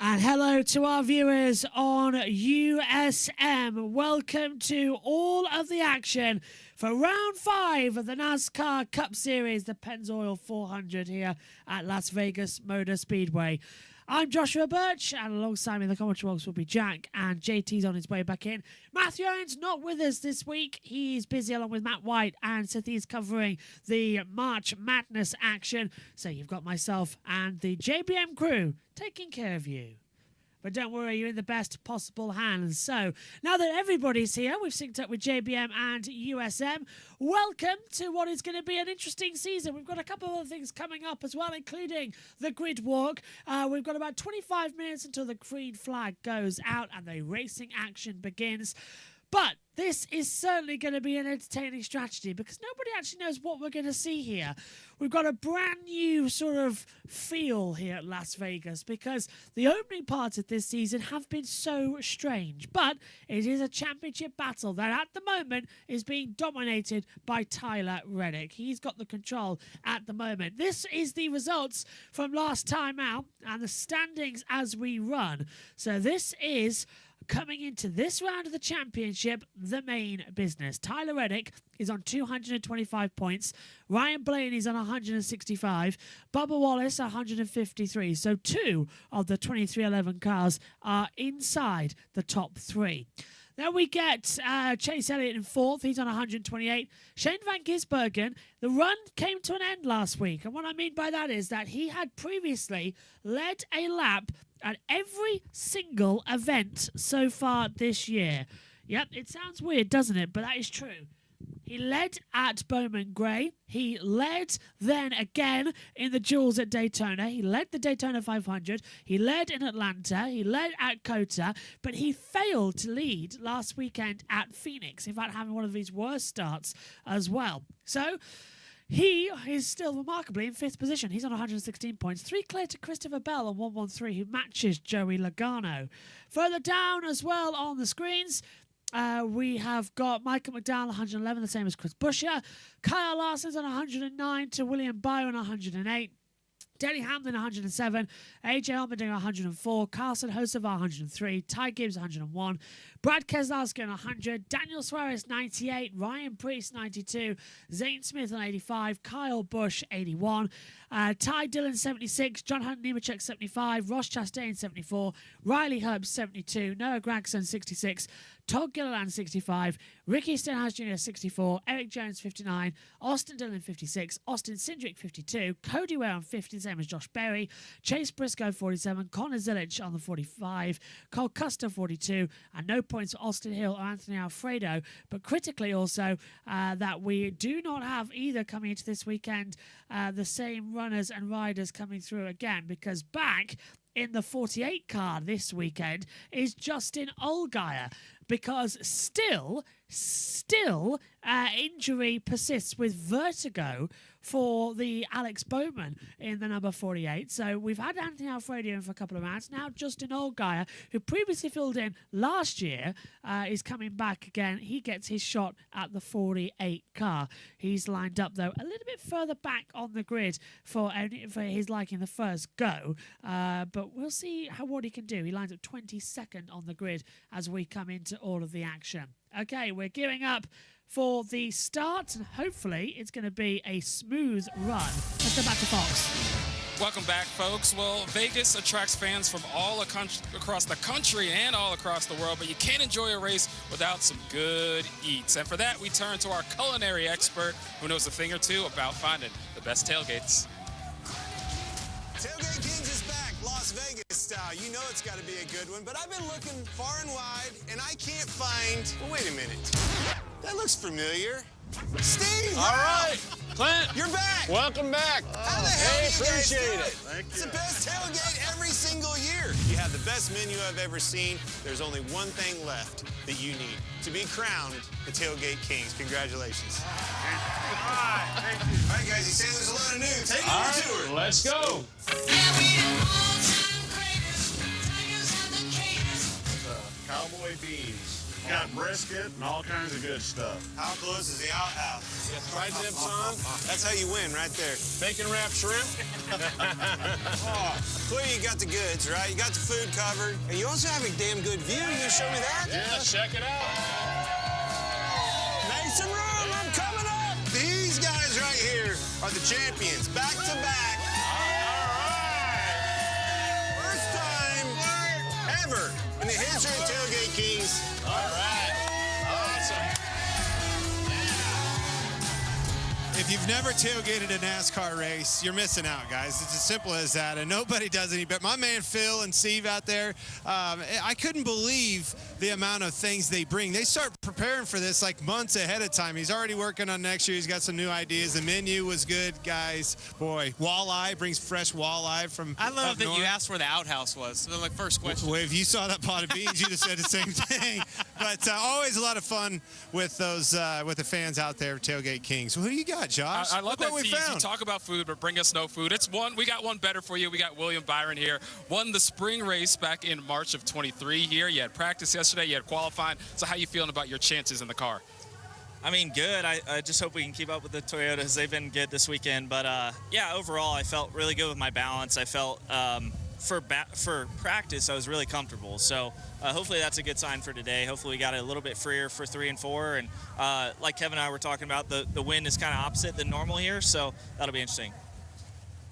And hello to our viewers on USM. Welcome to all of the action for round 5 of the NASCAR Cup Series, the Pennzoil 400 here at Las Vegas Motor Speedway. I'm Joshua Burch, and alongside me in the commentary box will be Jack, and JT's on his way back in. Matthew Owens not with us this week. He's busy along with Matt White, and Sithy's covering the March Madness action. So you've got myself and the JBM crew taking care of you. But don't worry, you're in the best possible hands. So, now that everybody's here, we've synced up with JBM and USM. Welcome to what is going to be an interesting season. We've got a couple of other things coming up as well, including the grid walk. We've got about 25 minutes until the green flag goes out and the racing action begins. But this is certainly going to be an entertaining strategy because nobody actually knows what we're going to see here. We've got a brand new sort of feel here at Las Vegas because the opening parts of this season have been so strange. But it is a championship battle that at the moment is being dominated by Tyler Reddick. He's got the control at the moment. This is the results from last time out and the standings as we run. So this is coming into this round of the championship, the main business. Tyler Reddick is on 225 points. Ryan Blaney's on 165. Bubba Wallace, 153. So 2 of the 2311 cars are inside the top 3. Then we get Chase Elliott in 4th. He's on 128. Shane Van Gisbergen, the run came to an end last week. And what I mean by that is that he had previously led a lap at every single event so far this year. Yep, it sounds weird, doesn't it? But that is true. He led at Bowman Gray. He led then again in the duels at Daytona. He led the Daytona 500. He led in Atlanta. He led at COTA. But he failed to lead last weekend at Phoenix. In fact, having one of his worst starts as well. So he is still remarkably in 5th position. He's on 116 points. 3 clear to Christopher Bell on 113, who matches Joey Logano. Further down as well on the screens, we have got Michael McDowell 111, the same as Chris Buescher. Kyle Larson's on 109 to William Byron 108. Denny Hamlin 107, AJ Allmendinger 104, Carson Hocevar 103, Ty Gibbs 101, Brad Keselowski on 100, Daniel Suarez 98, Ryan Preece 92, Zane Smith on 85, Kyle Busch 81, Ty Dillon 76, John Hunt Nemechek 75, Ross Chastain 74, Riley Herbst 72, Noah Gragson 66, Todd Gilliland 65, Ricky Stenhouse Jr. 64, Eric Jones 59, Austin Dillon 56, Austin Cindric 52, Cody Ware on 50, same as Josh Berry, Chase Briscoe 47, Connor Zilic on the 45, Cole Custer 42, and no points for Austin Hill or Anthony Alfredo. But critically also that we do not have either coming into this weekend the same runners and riders coming through again, because back in the 48 car this weekend is Justin Allgaier, because still injury persists with vertigo for the Alex Bowman in the number 48. So we've had Anthony Alfredo in for a couple of rounds. Now Justin Allgaier, who previously filled in last year, is coming back again. He gets his shot at the 48 car. He's lined up, though, a little bit further back on the grid for his liking the first go. But we'll see what he can do. He lines up 22nd on the grid as we come into all of the action. Okay, we're gearing up for the start, and hopefully it's going to be a smooth run. Let's go back to Fox. Welcome back, folks. Well, Vegas attracts fans from all across the country and all across the world, but you can't enjoy a race without some good eats. And for that, we turn to our culinary expert who knows a thing or two about finding the best tailgates. Tailgate Kings is back, Las Vegas style. You know it's got to be a good one, but I've been looking far and wide, and I can't find... Well, wait a minute. That looks familiar. Steve! All right, Clint. You're back! Welcome back. How the hell do you guys do appreciate it. Thank you. It's the best tailgate every single year. You have the best menu I've ever seen. There's only one thing left that you need to be crowned the Tailgate Kings. Congratulations. All right, thank you. All right, guys, you say there's a lot of news. Take it over to her. Let's go. Cowboy beans. got brisket and all kinds of good stuff. How close is the outhouse? Tri-tips on, That's how you win right there. bacon wrapped shrimp. Oh, clearly you got the goods, right? You got the food covered. And you also have a damn good view. You gonna show me that? Yeah, check it out. Make some room, I'm coming up. These guys right here are the champions, back to back. First time ever in the history of Tailgate Kings. All right. Awesome. If you've never tailgated a NASCAR race, you're missing out, guys. It's as simple as that, and nobody does any better. My man Phil and Steve out there, I couldn't believe the amount of things they bring. They start preparing for this like months ahead of time. He's already working on next year. He's got some new ideas. The menu was good, guys. Boy, walleye, brings fresh walleye from I love up that north. you asked where the outhouse was. So like first question. Well, if you saw that pot of beans, you'd have said the same thing. But always a lot of fun with those with the fans out there, Tailgate Kings. Well, who you got, Josh? I love Look that what we tease. You found. talk about food, but bring us no food. It's one. We got one better for you. We got William Byron here. Won the spring race back in March of 23 here. You had practice yesterday. You had qualifying. So how you feeling about your chances in the car? I mean, good. I just hope we can keep up with the Toyotas. They've been good this weekend. But, yeah, overall, I felt really good with my balance. I felt for practice, I was really comfortable. So hopefully that's a good sign for today. Hopefully we got it a little bit freer for 3 and 4. And like Kevin and I were talking about, the wind is kind of opposite than normal here. So that'll be interesting.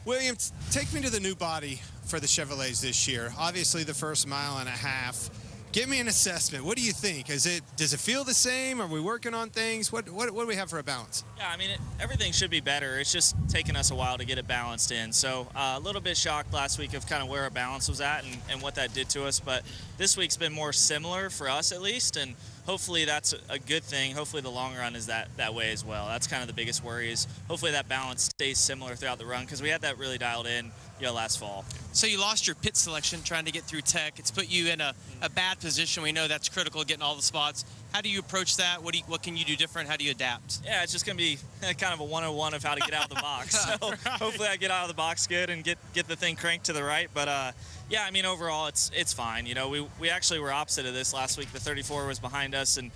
William, take me to the new body for the Chevrolets this year. Obviously, the first mile and a half. Give me an assessment. What do you think? Does it feel the same? Are we working on things? What do we have for a balance? Yeah, I mean, everything should be better. It's just taken us a while to get it balanced in. So a little bit shocked last week of kind of where our balance was at and what that did to us. But this week's been more similar for us at least, and hopefully that's a good thing. Hopefully the long run is that way as well. That's kind of the biggest worry is hopefully that balance stays similar throughout the run because we had that really dialed in last fall. So you lost your pit selection trying to get through Tech. It's put you in a bad position. We know that's critical, getting all the spots. How do you approach that? What can you do different? How do you adapt? Yeah, it's just going to be kind of a 101 of how to get out of the box. So hopefully I get out of the box good and get the thing cranked to the right. But, yeah, I mean, overall, it's fine. You know, we actually were opposite of this last week. The 34 was behind us, and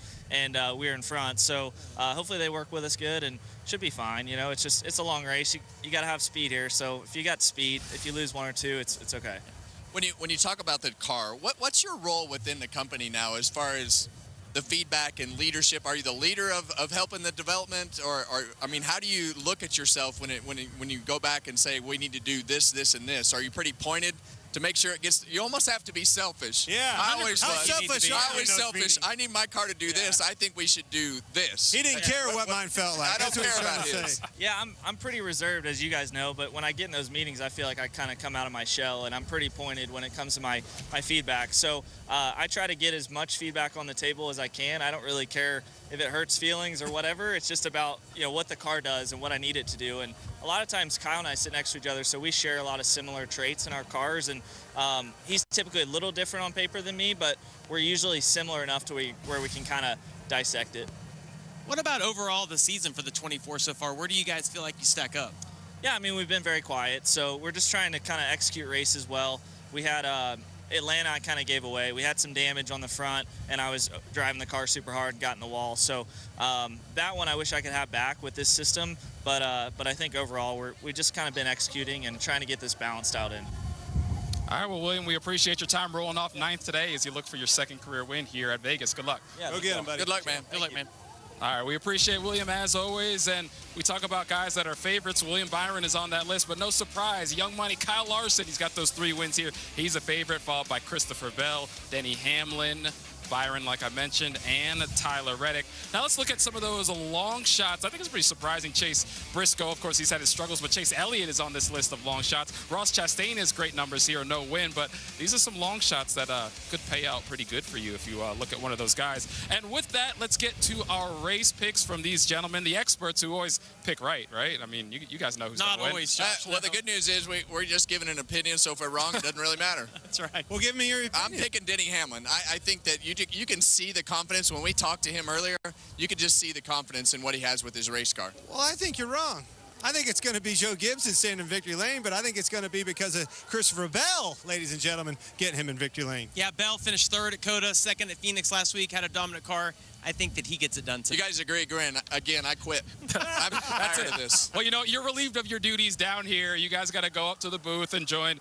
we were in front. So hopefully they work with us good and should be fine. You know, it's a long race. You got to have speed here. So if you got speed, if you lose 1 or 2, it's okay. When you talk about the car, what's your role within the company now as far as the feedback and leadership? Are you the leader of helping the development, or I mean, how do you look at yourself when you go back and say we need to do this, this, and this? Are you pretty pointed to make sure it gets? You almost have to be selfish. Yeah, I always how was. selfish I are always you in those selfish. meetings? I need my car to do this. I think we should do this. He didn't care what mine felt like. I don't That's what he's care trying about to his. say. Yeah, I'm pretty reserved, as you guys know, but when I get in those meetings, I feel like I kind of come out of my shell, and I'm pretty pointed when it comes to my feedback. So I try to get as much feedback on the table as I can. I don't really care if it hurts feelings or whatever. It's just about, what the car does and what I need it to do. And a lot of times Kyle and I sit next to each other, so we share a lot of similar traits in our cars. And he's typically a little different on paper than me, but we're usually similar enough to where we can kind of dissect it. What about overall the season for the 24 so far? Where do you guys feel like you stack up? Yeah, I mean, we've been very quiet, so we're just trying to kind of execute races well. We had Atlanta I kind of gave away. We had some damage on the front, and I was driving the car super hard and got in the wall. So that one I wish I could have back with this system, but I think overall we just kind of been executing and trying to get this balanced out in. All right, well, William, we appreciate your time rolling off 9th today as you look for your 2nd career win here at Vegas. Good luck. Yeah, Go get him, buddy. Good luck, man. Good luck, man. All right, we appreciate William as always, and we talk about guys that are favorites. William Byron is on that list, but no surprise, Young Money Kyle Larson, he's got those 3 wins here. He's a favorite, followed by Christopher Bell, Denny Hamlin, Byron, like I mentioned, and Tyler Reddick. Now let's look at some of those long shots. I think it's pretty surprising. Chase Briscoe, of course, he's had his struggles, but Chase Elliott is on this list of long shots. Ross Chastain has great numbers here, no win, but these are some long shots that could pay out pretty good for you if you look at one of those guys. And with that, let's get to our race picks from these gentlemen, the experts who always pick right? I mean, you guys know who's going Not to win. always, Josh. Well, the good news is we're just giving an opinion, so if we're wrong, it doesn't really matter. That's right. Well, give me your opinion. I'm picking Denny Hamlin. I think that you can see the confidence. When we talked to him earlier, you could just see the confidence in what he has with his race car. Well, I think you're wrong. I think it's going to be Joe Gibson standing in victory lane, but I think it's going to be because of Christopher Bell, ladies and gentlemen, getting him in victory lane. Yeah, Bell finished third at COTA, second at Phoenix last week, had a dominant car. I think that he gets it done today. You guys agree? Again, I quit. I'm tired of this. Well, you know, you're relieved of your duties down here. You guys got to go up to the booth and join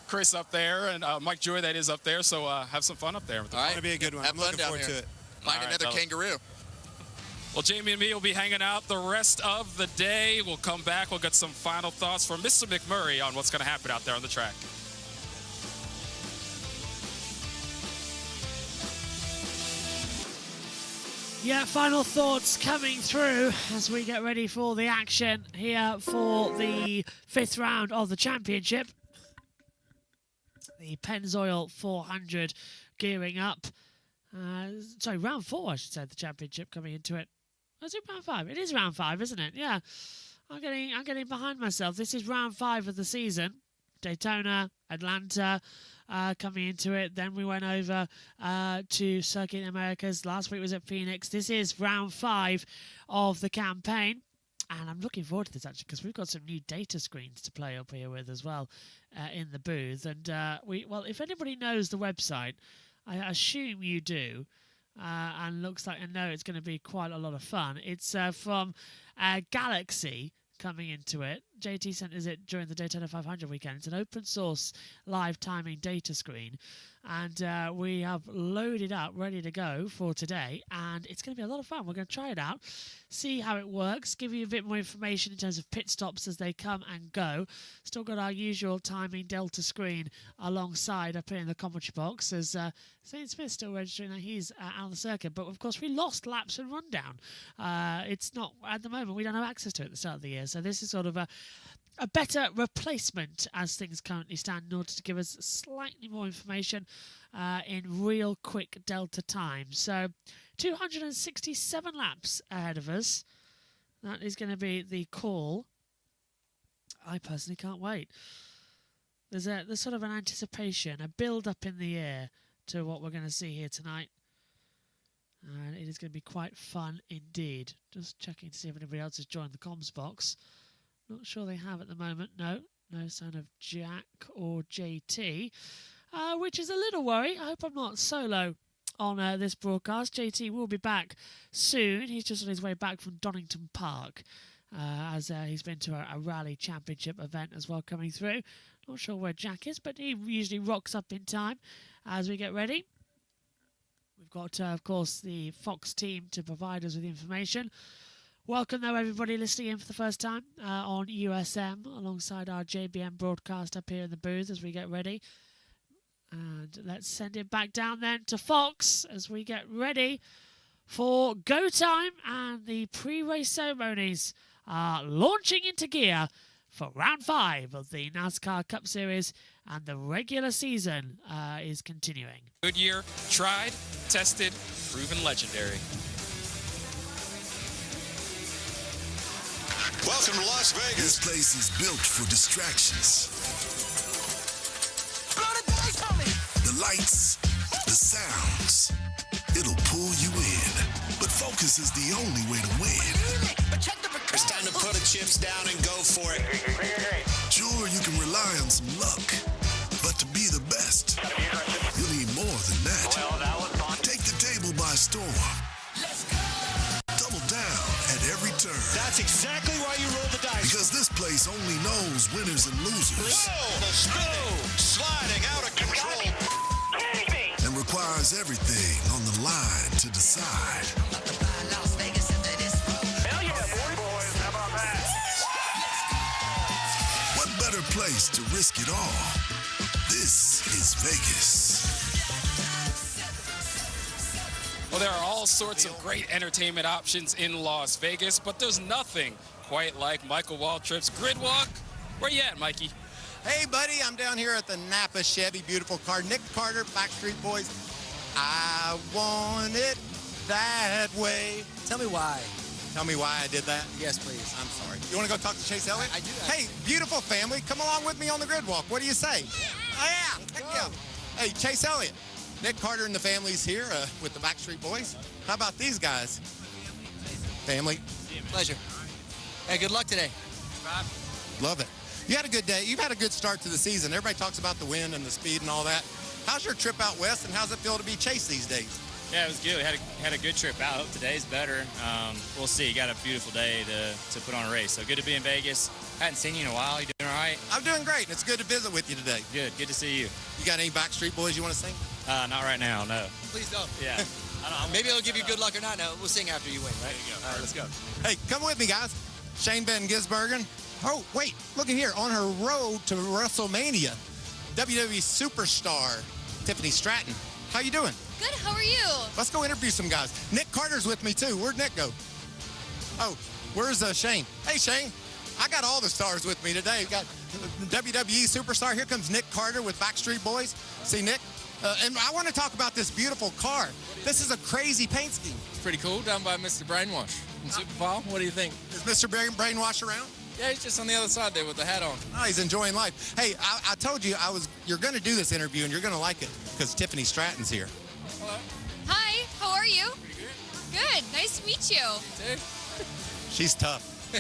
Chris up there and Mike Joy that is up there. So have some fun up there. All right. It's going to be a good one. Have I'm fun looking down forward here. to it. Find All right, another fellas. kangaroo. Well, Jamie and me will be hanging out the rest of the day. We'll come back. We'll get some final thoughts from Mr. McMurray on what's going to happen out there on the track. Yeah, final thoughts coming through as we get ready for the action here for the 5th round of the championship. The Pennzoil 400 gearing up. Sorry, round 4, I should say, the championship coming into it. Oh, is it round 5? It is round 5, isn't it? Yeah. I'm getting behind myself. This is round 5 of the season. Daytona, Atlanta, coming into it. Then we went over to Circuit Americas. Last week was at Phoenix. This is round 5 of the campaign. And I'm looking forward to this, actually, because we've got some new data screens to play up here with as well in the booth. And, well, if anybody knows the website, I assume you do. And looks like I know it's going to be quite a lot of fun. It's from Galaxy coming into it. JT sent us it during the Daytona 500 weekend. It's an open source live timing data screen. And we have loaded up, ready to go for today. And it's going to be a lot of fun. We're going to try it out, see how it works, give you a bit more information in terms of pit stops as they come and go. Still got our usual timing Delta screen alongside up here in the commentary box as Zane Smith's still registering that he's out on the circuit. But, of course, we lost laps and rundown. It's not, at the moment, we don't have access to it at the start of the year. So this is sort of a better replacement as things currently stand in order to give us slightly more information in real quick Delta time. So 267 laps ahead of us. That is going to be the call. I personally can't wait. There's sort of an anticipation, a build-up in the air to what we're going to see here tonight. And it is going to be quite fun indeed. Just checking to see if anybody else has joined the comms box. Not sure they have at the moment. No sign of Jack or JT, which is a little worry. I hope I'm not solo on this broadcast. JT will be back soon. He's just on his way back from Donington Park as he's been to a rally championship event as well coming through. Not sure where Jack is, but he usually rocks up in time as we get ready. We've got, of course, the Fox team to provide us with information. Welcome, though, everybody listening in for the first time on USM alongside our JBM broadcast up here in the booth as we get ready. And let's send it back down then to Fox as we get ready for go time and the pre-race ceremonies are launching into gear for round 5 of the NASCAR Cup Series, and the regular season is continuing. Goodyear, tried, tested, proven legendary. Welcome to Las Vegas. This place is built for distractions. The lights, the sounds, it'll pull you in. But focus is the only way to win. It's time to put the chips down and go for it. Sure, you can rely on some luck, but to be the best, you'll need more than that. Take the table by storm. Double down at every turn. That's exactly why you roll the dice. Because this place only knows winners and losers. Sliding out of control. And requires everything on the line to decide. Hell yeah, boys. How about that? What better place to risk it all? This is Vegas. Well, there are all sorts of great entertainment options in Las Vegas, but there's nothing quite like Michael Waltrip's Grid Walk. Where you at, Mikey? Hey, buddy, I'm down here at the Napa Chevy. Beautiful car. Nick Carter, Backstreet Boys. I want it that way. Tell me why. Tell me why I did that? Yes, please. I'm sorry. You want to go talk to Chase Elliott? I do. Hey, beautiful family, come along with me on the Grid Walk. What do you say? Oh, yeah. Heck yeah. Hey, Chase Elliott. Nick Carter and the family's here with the Backstreet Boys. How about these guys? Family. Pleasure. Hey, good luck today. Love it. You had a good day. You've had a good start to the season. Everybody talks about the wind and the speed and all that. How's your trip out west, and how's it feel to be Chase these days? Yeah, it was good. Had a good trip out. Today's better. We'll see. Got a beautiful day to put on a race. So good to be in Vegas. Hadn't seen you in a while. You doing all right? I'm doing great, and it's good to visit with you today. Good to see you. You got any Backstreet Boys you want to sing? Not right now, no. Please don't. Yeah. Maybe it'll give you good luck or not. No, we'll sing after you win, right? There you go. All right, let's go. Hey, come with me, guys. Shane Van Gisbergen. Oh, wait, look at here. On her road to WrestleMania, WWE superstar Tiffany Stratton. How you doing? Good, how are you? Let's go interview some guys. Nick Carter's with me, too. Where'd Nick go? Oh, where's Shane? Hey, Shane. I got all the stars with me today. We got WWE superstar. Here comes Nick Carter with Backstreet Boys. See, Nick? And I want to talk about this beautiful car. This is a crazy paint scheme. It's pretty cool, done by Mr. Brainwash in Super Bowl. What do you think? Is Mr. Brainwash around? Yeah, he's just on the other side there with the hat on. Oh, he's enjoying life. Hey, I told you you're going to do this interview, and you're going to like it because Tiffany Stratton's here. Hello. Hi, how are you? Pretty good. Good, nice to meet you. You too? She's tough.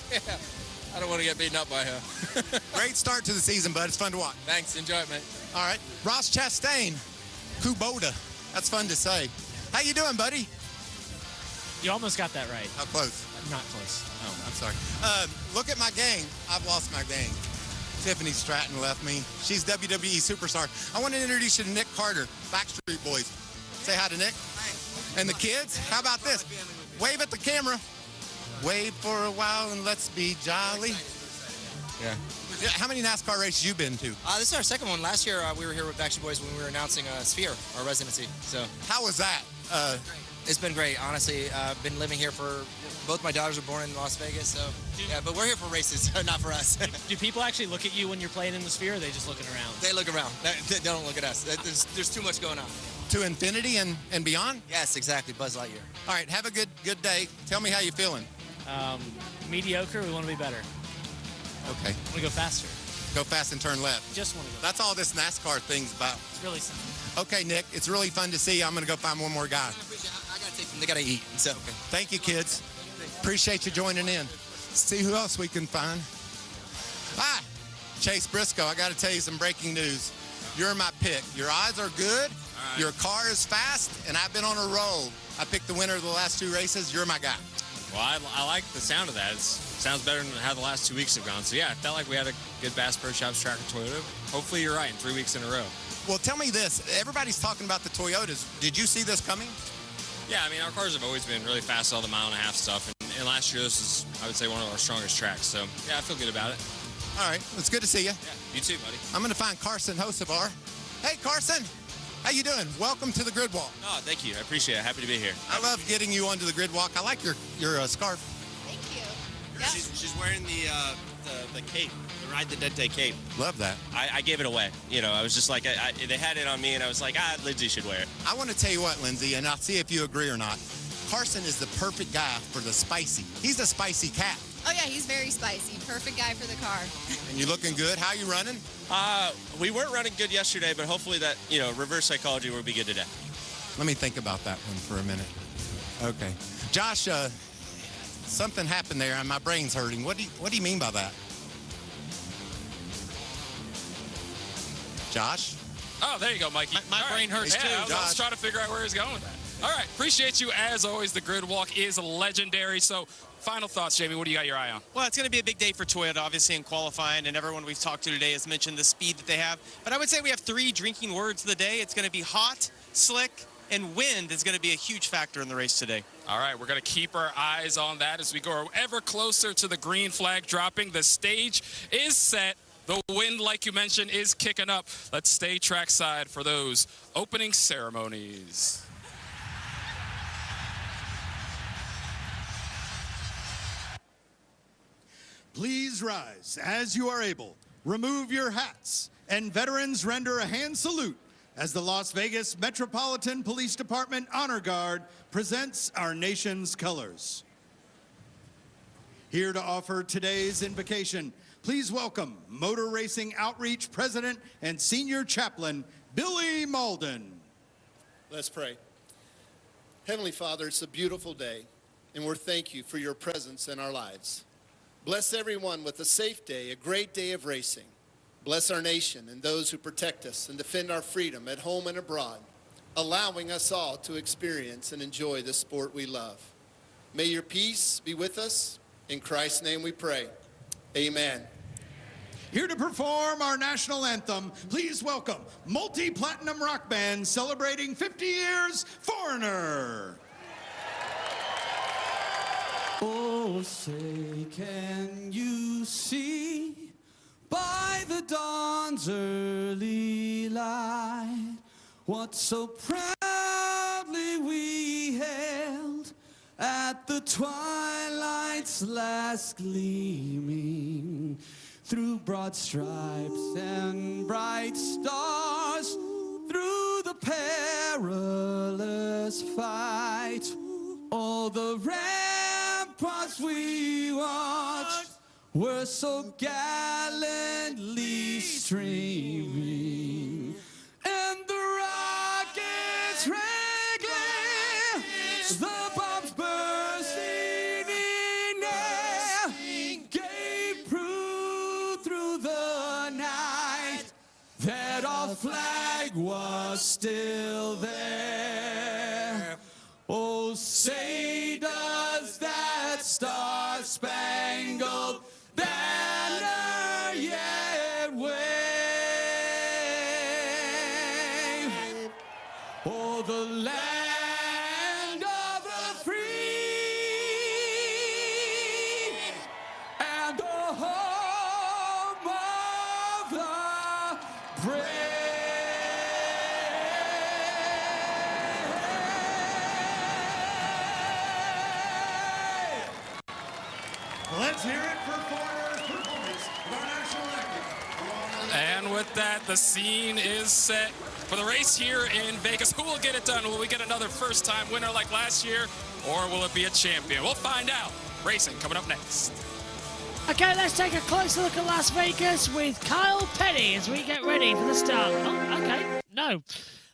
I don't want to get beaten up by her. Great start to the season, bud. It's fun to watch. Thanks. Enjoy it, mate. All right. Ross Chastain, Kubota. That's fun to say. How you doing, buddy? You almost got that right. How close? Not close. Oh, I'm sorry. Look at my gang. I've lost my gang. Tiffany Stratton left me. She's WWE superstar. I want to introduce you to Nick Carter, Backstreet Boys. Say hi to Nick. Hi. And the kids. How about this? Wave at the camera. Wave for a while and let's be jolly. Yeah. How many NASCAR races you been to? This is our second one. Last year we were here with Backstreet Boys when we were announcing Sphere, our residency. So how was that? It's been great, honestly. I've been living here both my daughters were born in Las Vegas, so yeah, but we're here for races, not for us. Do people actually look at you when you're playing in the Sphere, or are they just looking around? They look around. They don't look at us. There's too much going on. To infinity and beyond? Yes, exactly. Buzz Lightyear. All right, have a good day. Tell me how you feeling. Mediocre. We want to be better. Okay. We want to go faster. Go fast and turn left. Just want to go. That's all this NASCAR thing's about. It's really simple. Okay, Nick, it's really fun to see you. I'm going to go find one more guy. I got to take them. They got to eat. So. Okay. Thank you, kids. Appreciate you joining in. See who else we can find. Hi, Chase Briscoe. I got to tell you some breaking news. You're my pick. Your eyes are good. Right. Your car is fast, and I've been on a roll. I picked the winner of the last 2 races. You're my guy. Well, I like the sound of that. It sounds better than how the last 2 weeks have gone. So, yeah, I felt like we had a good Bass Pro Shops tracker Toyota. Hopefully you're right in 3 weeks in a row. Well, tell me this. Everybody's talking about the Toyotas. Did you see this coming? Yeah, I mean, our cars have always been really fast, all the mile-and-a-half stuff. And last year, this is, I would say, one of our strongest tracks. So, yeah, I feel good about it. All right. It's good to see you. Yeah, you too, buddy. I'm going to find Carson Hocevar. Hey, Carson. How you doing? Welcome to the Grid Walk. Oh, thank you. I appreciate it. Happy to be here. I love getting you onto the Grid Walk. I like your scarf. Thank you. Yeah. She's wearing the cape, the Ride the Dente cape. Love that. I gave it away. You know, I was just like, they had it on me, and I was like, Lindsay should wear it. I want to tell you what, Lindsay, and I'll see if you agree or not. Carson is the perfect guy for the spicy. He's a spicy cat. Oh yeah, he's very spicy. Perfect guy for the car. And you looking good? How you running? We weren't running good yesterday, but hopefully that, reverse psychology will be good today. Let me think about that one for a minute. Okay. Josh, something happened there and my brain's hurting. What do you mean by that? Josh? Oh, there you go, Mikey. My brain hurts too. I was trying to figure out where he's going with that. All right, appreciate you as always. The Grid Walk is legendary. So, final thoughts, Jamie. What do you got your eye on? Well, it's going to be a big day for Toyota, obviously, in qualifying, and everyone we've talked to today has mentioned the speed that they have. But I would say we have 3 drinking words of the day. It's going to be hot, slick, and wind is going to be a huge factor in the race today. All right, we're going to keep our eyes on that as we go ever closer to the green flag dropping. The stage is set. The wind, like you mentioned, is kicking up. Let's stay trackside for those opening ceremonies. Please rise as you are able. Remove your hats, and veterans render a hand salute as the Las Vegas Metropolitan Police Department Honor Guard presents our nation's colors. Here to offer today's invocation, please welcome Motor Racing Outreach President and Senior Chaplain, Billy Malden. Let's pray. Heavenly Father, it's a beautiful day, and we're thank you for your presence in our lives. Bless everyone with a safe day, a great day of racing. Bless our nation and those who protect us and defend our freedom at home and abroad, allowing us all to experience and enjoy the sport we love. May your peace be with us. In Christ's name we pray. Amen. Here to perform our national anthem, please welcome multi-platinum rock band celebrating 50 years, Foreigner. Oh, say, can you see by the dawn's early light what so proudly we hailed at the twilight's last gleaming through broad stripes and bright stars, through the perilous fight, all the ramparts we watched were so gallantly streaming, and the rockets wrangling, the bombs bursting in air, gave proof through the night that our flag was still there. Oh, say does that star-spangled banner yet wave? Oh, the land of the free and the home of the brave. Let's hear it for Foreigner's performance of our national anthem. And with that, the scene is set for the race here in Vegas. Who will get it done? Will we get another first-time winner like last year, or will it be a champion? We'll find out. Racing coming up next. Okay, let's take a closer look at Las Vegas with Kyle Petty as we get ready for the start. Oh, okay. No,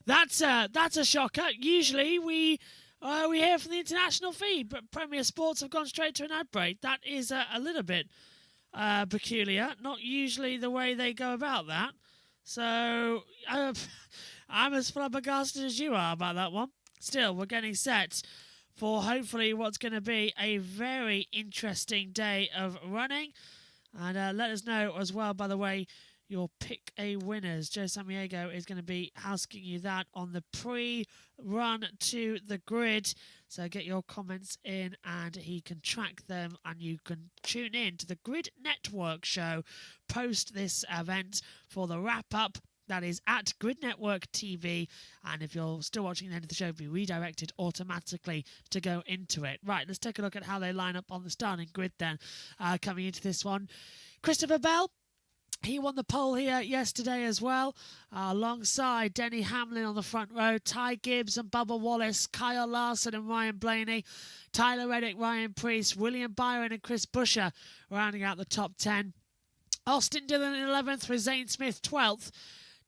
that's a shocker. Usually we hear from the international feed, but Premier Sports have gone straight to an ad break. That is a little bit peculiar. Not usually the way they go about that. So I'm as flabbergasted as you are about that one. Still, we're getting set for hopefully what's going to be a very interesting day of running. And let us know as well, by the way, your pick a winners. Joe Samaniego is going to be asking you that on the pre-run to the grid. So get your comments in and he can track them, and you can tune in to the Grid Network show post this event for the wrap-up. That is at Grid Network TV, and if you're still watching the end of the show, you'll be redirected automatically to go into it. Right, let's take a look at how they line up on the starting grid then, coming into this one. Christopher Bell, he won the pole here yesterday as well, alongside Denny Hamlin on the front row, Ty Gibbs and Bubba Wallace, Kyle Larson and Ryan Blaney, Tyler Reddick, Ryan Preece, William Byron and Chris Buescher rounding out the top 10. Austin Dillon in 11th with Zane Smith 12th.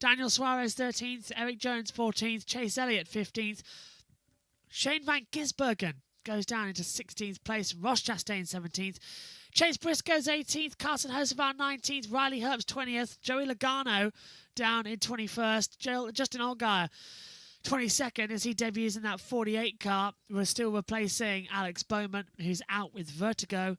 Daniel Suarez 13th, Eric Jones 14th, Chase Elliott 15th. Shane Van Gisbergen goes down into 16th place, Ross Chastain 17th. Chase Briscoe's 18th, Carson Hocevar 19th, Riley Herbst 20th, Joey Logano down in 21st, Justin Allgaier 22nd as he debuts in that 48 car. We're still replacing Alex Bowman, who's out with vertigo.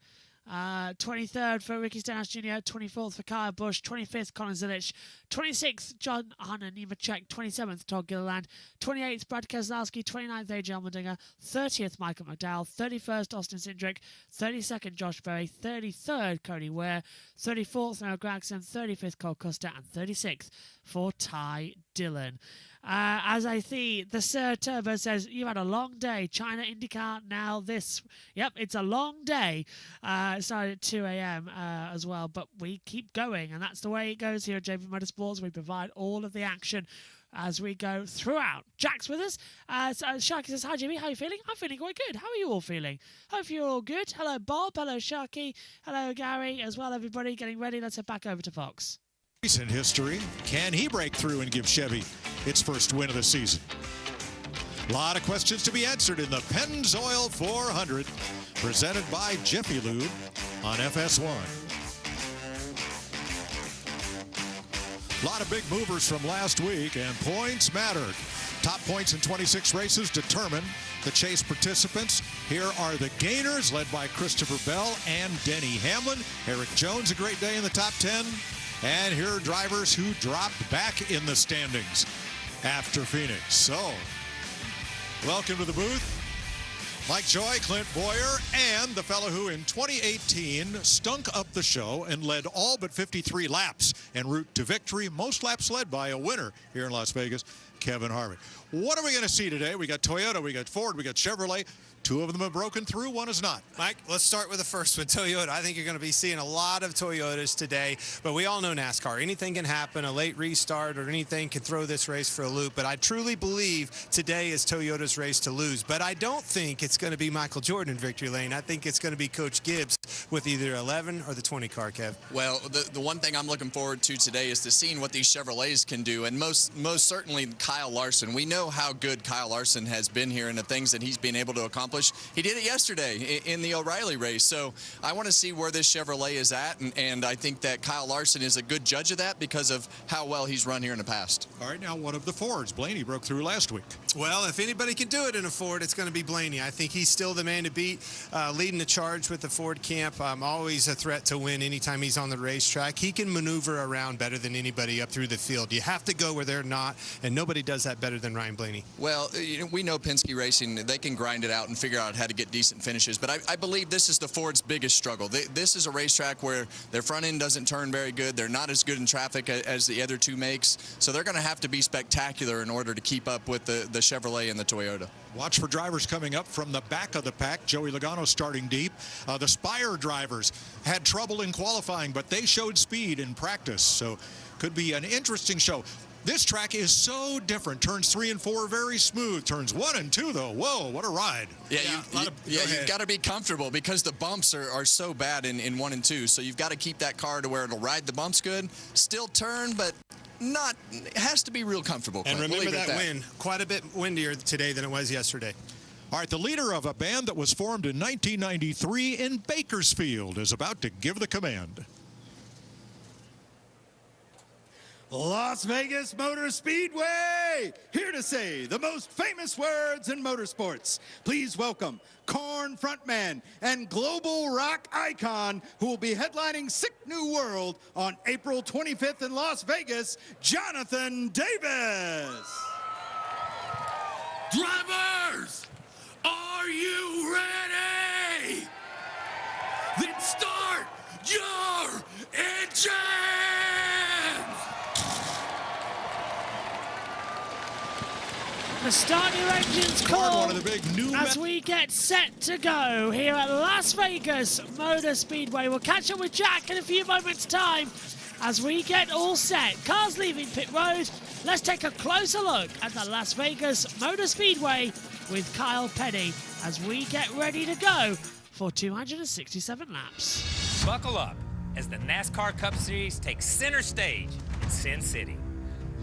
23rd for Ricky Stenhouse Jr., 24th for Kyle Busch, 25th Colin Zilich, 26th John Hunter Nemechek, 27th Todd Gilliland, 28th Brad Keselowski, 29th AJ Allmendinger, 30th Michael McDowell, 31st Austin Cindric, 32nd Josh Berry, 33rd Cody Ware, 34th Noah Gragson, 35th Cole Custer, and 36th for Ty Dillon. As I see, the Sir Turbo says, you've had a long day. China IndyCar, now this. Yep, it's a long day. Started at 2 a.m. As well, but we keep going, and that's the way it goes here at JP Motorsports. We provide all of the action as we go throughout. Jack's with us. Sharky says, hi, Jimmy. How are you feeling? I'm feeling quite good. How are you all feeling? Hope you're all good. Hello, Bob. Hello, Sharky. Hello, Gary, as well, everybody. Getting ready. Let's head back over to Fox. Recent history. Can he break through and give Chevy its first win of the season? A lot of questions to be answered in the Pennzoil 400, presented by Jiffy Lube on FS1. A lot of big movers from last week, and points mattered. Top points in 26 races determine the chase participants. Here are the gainers, led by Christopher Bell and Denny Hamlin. Eric Jones, a great day in the top 10. And here are drivers who dropped back in the standings after Phoenix. So, welcome to the booth, Mike Joy, Clint Boyer, and the fellow who in 2018 stunk up the show and led all but 53 laps en route to victory. Most laps led by a winner here in Las Vegas, Kevin Harvick. What are we going to see today? We got Toyota, we got Ford, we got Chevrolet. Two of them have broken through, one is not. Mike, let's start with the first one, Toyota. I think you're going to be seeing a lot of Toyotas today, but we all know NASCAR. Anything can happen, a late restart or anything can throw this race for a loop, but I truly believe today is Toyota's race to lose. But I don't think it's going to be Michael Jordan in victory lane. I think it's going to be Coach Gibbs with either 11 or the 20 car, Kev. Well, the one thing I'm looking forward to today is to seeing what these Chevrolets can do, and most certainly Kyle Larson. We know how good Kyle Larson has been here and the things that he's been able to accomplish. He did it yesterday in the O'Reilly race, so I want to see where this Chevrolet is at, and I think that Kyle Larson is a good judge of that because of how well he's run here in the past. All right, now one of the Fords. Blaney broke through last week. Well, if anybody can do it in a Ford, it's going to be Blaney. I think he's still the man to beat, leading the charge with the Ford camp. Always a threat to win anytime he's on the racetrack. He can maneuver around better than anybody up through the field. You have to go where they're not, and nobody does that better than Ryan Blaney. Well, we know Penske Racing, they can grind it out and figure out how to get decent finishes, but I believe this is the Ford's biggest struggle. This is a racetrack where their front end doesn't turn very good. They're not as good in traffic as the other two makes, so they're going to have to be spectacular in order to keep up with the Chevrolet and the Toyota. Watch for drivers coming up from the back of the pack. Joey Logano starting deep. The Spire drivers had trouble in qualifying, but they showed speed in practice, so could be an interesting show. This track is so different. Turns 3 and 4 very smooth. Turns 1 and 2 though, whoa, what a ride. Yeah, you've got to be comfortable because the bumps are so bad in 1 and 2. So you've got to keep that car to where it'll ride the bumps good, still turn, but not, it has to be real comfortable. And remember that wind, quite a bit windier today than it was yesterday. All right, the leader of a band that was formed in 1993 in Bakersfield is about to give the command. Las Vegas Motor Speedway, here to say the most famous words in motorsports. Please welcome Korn frontman and global rock icon who will be headlining Sick New World on April 25th in Las Vegas, Jonathan Davis. Drivers, are you ready? Then start your engines! The start your engines call One of the big new as we get set to go here at Las Vegas Motor Speedway. We'll catch up with Jack in a few moments' time as we get all set. Cars leaving pit road. Let's take a closer look at the Las Vegas Motor Speedway with Kyle Petty as we get ready to go for 267 laps. Buckle up as the NASCAR Cup Series takes center stage in Sin City.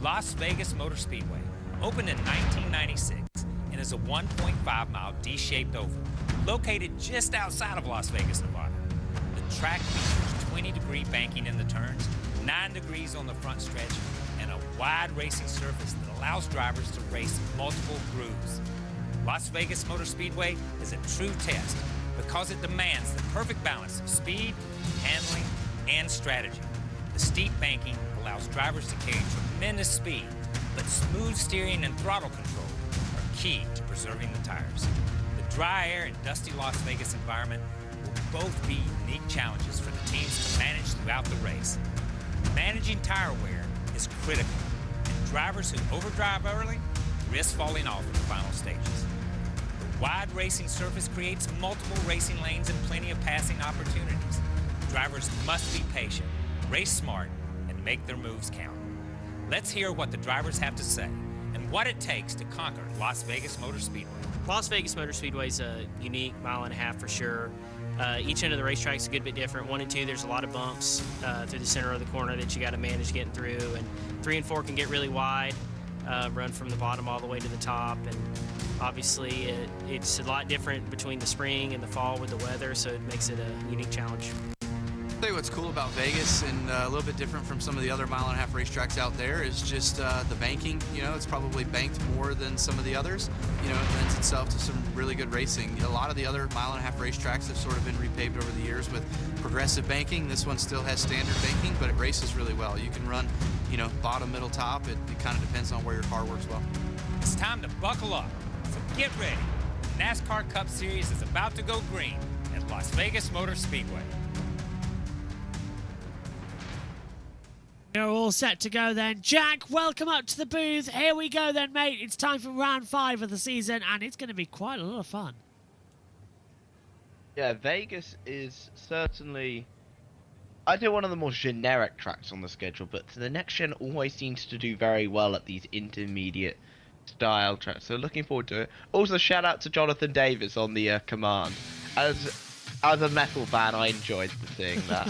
Las Vegas Motor Speedway opened in 1996 and is a 1.5-mile D-shaped oval located just outside of Las Vegas, Nevada. The track features 20-degree banking in the turns, 9 degrees on the front stretch, and a wide racing surface that allows drivers to race multiple grooves. Las Vegas Motor Speedway is a true test because it demands the perfect balance of speed, handling, and strategy. The steep banking allows drivers to carry tremendous speed, but smooth steering and throttle control are key to preserving the tires. The dry air and dusty Las Vegas environment will both be unique challenges for the teams to manage throughout the race. Managing tire wear is critical, and drivers who overdrive early risk falling off in the final stages. The wide racing surface creates multiple racing lanes and plenty of passing opportunities. Drivers must be patient, race smart, and make their moves count. Let's hear what the drivers have to say and what it takes to conquer Las Vegas Motor Speedway. Las Vegas Motor Speedway is a unique mile and a half for sure. Each end of the racetrack is a good bit different. 1 and 2, there's a lot of bumps through the center of the corner that you got to manage getting through. And 3 and 4 can get really wide, run from the bottom all the way to the top. And Obviously, it's a lot different between the spring and the fall with the weather, so it makes it a unique challenge. I'll tell you what's cool about Vegas and a little bit different from some of the other mile-and-a-half racetracks out there is just the banking. You know, it's probably banked more than some of the others. You know, it lends itself to some really good racing. A lot of the other mile-and-a-half racetracks have sort of been repaved over the years with progressive banking. This one still has standard banking, but it races really well. You can run, you know, bottom, middle, top. It kind of depends on where your car works well. It's time to buckle up. So get ready. The NASCAR Cup Series is about to go green at Las Vegas Motor Speedway. You're all set to go then. Jack, welcome up to the booth. Here we go then, mate. It's time for round 5 of the season, and it's going to be quite a lot of fun. Yeah, Vegas is certainly, I do one of the more generic tracks on the schedule, but the next gen always seems to do very well at these intermediate style tracks. So looking forward to it. Also, shout out to Jonathan Davis on the command. As a metal fan, I enjoyed seeing that.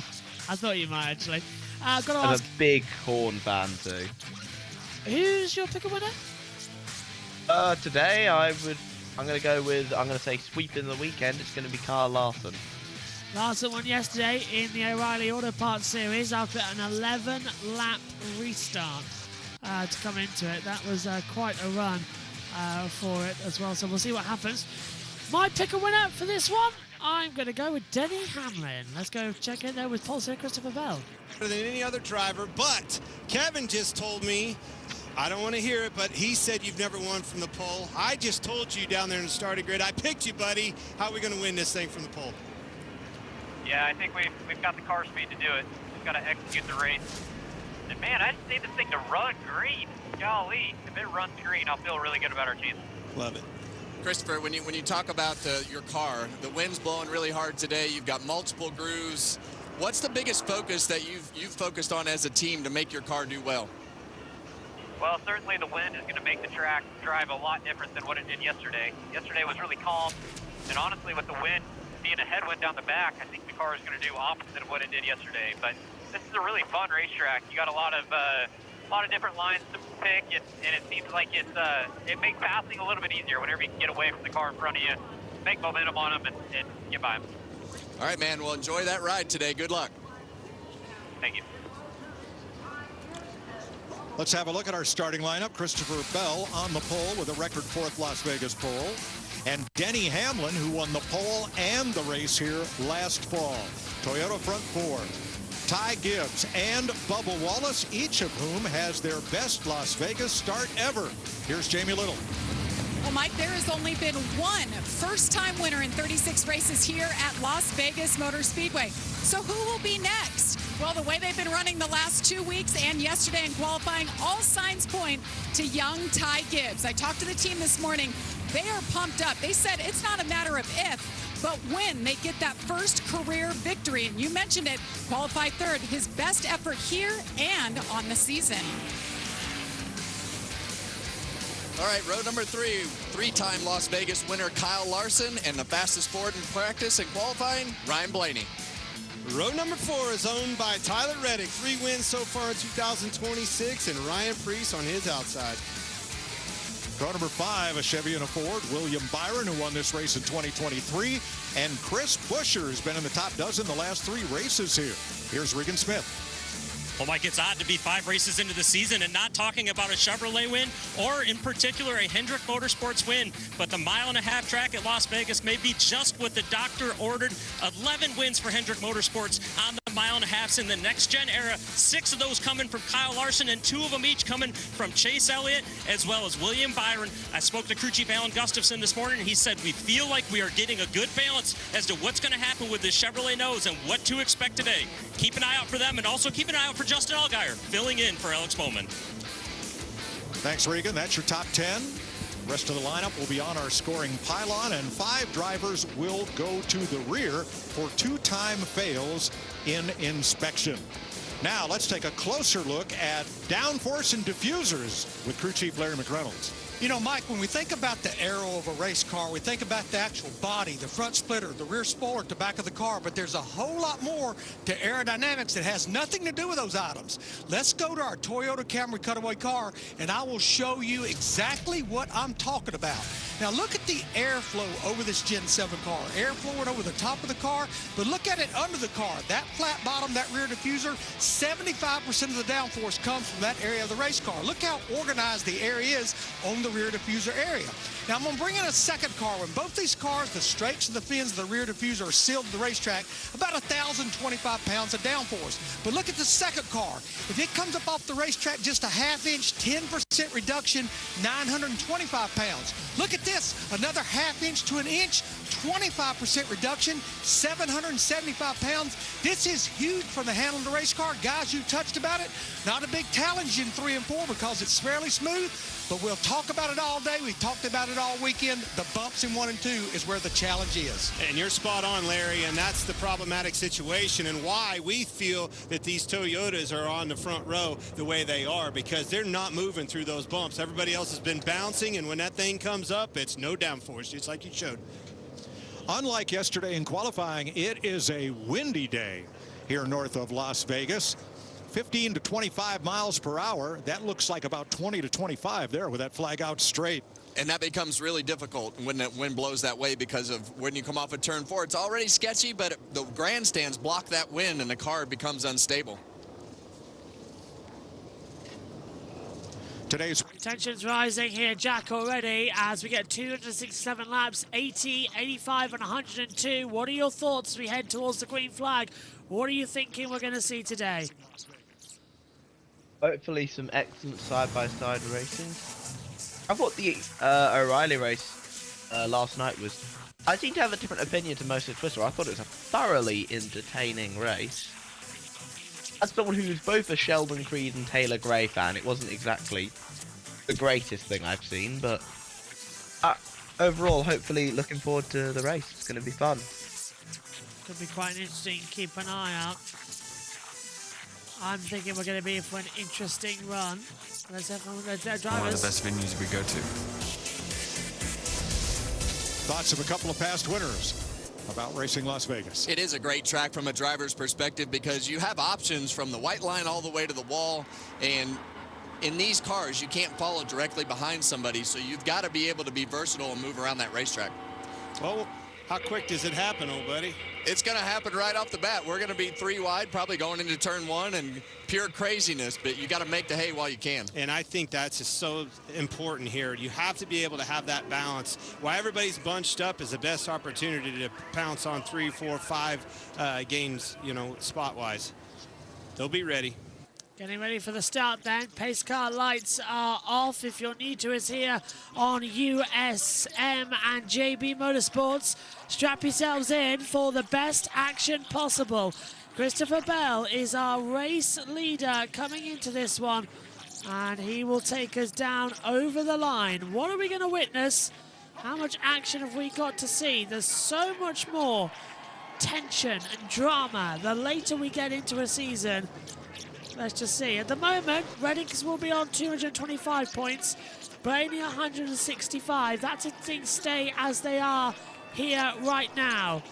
I thought you might actually. Got to I'm ask, a big Horn fan too. who's your pick a winner? Today I'm gonna say sweep in the weekend. It's gonna be Kyle Larson. Larson won yesterday in the O'Reilly Auto Parts Series after an 11-lap restart to come into it. That was quite a run for it as well. So we'll see what happens. My pick a winner for this one, I'm going to go with Denny Hamlin. Let's go check in there with Pulsar Christopher Bell. Than any other driver, but Kevin just told me, I don't want to hear it, but he said you've never won from the pole. I just told you down there in the starting grid. I picked you, buddy. How are we going to win this thing from the pole? Yeah, I think we've got the car speed to do it. Just got to execute the race. And man, I just need this thing to run green. Golly, if it runs green, I'll feel really good about our chances. Love it. Christopher, when you talk about your car, the wind's blowing really hard today. You've got multiple grooves. What's the biggest focus that you've focused on as a team to make your car do well? Well, certainly the wind is going to make the track drive a lot different than what it did yesterday. Yesterday was really calm, and honestly, with the wind being a headwind down the back, I think the car is going to do opposite of what it did yesterday. But this is a really fun racetrack. You got a lot of different lines to pick, and it seems like it makes passing a little bit easier whenever you can get away from the car in front of you, make momentum on them, and get by them. All right, man. Well, enjoy that ride today. Good luck. Thank you. Let's have a look at our starting lineup. Christopher Bell on the pole with a record 4th Las Vegas pole. And Denny Hamlin, who won the pole and the race here last fall. Toyota front 4. Ty Gibbs and Bubba Wallace, each of whom has their best Las Vegas start ever. Here's Jamie Little. Well, Mike, there has only been one first-time winner in 36 races here at Las Vegas Motor Speedway. So who will be next? Well, the way they've been running the last 2 weeks and yesterday in qualifying, all signs point to young Ty Gibbs. I talked to the team this morning. They are pumped up. They said it's not a matter of if, but when they get that first career victory. And you mentioned it, qualified 3rd, his best effort here and on the season. All right, row number 3, 3-time Las Vegas winner Kyle Larson, and the fastest Ford in practice and qualifying, Ryan Blaney. Row number 4 is owned by Tyler Reddick. 3 wins so far in 2026, and Ryan Preece on his outside. Row number 5, a Chevy and a Ford. William Byron, who won this race in 2023. And Chris Buescher has been in the top dozen the last 3 races here. Here's Regan Smith. Well, Mike, it's odd to be 5 races into the season and not talking about a Chevrolet win or, in particular, a Hendrick Motorsports win. But the mile-and-a-half track at Las Vegas may be just what the doctor ordered. 11 wins for Hendrick Motorsports on the mile-and-a-halfs in the next-gen era. 6 of those coming from Kyle Larson and 2 of them each coming from Chase Elliott as well as William Byron. I spoke to crew chief Alan Gustafson this morning, and he said we feel like we are getting a good balance as to what's going to happen with this Chevrolet nose and what to expect today. Keep an eye out for them, and also keep an eye out for Justin Allgaier filling in for Alex Bowman. Thanks, Regan. That's your top 10. Rest of the lineup will be on our scoring pylon, and 5 drivers will go to the rear for 2-time fails in inspection. Now let's take a closer look at downforce and diffusers with crew chief Larry McReynolds. You know, Mike, when we think about the aero of a race car, we think about the actual body, the front splitter, the rear spoiler at the back of the car, but there's a whole lot more to aerodynamics that has nothing to do with those items. Let's go to our Toyota Camry cutaway car, and I will show you exactly what I'm talking about. Now, look at the airflow over this Gen 7 car. Air flowing over the top of the car, but look at it under the car. That flat bottom, that rear diffuser, 75% of the downforce comes from that area of the race car. Look how organized the air is on the rear diffuser area. Now, I'm going to bring in a second car. When both these cars, the strakes and the fins of the rear diffuser are sealed to the racetrack, about 1,025 pounds of downforce. But look at the second car. If it comes up off the racetrack just a half-inch, 10% reduction, 925 pounds. Look at this, another half-inch to an inch, 25% reduction, 775 pounds. This is huge from the handle of the race car. Guys, you touched about it. Not a big challenge in 3 and 4 because it's fairly smooth, but we'll talk about it all day. We talked about it all weekend. The bumps in 1 and 2 is where the challenge is. And you're spot on, Larry, and that's the problematic situation and why we feel that these Toyotas are on the front row the way they are, because they're not moving through those bumps. Everybody else has been bouncing, and when that thing comes up, it's no downforce, just like you showed. Unlike yesterday in qualifying, it is a windy day here north of Las Vegas. 15 to 25 miles per hour. That looks like about 20 to 25 there with that flag out straight. And that becomes really difficult when the wind blows that way because of when you come off of turn 4. It's already sketchy, but the grandstands block that wind and the car becomes unstable. Today's tensions rising here, Jack, already as we get 267 laps, 80, 85 and 102. What are your thoughts as we head towards the green flag? What are you thinking we're going to see today? Hopefully some excellent side-by-side racing. I thought the O'Reilly race last night was... I seem to have a different opinion to most of Twitter. I thought it was a thoroughly entertaining race. As someone who's both a Sheldon Creed and Taylor Gray fan, it wasn't exactly the greatest thing I've seen, but overall, hopefully looking forward to the race. It's going to be fun. Could be quite interesting. Keep an eye out. I'm thinking we're going to be in for an interesting run. Let's have one of the drivers. One of the best venues we go to. Thoughts of a couple of past winners about racing Las Vegas. It is a great track from a driver's perspective because you have options from the white line all the way to the wall, and in these cars you can't follow directly behind somebody, so you've got to be able to be versatile and move around that racetrack. Well, how quick does it happen, old buddy? It's going to happen right off the bat. We're going to be 3 wide, probably going into turn 1, and pure craziness, but you got to make the hay while you can. And I think that's just so important here. You have to be able to have that balance. While everybody's bunched up is the best opportunity to pounce on 3, 4, 5 games, you know, spot-wise. They'll be ready. Getting ready for the start then. Pace car lights are off. If you're new to us here on USM and JB Motorsports, strap yourselves in for the best action possible. Christopher Bell is our race leader coming into this one, and he will take us down over the line. What are we going to witness? How much action have we got to see? There's so much more tension and drama the later we get into a season. Let's just see. At the moment, Reddick will be on 225 points. Blaney 165. That's if things stay as they are here right now.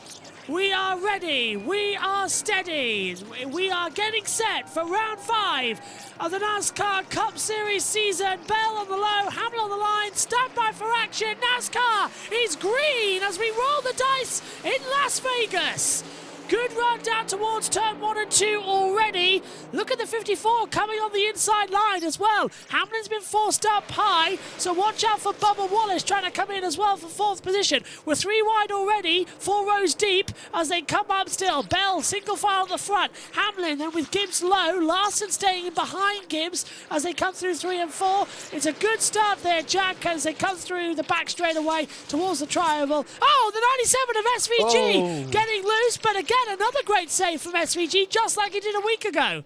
We are ready. We are steady. We are getting set for round 5 of the NASCAR Cup Series season. Bell on the low, Hamill on the line. Stand by for action. NASCAR is green as we roll the dice in Las Vegas. Good run down towards turn 1 and 2 already. Look at the 54 coming on the inside line as well. Hamlin's been forced up high, so watch out for Bubba Wallace trying to come in as well for 4th position. We're 3 wide already, 4 rows deep as they come up still. Bell single file at the front. Hamlin then with Gibbs low. Larson staying in behind Gibbs as they come through 3 and 4. It's a good start there, Jack, as they come through the back straightaway towards the tri-oval. Oh, the 97 of SVG getting loose, but again, another great save from SVG, just like he did a week ago.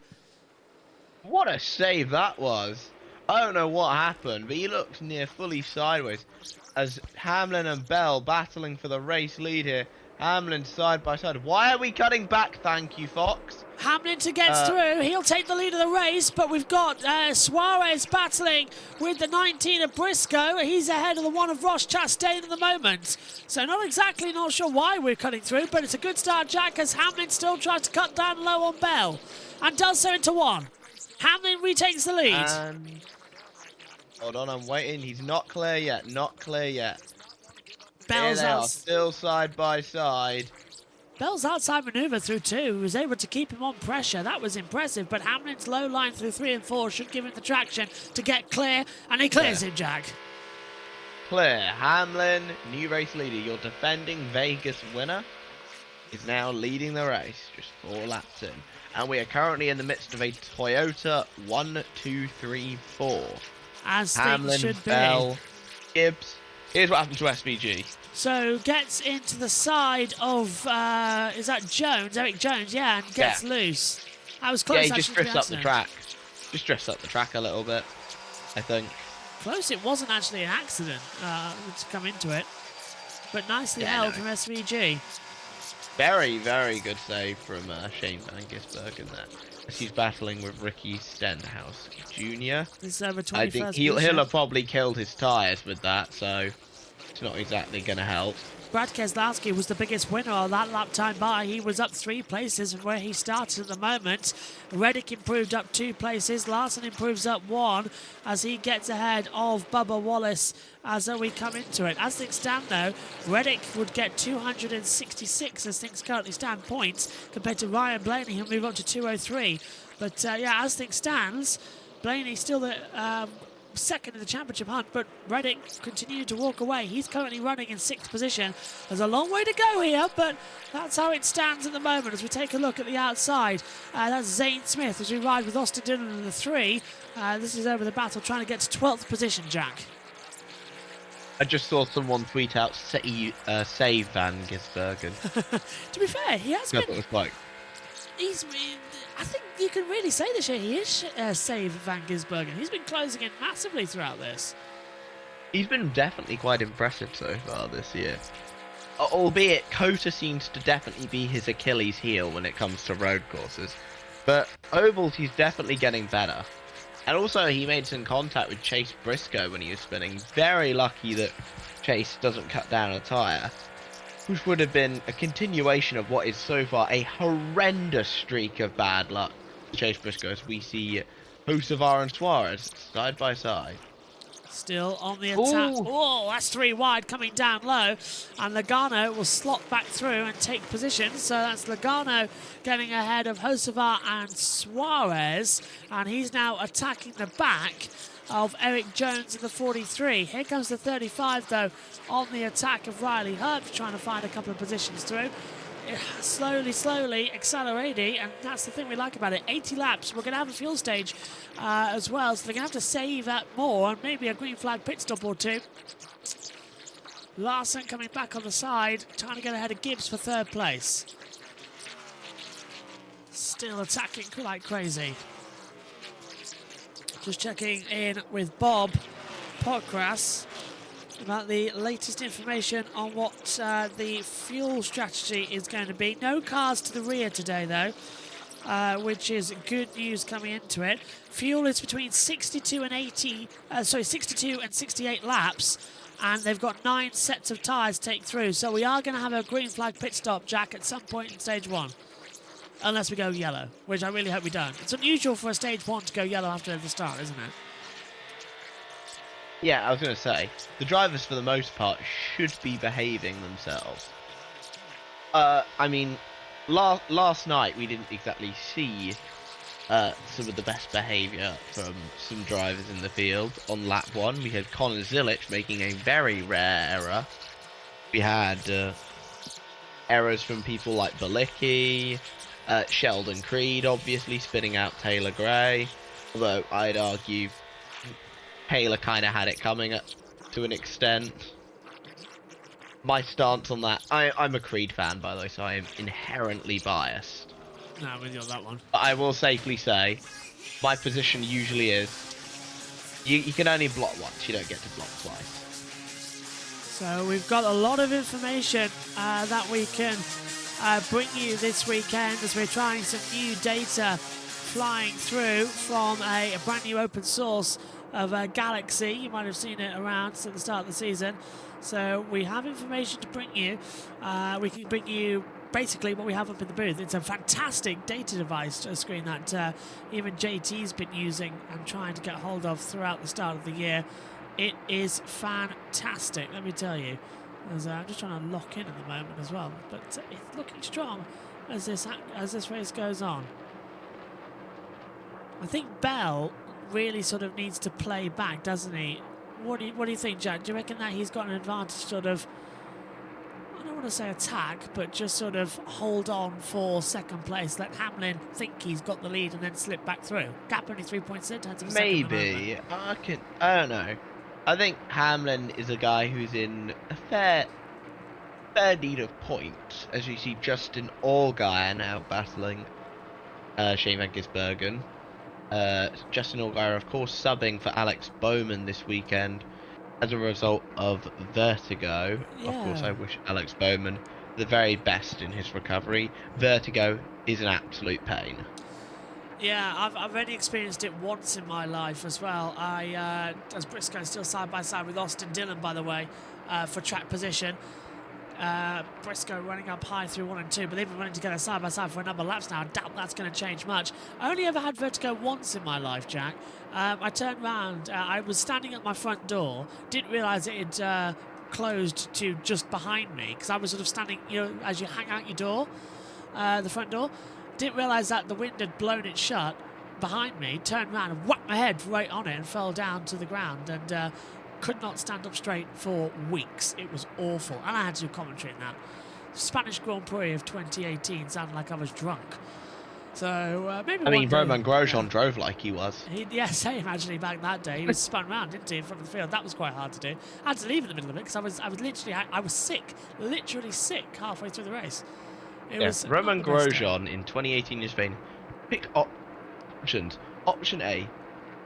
What a save that was. I don't know what happened, but he looks near fully sideways as Hamlin and Bell battling for the race lead here. Hamlin side by side. Why are we cutting back? Thank you, Fox. Hamilton gets through. He'll take the lead of the race, but we've got Suarez battling with the 19 of Briscoe. He's ahead of the 1 of Ross Chastain at the moment. So not sure why we're cutting through, but it's a good start, Jack, as Hamlin still tries to cut down low on Bell and does so into 1. Hamlin retakes the lead. Hold on, I'm waiting. He's not clear yet. Not clear yet. Bell's Here they are, still side by side. Bell's outside manoeuvre through 2. He was able to keep him on pressure. That was impressive, but Hamlin's low line through 3 and 4 should give him the traction to get clear, and he clears him, Jack. Clear. Hamlin, new race leader. Your defending Vegas winner is now leading the race, just 4 laps in. And we are currently in the midst of a Toyota 1, 2, 3, 4. As Hamlin, things should Bell, be. Gibbs. Here's what happened to SVG. So gets into the side of, is that Jones? Eric Jones, yeah, and gets loose. That was close. Yeah, he just drifts up the track. Just drifts up the track a little bit, I think. Close, it wasn't actually an accident to come into it. But nicely held from SVG. Very, very good save from Shane Van Gisbergen there. As he's battling with Ricky Stenhouse Jr. This is over 21st I think he'll have probably killed his tyres with that, so it's not exactly going to help. Brad Keselowski was the biggest winner of that lap time by. He was up 3 places from where he started at the moment. Reddick improved up 2 places. Larson improves up 1 as he gets ahead of Bubba Wallace as we come into it. As things stand, though, Reddick would get 266 as things currently stand points compared to Ryan Blaney, who'll move up to 203. But, yeah, as things stands, Blaney still the second in the championship hunt, but Reddick continued to walk away. He's currently running in 6th position. There's a long way to go here, but that's how it stands at the moment as we take a look at the outside. That's Zane Smith as we ride with Austin Dillon in the 3. This is over the battle trying to get to 12th position, Jack. I just saw someone tweet out, save Van Gisbergen. To be fair, he has been... Was like... I think you can really say this year he is saved Van Gisbergen. He's been closing in massively throughout this. He's been definitely quite impressive so far this year. Albeit, COTA seems to definitely be his Achilles heel when it comes to road courses. But ovals, he's definitely getting better. And also, he made some contact with Chase Briscoe when he was spinning. Very lucky that Chase doesn't cut down a tyre, which would have been a continuation of what is so far a horrendous streak of bad luck. Chase Briscoe, as we see Hocevar and Suarez side by side. Still on the attack. Oh, that's 3 wide coming down low. And Logano will slot back through and take position. So that's Logano getting ahead of Hocevar and Suarez. And he's now attacking the back of Eric Jones in the 43. Here comes the 35, though, on the attack of Riley Hurt, trying to find a couple of positions through. Slowly accelerating, and that's the thing we like about it. 80 laps. We're going to have a fuel stage as well, so they're going to have to save more, and maybe a green flag pit stop or 2. Larson coming back on the side, trying to get ahead of Gibbs for 3rd place. Still attacking like crazy. Just checking in with Bob Pockrass about the latest information on what the fuel strategy is going to be. No cars to the rear today, though, which is good news coming into it. Fuel is between 62 and 68 laps, and they've got 9 sets of tyres to take through. So we are going to have a green flag pit stop, Jack, at some point in stage 1. Unless we go yellow, which I really hope we don't. It's unusual for a stage 1 to go yellow after the start, isn't it? Yeah, I was going to say, the drivers for the most part should be behaving themselves. I mean, last night we didn't exactly see some of the best behaviour from some drivers in the field. On lap 1, we had Connor Zilic making a very rare error. We had errors from people like Balicki, Sheldon Creed, obviously, spinning out Taylor Gray. Although, I'd argue Taylor kind of had it coming to an extent. My stance on that, I'm a Creed fan, by the way, so I am inherently biased. No, I'm with you on that one. But I will safely say, my position usually is, you can only block once, you don't get to block twice. So we've got a lot of information that we can bring you this weekend as we're trying some new data flying through from a brand new open source of Galaxy. You might have seen it around since the start of the season. So we have information to bring you. We can bring you basically what we have up in the booth. It's a fantastic data device screen that even JT's been using and trying to get hold of throughout the start of the year. It is fantastic, let me tell you. As, I'm just trying to lock in at the moment as well, but it's looking strong as this race goes on. I think Bell really sort of needs to play back, doesn't he? What do you think, Jack? Do you reckon that he's got an advantage, sort of, I don't want to say attack, but just sort of hold on for second place, let Hamlin think he's got the lead and then slip back through? Gap only 3 points in terms of Maybe. I don't know. I think Hamlin is a guy who's in a fair need of points, as you see Justin Allgaier now battling Shane Van Gisbergen. Justin Allgaier, of course, subbing for Alex Bowman this weekend as a result of vertigo. Yeah. Of course, I wish Alex Bowman the very best in his recovery. Vertigo is an absolute pain. Yeah, I've only experienced it once in my life as well. As Briscoe still side by side with Austin Dillon, by the way, for track position. Briscoe running up high through 1 and 2, but they've been running together side by side for a number of laps now. I doubt that's going to change much. I only ever had vertigo once in my life, Jack. I turned round, I was standing at my front door, didn't realise it had closed to just behind me, because I was sort of standing, you know, as you hang out your door, the front door. Didn't realise that the wind had blown it shut behind me, turned around and whacked my head right on it and fell down to the ground, and could not stand up straight for weeks. It was awful, and I had to do commentary in that. Spanish Grand Prix of 2018 sounded like I was drunk. So maybe. I mean, Romain Grosjean yeah. drove like he was. Yeah, same actually back that day. He was spun round, didn't he, in front of the field? That was quite hard to do. I had to leave in the middle of it because I was sick, literally sick halfway through the race. Romain Grosjean in 2018 in Spain picked options. Option A,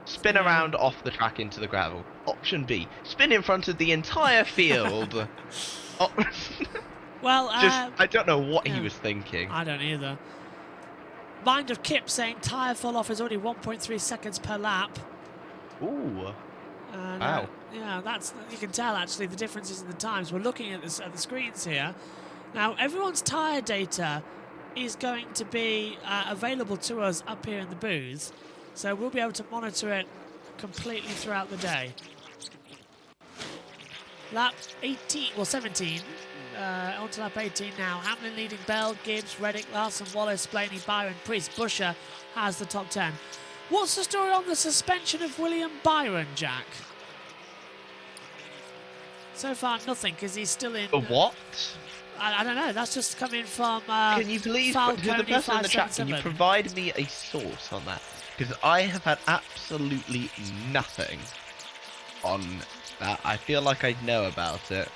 spin around off the track into the gravel. Option B, spin in front of the entire field. Well, I don't know what he was thinking. I don't either. Mind of Kip saying tyre fall off is already 1.3 seconds per lap. Ooh. Wow. Yeah, you can tell actually the differences in the times. We're looking at the screens here. Now, everyone's tyre data is going to be available to us up here in the booth, so we'll be able to monitor it completely throughout the day. Lap 17, on to lap 18 now. Hamlin leading Bell, Gibbs, Reddick, Larson, Wallace, Blaney, Byron, Priest, Busher has the top 10. What's the story on the suspension of William Byron, Jack? So far, nothing, because he's still in... What? I don't know. That's just coming from. Can you please, to the person in the chat, can you provide me a source on that? Because I have had absolutely nothing on that. I feel like I know about it.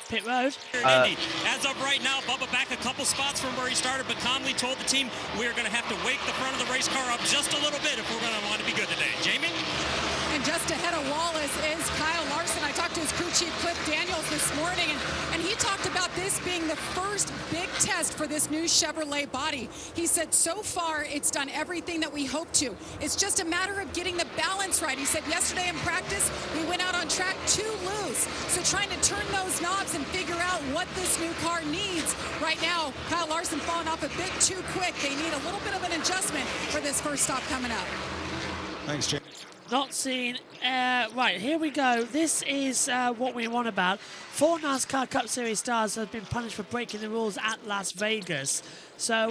Pit road. As of right now, Bubba back a couple spots from where he started, but calmly told the team we're going to have to wake the front of the race car up just a little bit if we're going to want to be good today. Jamie? And just ahead of Wallace is Kyle Larson. I talked to his crew chief, Cliff Daniels, this morning, and he talked about this being the first big test for this new Chevrolet body. He said so far it's done everything that we hoped to. It's just a matter of getting the balance right. He said yesterday in practice, we went out on track too loose. So trying to turn those knobs and figure out what this new car needs. Right now, Kyle Larson falling off a bit too quick. They need a little bit of an adjustment for this first stop coming up. Thanks, Jay. Not seen. Right, here we go. This is what we want about. 4 NASCAR Cup Series stars have been punished for breaking the rules at Las Vegas. So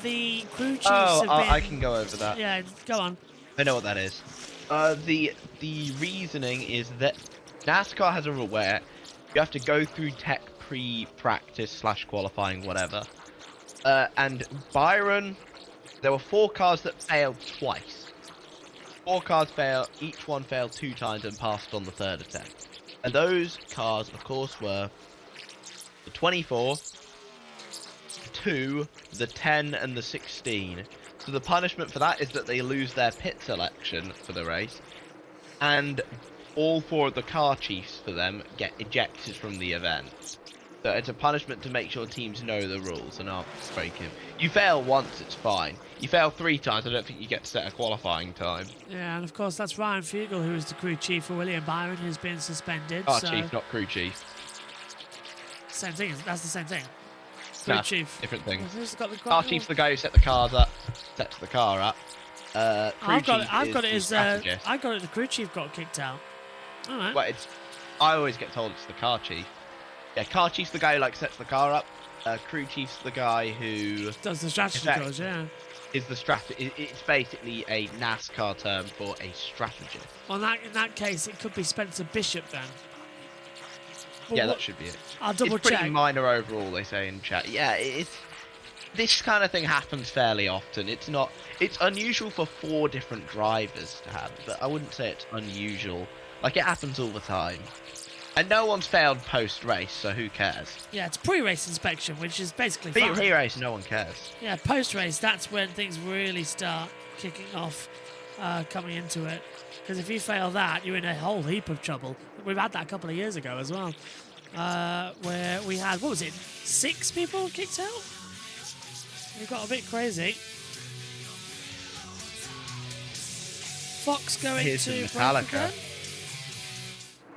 the crew chiefs have been... I can go over that. Yeah, go on. I know what that is. The reasoning is that NASCAR has a rule where you have to go through tech pre-practice / qualifying, whatever. And Byron, there were 4 cars that failed twice. 4 cars failed, each one failed 2 times and passed on the 3rd attempt. And those cars, of course, were the 24, 2, the 10, and the 16. So the punishment for that is that they lose their pit selection for the race. And all 4 of the car chiefs for them get ejected from the event. So it's a punishment to make sure teams know the rules and aren't breaking. You fail once, it's fine. You fail 3 times, I don't think you get to set a qualifying time. Yeah, and of course that's Ryan Fugel, who is the crew chief for William Byron, who's been suspended. Car chief, not crew chief. Same thing. That's the same thing. Crew chief. Different things. Who's got the Car chief's the guy who sets the car up. I've got it as strategist. I got it. The crew chief got kicked out. All right. Well, I always get told it's the car chief. Yeah, car chief's the guy who sets the car up. Crew chief's the guy who does the strategy goes. Yeah. Is the strategy? It's basically a NASCAR term for a strategist. Well, in that case, it could be Spencer Bishop then. Well, yeah, that should be it. I'll double it's pretty check. minor overall, they say in chat. Yeah, this kind of thing happens fairly often. It's unusual for 4 different drivers to have, but I wouldn't say it's unusual. Like, it happens all the time. And no one's failed post-race, so who cares? Yeah, it's pre-race inspection, which is basically pre-race, no one cares. Yeah, post-race, that's when things really start kicking off, coming into it. Because if you fail that, you're in a whole heap of trouble. We've had that a couple of years ago as well, where we had, 6 people kicked out? It got a bit crazy. Fox going Here's to Metallica.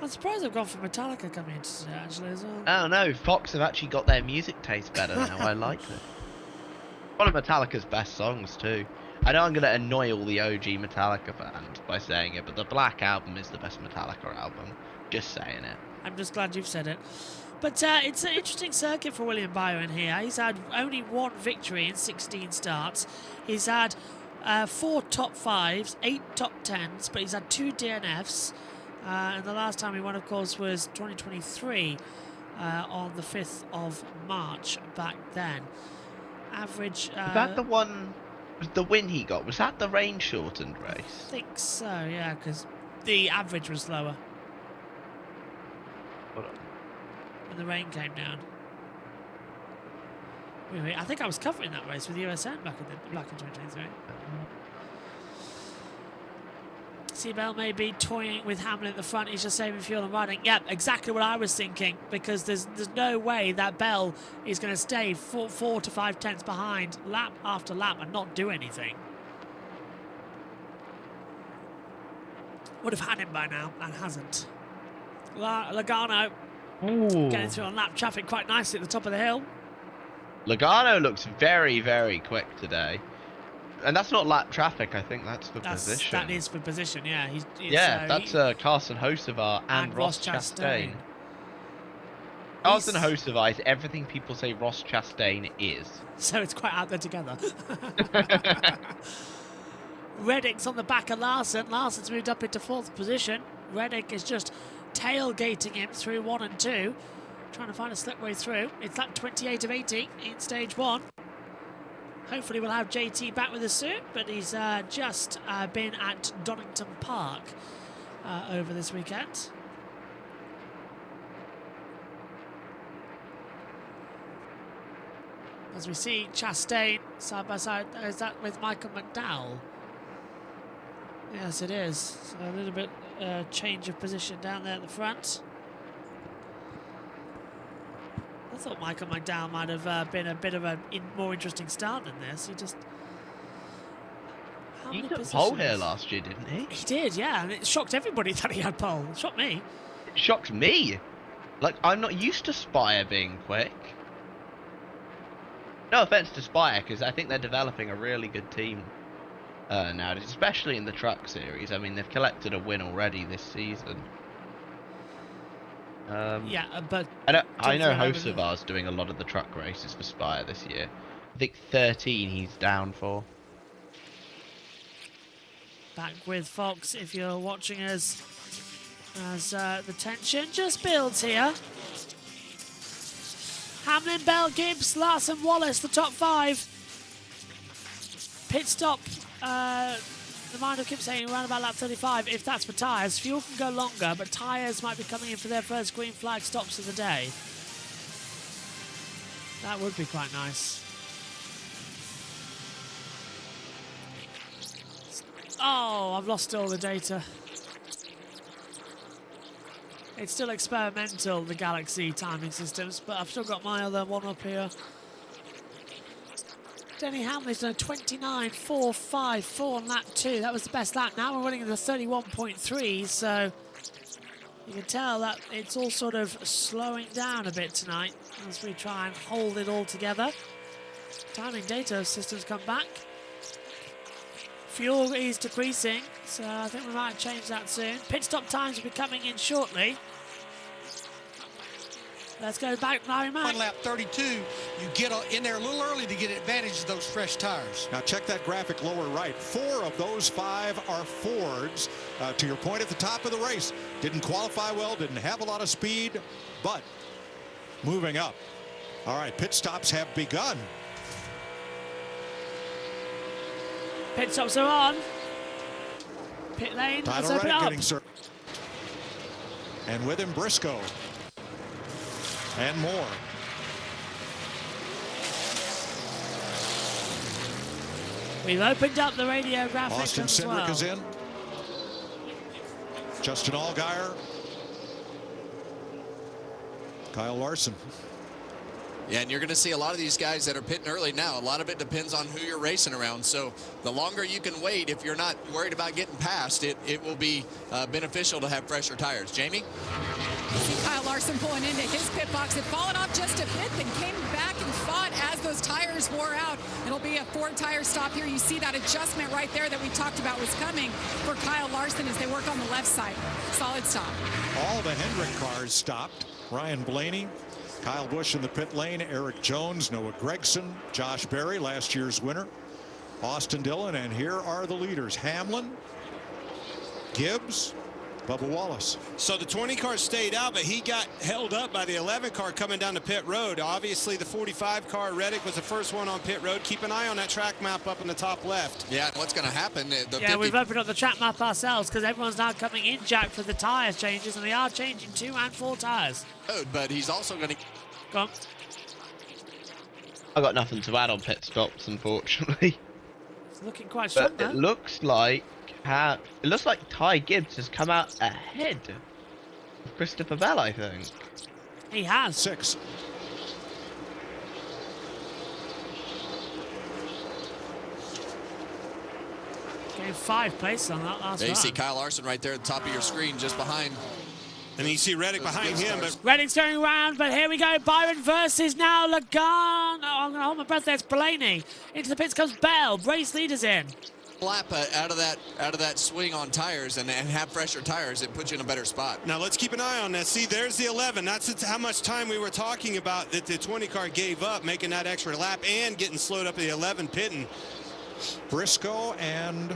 I'm surprised they've gone for Metallica coming into today, actually, as well. Oh no, Fox have actually got their music taste better now. I like it. One of Metallica's best songs too. I know I'm going to annoy all the OG Metallica fans by saying it, but the Black Album is the best Metallica album. Just saying it. I'm just glad you've said it. But it's an interesting circuit for William Byron here. He's had only 1 victory in 16 starts. He's had 4 top 5s, 8 top 10s, but he's had 2 DNFs. And the last time he won, of course, was 2023 on the 5th of March back then. Average... Was that the one... The win he got? Was that the rain-shortened race? I think so, yeah, because the average was lower. Hold on. When the rain came down. I think I was covering that race with USN back in 2023. Seabell may be toying with Hamlin at the front. He's just saving fuel and riding. Yep, exactly what I was thinking, because there's no way that Bell is going to stay 4 to 5 tenths behind lap after lap and not do anything. Would have had him by now and hasn't. Logano getting through on lap traffic quite nicely at the top of the hill. Logano looks very, very quick today. And that's not lap traffic, I think that's for position. That is for position, yeah. That's Carson Hocevar and Ross Chastain. Carson Hocevar is everything people say Ross Chastain is. So it's quite out there together. Reddick's on the back of Larson. Larson's moved up into 4th position. Reddick is just tailgating him through 1 and 2. Trying to find a slipway through. It's lap 28 of 80 in stage 1. Hopefully we'll have JT back with us soon, but he's just been at Donington Park over this weekend. As we see Chastain side by side, is that with Michael McDowell? Yes, it is. So a little bit change of position down there at the front. I thought Michael McDowell might have been a bit of a more interesting start than this. He took pole here last year, didn't he? He did, yeah, and it shocked everybody that he had pole. It shocked me. It shocked me. Like, I'm not used to Spire being quick. No offense to Spire, because I think they're developing a really good team nowadays, especially in the truck series. I mean, they've collected a win already this season. Yeah, but I know Hocevar's doing a lot of the truck races for Spire this year. I think 13 he's down for. Back with Fox if you're watching us, as the tension just builds here. Hamlin, Bell, Gibbs, Larson, Wallace, the top 5. Pit stop. The minor keeps saying around about lap 35 if that's for tyres. Fuel can go longer, but tyres might be coming in for their first green flag stops of the day. That would be quite nice. Oh, I've lost all the data. It's still experimental, the Galaxy timing systems, but I've still got my other one up here. Denny Hamlin's done a 29.454 on lap 2. That was the best lap. Now we're running in the 31.3, so you can tell that it's all sort of slowing down a bit tonight as we try and hold it all together. Timing data systems come back. Fuel is decreasing, so I think we might change that soon. Pit stop times will be coming in shortly. Let's go back, Larry Mack. On lap 32, you get in there a little early to get advantage of those fresh tires. Now check that graphic lower right. 4 of those 5 are Fords. To your point at the top of the race, didn't qualify well, didn't have a lot of speed, but moving up. All right, pit stops have begun. Pit stops are on. Pit lane, let's open it up. And with him, Briscoe. And more. We've opened up the radio graphic Austin as Cindric well. is in. Justin Allgaier. Kyle Larson. Yeah, and you're going to see a lot of these guys that are pitting early now. A lot of it depends on who you're racing around. So the longer you can wait, if you're not worried about getting past, it will be beneficial to have fresher tires. Jamie? You see Kyle Larson pulling into his pit box. Had fallen off just a bit, then came back and fought as those tires wore out. It'll be a 4-tire stop here. You see that adjustment right there that we talked about was coming for Kyle Larson as they work on the left side. Solid stop. All the Hendrick cars stopped. Ryan Blaney, Kyle Busch in the pit lane, Eric Jones, Noah Gragson, Josh Berry, last year's winner, Austin Dillon, and here are the leaders: Hamlin, Gibbs, Bubba Wallace. So the 20 car stayed out, but he got held up by the 11 car coming down the pit road. Obviously, the 45 car, Reddick, was the first one on pit road. Keep an eye on that track map up in the top left. Yeah, what's going to happen? We've opened up the track map ourselves because everyone's now coming in, Jack, for the tyre changes, and they are changing 2 and 4 tyres. But he's also going to... Go on. I got nothing to add on pit stops, unfortunately. It's looking quite strong, But it looks like Ty Gibbs has come out ahead of Christopher Bell, I think. He has. 6. Gave 5 places on that last You run. see Kyle Larson right there at the top of your screen, just behind. And you see Reddick behind him. But Reddick's going around, but here we go. Byron versus now Lagan. Oh, I'm going to hold my breath there. It's Blaney. Into the pits comes Bell. Race leaders in. Lap out of that swing on tires and have fresher tires, it puts you in a better spot. now let's keep an eye on that. See, there's the 11. That's how much time we were talking about that the 20 car gave up, making that extra lap and getting slowed up at the 11 pitting. Briscoe and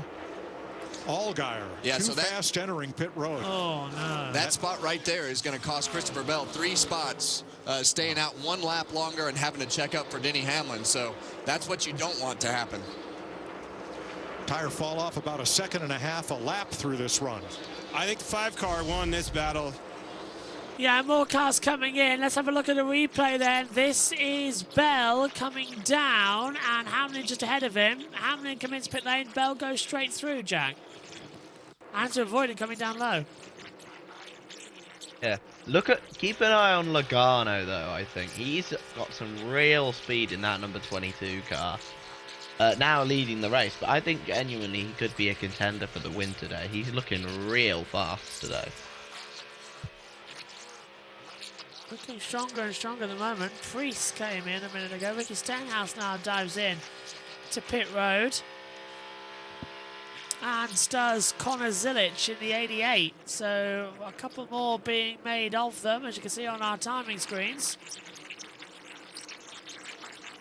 Allgaier. Yeah, Too so that- fast entering pit road. Oh, no. That spot right there is going to cost Christopher Bell 3 spots, staying out 1 lap longer and having to check up for Denny Hamlin. So that's what you don't want to happen. Tire fall off about 1.5 seconds a lap through this run. I think the 5 car won this battle. Yeah, more cars coming in. Let's have a look at the replay then. This is Bell coming down and Hamlin just ahead of him. Hamlin comes into pit lane. Bell goes straight through, Jack. And to avoid him coming down low. Yeah. Keep an eye on Logano, though, I think. He's got some real speed in that number 22 car. Now leading the race, but I think genuinely he could be a contender for the win today. He's looking real fast today. Looking stronger and stronger at the moment. Priest came in a minute ago. Ricky Stenhouse now dives in to pit road. And does Connor Zilic in the 88. So a couple more being made of them, as you can see on our timing screens.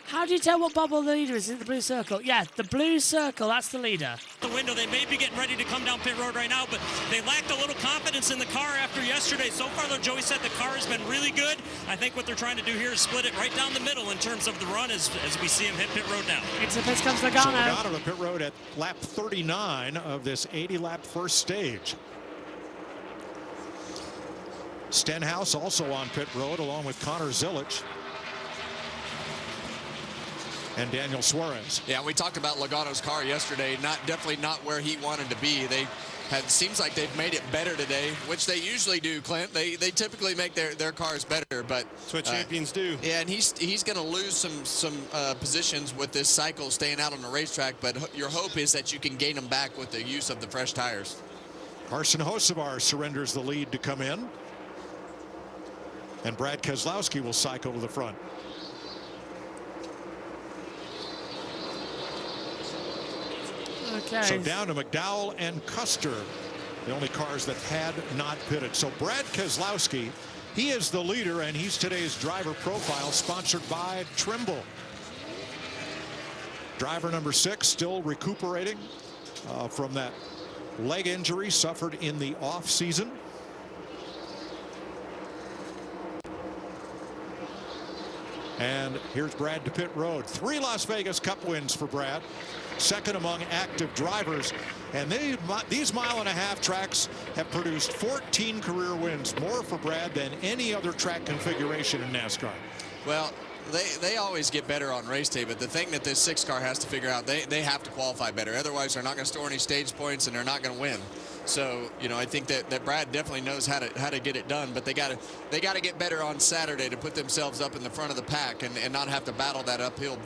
How do you tell what bubble the leader is in the blue circle? Yeah, the blue circle, that's the leader. The window, they may be getting ready to come down pit road right now, but they lacked a little confidence in the car after yesterday. So far, though, Joey said the car has been really good. I think what they're trying to do here is split it right down the middle in terms of the run as we see him hit pit road now. Into the pits comes Logano. So Logano to pit road at lap 39 of this 80-lap first stage. Stenhouse also on pit road along with Connor Zilic. and Daniel Suarez. Yeah, we talked about Logano's car yesterday. Definitely not where he wanted to be. Seems like they've made it better today, which they usually do, Clint. They typically make their cars better, but that's what champions do. Yeah, and he's going to lose some positions with this cycle staying out on the racetrack. But your hope is that you can gain them back with the use of the fresh tires. Carson Hocevar surrenders the lead to come in, and Brad Keselowski will cycle to the front. Okay. So down to McDowell and Custer, the only cars that had not pitted. So Brad Keselowski, he is the leader, and he's today's driver profile, sponsored by Trimble. Driver number 6 still recuperating from that leg injury suffered in the off season. And here's Brad to pit road. 3 Las Vegas Cup wins for Brad. Second among active drivers. And these mile-and-a-half tracks have produced 14 career wins, more for Brad than any other track configuration in NASCAR. Well, they always get better on race day, but the thing that this 6 car has to figure out, they have to qualify better. Otherwise, they're not going to store any stage points, and they're not going to win. So, you know, I think that Brad definitely knows how to get it done, but they got to get better on Saturday to put themselves up in the front of the pack and not have to battle that uphill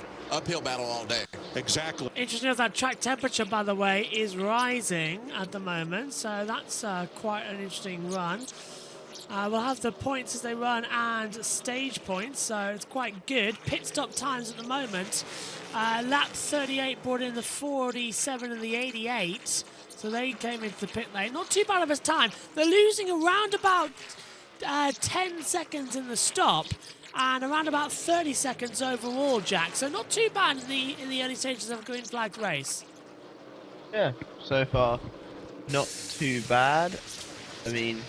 battle all day. Exactly. Interesting enough, that track temperature, by the way, is rising at the moment, so that's quite an interesting run. We'll have the points as they run and stage points, so it's quite good. Pit stop times at the moment. Lap 38 brought in the 47 and the 88, so they came into the pit lane. Not too bad of a time. They're losing around about 10 seconds in the stop and around about 30 seconds overall, Jack. So not too bad in the early stages of a green flag race. Yeah, so far not too bad. I mean,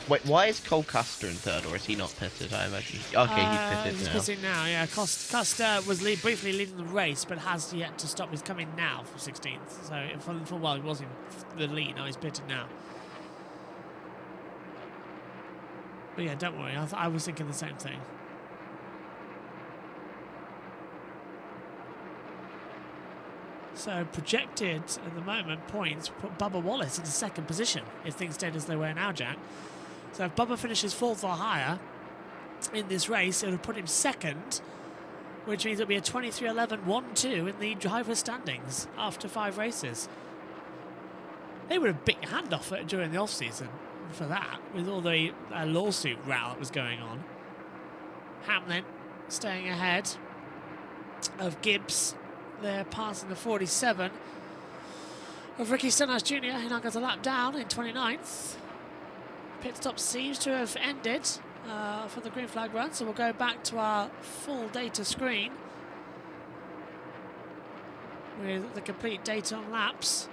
wait, why is Cole Custer in third, or is he not pitted? I imagine. Okay, he's pitted now. Yeah, Custer was briefly leading the race, but has yet to stop. He's coming now for 16th. So for a while he was in the lead. Now he's pitted now. But yeah, don't worry. I was thinking the same thing. So projected at the moment points put Bubba Wallace into second position if things stayed as they were now, Jack. So if Bubba finishes 4th or higher in this race, it would put him second, which means it'll be a 23-11-1-2 in the driver's standings after 5 races. They would have bit your hand off it during the off-season for that, with all the lawsuit row that was going on. Hamlin staying ahead of Gibbs. They're passing the 47 of Ricky Stenhouse Jr., who now gets a lap down in 29th. Pit stop seems to have ended for the green flag run, so we'll go back to our full data screen with the complete data on laps.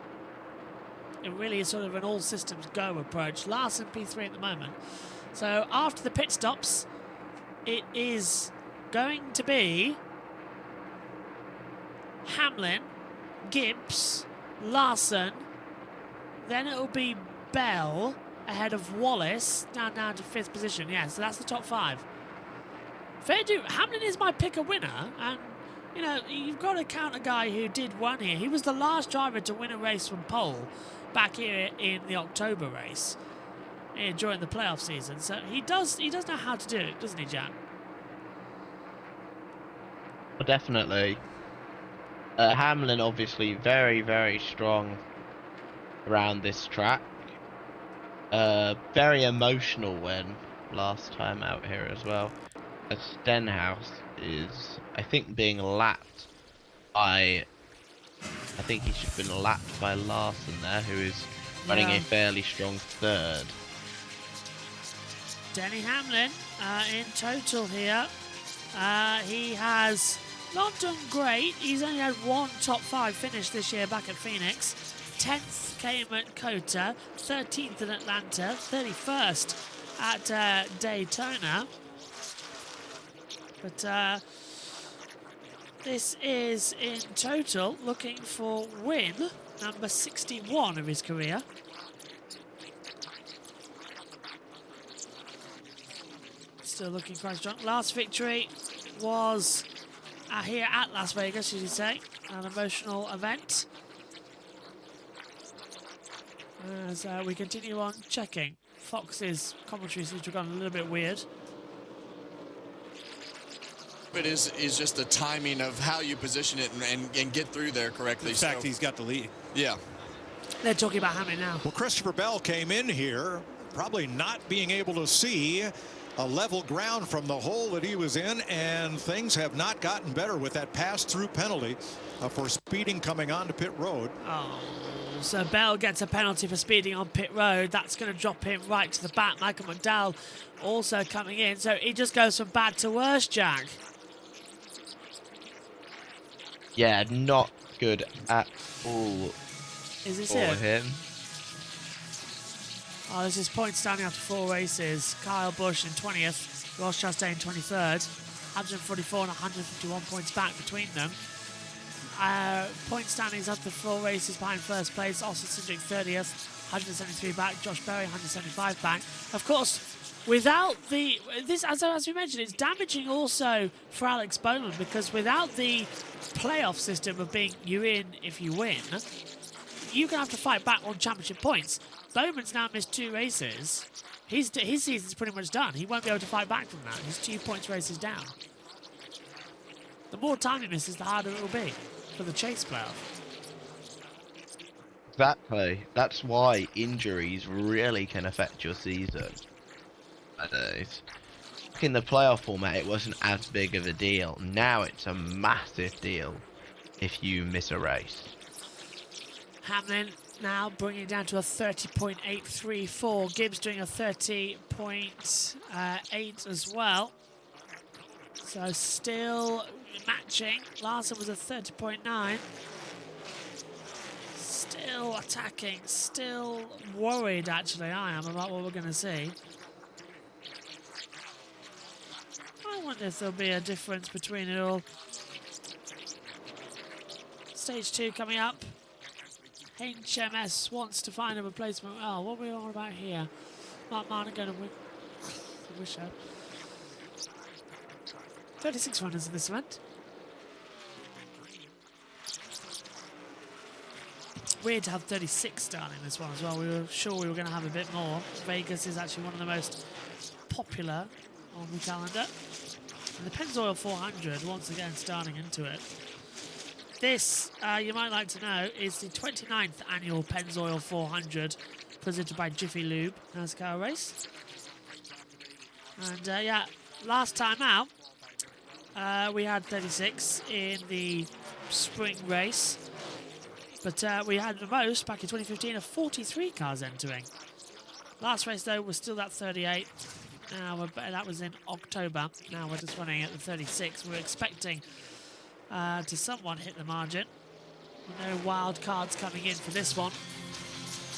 It really is sort of an all systems go approach. Larson P3 at the moment. So after the pit stops, it is going to be Hamlin, Gibbs, Larson, then it'll be Bell ahead of Wallace, down to 5th position. Yeah, so that's the top 5. Fair do. Hamlin is my pick a winner, and you know, you've got to count a guy who did one here. He was the last driver to win a race from pole back here in the October race during the playoff season. So he does know how to do it, doesn't he, Jack? Well, definitely. Hamlin obviously very, very strong around this track. Very emotional win last time out here as well. Stenhouse is, I think, being lapped by... I think he should have been lapped by Larson there, who is running a fairly strong 3rd. Denny Hamlin in total here. He has not done great. He's only had 1 top 5 finish this year back at Phoenix. 10th came at Cota, 13th in Atlanta, 31st at Daytona. But this is in total looking for win number 61 of his career. Still looking quite strong. Last victory was here at Las Vegas, as you say, an emotional event. As we continue on checking, Fox's commentary seems to have gone a little bit weird. It is just the timing of how you position it and get through there correctly. In fact, he's got the lead. Yeah. They're talking about Hamlin now. Well, Christopher Bell came in here probably not being able to see a level ground from the hole that he was in, and things have not gotten better with that pass-through penalty for speeding coming onto pit road. Oh, so Bell gets a penalty for speeding on pit road. That's going to drop him right to the back. Michael McDowell also coming in. So he just goes from bad to worse, Jack. Yeah, not good at all. Is this for it? him. Oh, this is points standing after 4 races. Kyle Busch in 20th, Ross Chastain 23rd. 144 and 151 points back between them. Point standings after 4 races behind first place. Austin Cindric 30th, 173 back. Josh Berry 175 back. Of course, without this, as we mentioned, it's damaging also for Alex Bowman, because without the playoff system of being you in if you win, you're going to have to fight back on championship points. Bowman's now missed 2 races. His season's pretty much done. He won't be able to fight back from that. He's 2 points races down. The more time he misses, the harder it will be for the chase playoff. Exactly. That's why injuries really can affect your season. In the playoff format, it wasn't as big of a deal. Now it's a massive deal if you miss a race. Hamlin now bringing it down to a 30.834. Gibbs doing a 30.8 as well. So still matching. Larson was a 30.9. Still attacking. Still worried, actually, I am, about what we're going to see. I wonder if there'll be a difference between it all. Stage 2 coming up. HMS wants to find a replacement. Oh, what are we on about here? Mark Martin going to win. I wish I. 36 runners in this event. Weird to have 36 starting this one as well. We were sure we were going to have a bit more. Vegas is actually one of the most popular on the calendar. And the Pennzoil 400 once again starting into it. This, you might like to know, is the 29th annual Pennzoil 400 presented by Jiffy Lube NASCAR race. And yeah, last time out, we had 36 in the spring race. But we had the most back in 2015 of 43 cars entering. Last race, though, was still at 38. That was in October. Now we're just running at the 36. We're expecting to somewhat hit the margin. No wild cards coming in for this one.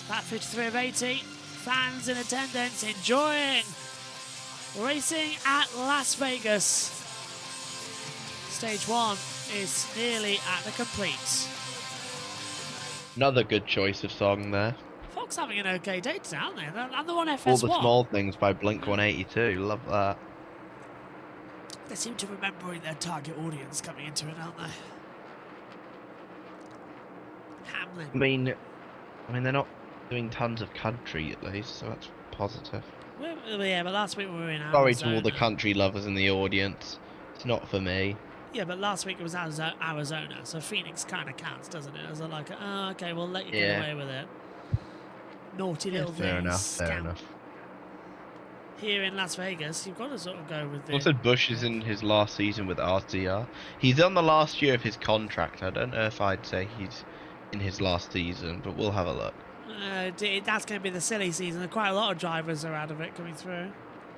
About 53 of 80. Fans in attendance enjoying racing at Las Vegas. Stage 1 is nearly at the complete. Another good choice of song there. Fox having an okay day today, aren't they? And the one FS1. All the Small Things by Blink-182. Love that. They seem to be remembering their target audience coming into it, aren't they? Hamlin. I mean, they're not doing tons of country at least, so that's positive. Well, yeah, but last week we were in Arizona. Sorry to all the country lovers in the audience. It's not for me. Yeah, but last week it was Arizona, so Phoenix kind of counts, doesn't it? As like, oh, okay, we'll let you get away with it. Naughty little things. Fair enough, fair enough. Here in Las Vegas, you've got to sort of go with Also, Busch is in his last season with RCR. He's on the last year of his contract. I don't know if I'd say he's in his last season, but we'll have a look. That's going to be the silly season. Quite a lot of drivers are out of it coming through.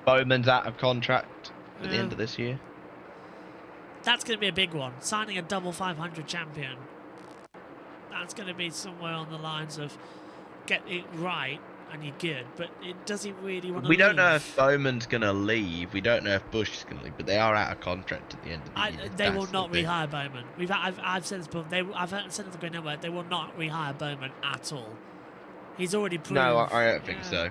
Bowman's out of contract at the end of this year. That's going to be a big one. Signing a double 500 champion. That's going to be somewhere on the lines of get it right and you're good, but does he really want to We leave? don't know if Bowman's going to leave. We don't know if Busch is going to leave, but they are out of contract at the end of the year. They will not rehire Bowman. I've said this before. I've said it to the Green Network. They will not rehire Bowman at all. He's already proved. No, I don't think so.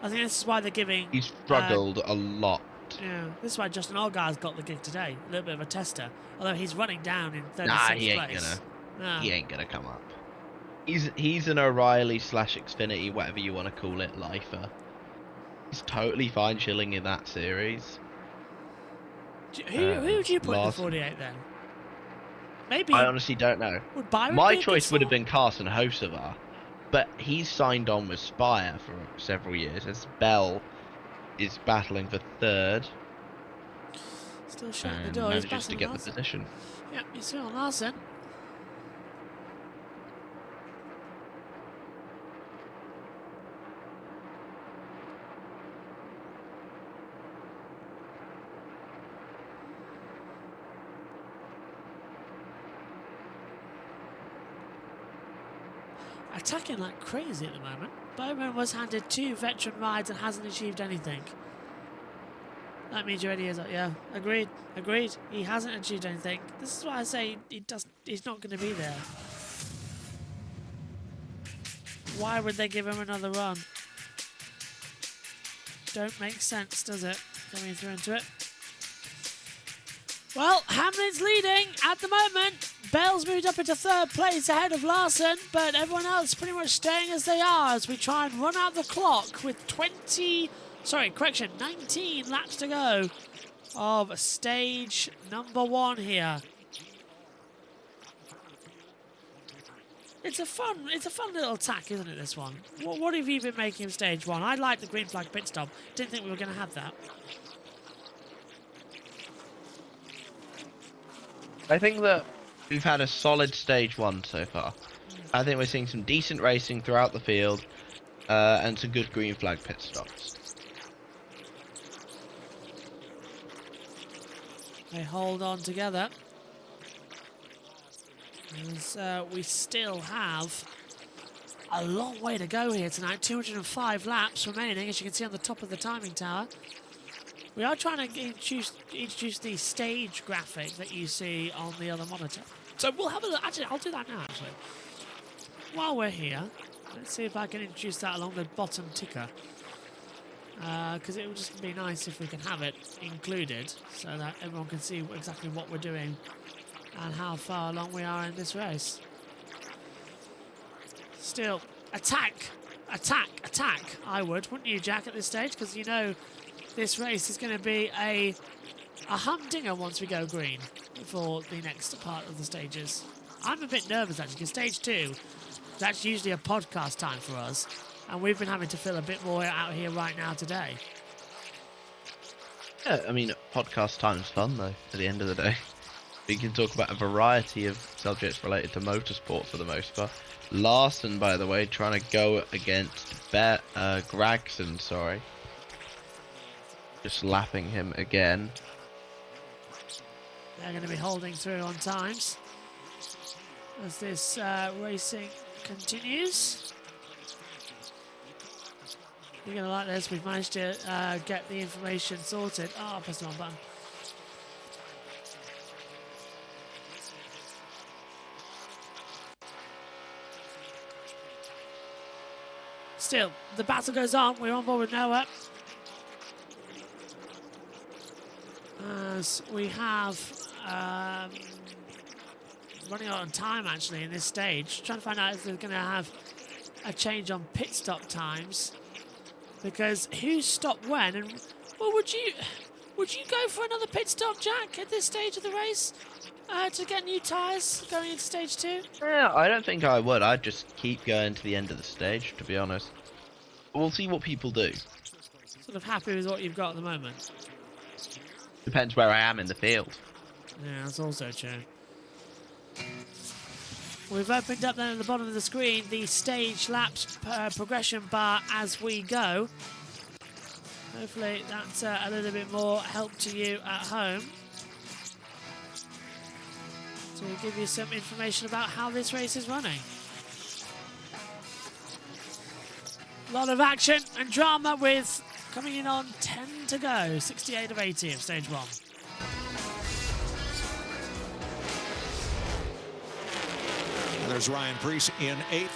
I think this is why they're giving. He's struggled a lot Yeah, this is why Justin Allgaire's got the gig today. A little bit of a tester. Although he's running down in 36th Nah, he ain't place. gonna. He ain't gonna come up. He's an O'Reilly / Xfinity, whatever you want to call it, lifer. He's totally fine chilling in that series. Who would you put in the 48 then? Maybe. I honestly don't know. Would Byron My be a choice good would have sort? been Carson Hocevar, but he's signed on with Spire for several years, as Bell is battling for third. Still shutting the and door. He's manages to battling get the Larson. position. Yep, he's still on Larson. Attacking like crazy at the moment. Bowman was handed 2 veteran rides and hasn't achieved anything. That means your idea is like, yeah, agreed. He hasn't achieved anything. This is why I say he's not going to be there. Why would they give him another run? Don't make sense, does it? Coming through into it. Well, Hamlin's leading at the moment. Bell's moved up into 3rd place ahead of Larson, but everyone else pretty much staying as they are as we try and run out the clock with 19 laps to go of stage number 1 here. It's a fun little attack, isn't it, this one? What have you been making of stage 1? I like the green flag pit stop. Didn't think we were going to have that. I think that we've had a solid stage 1 so far. I think we're seeing some decent racing throughout the field, and some good green flag pit stops. They hold on together. As we still have a long way to go here tonight. 205 laps remaining, as you can see on the top of the timing tower. We are trying to introduce the stage graphic that you see on the other monitor. So we'll have a look. Actually, I'll do that now, actually. While we're here, let's see if I can introduce that along the bottom ticker. Because it would just be nice if we can have it included so that everyone can see exactly what we're doing and how far along we are in this race. Still, attack, I would, wouldn't you, Jack, at this stage? Because you know this race is going to be a humdinger once we go green for the next part of the stages. I'm a bit nervous, actually, because stage 2, that's usually a podcast time for us, and we've been having to fill a bit more out here right now today. Yeah, I mean, podcast time's fun, though, at the end of the day. We can talk about a variety of subjects related to motorsport for the most part. Larson, by the way, trying to go against Gragson, sorry. Just lapping him again. They're going to be holding through on times as this racing continues. You're going to like this. We've managed to get the information sorted. Oh, I pressed the wrong button. Still, the battle goes on. We're on board with Noah. As we have running out on time actually in this stage, trying to find out if they're going to have a change on pit stop times, because who stopped when? And well, would you go for another pit stop, Jack, at this stage of the race to get new tyres going into stage 2? Yeah, I don't think I would. I'd just keep going to the end of the stage, to be honest. We'll see what people do. Sort of happy with what you've got at the moment. Depends where I am in the field. Yeah, that's also true. We've opened up then at the bottom of the screen the stage laps progression bar as we go. Hopefully that's a little bit more help to you at home, to give you some information about how this race is running. A lot of action and drama with coming in on 10 to go, 68 of 80 of stage 1. And there's Ryan Preece in 8th,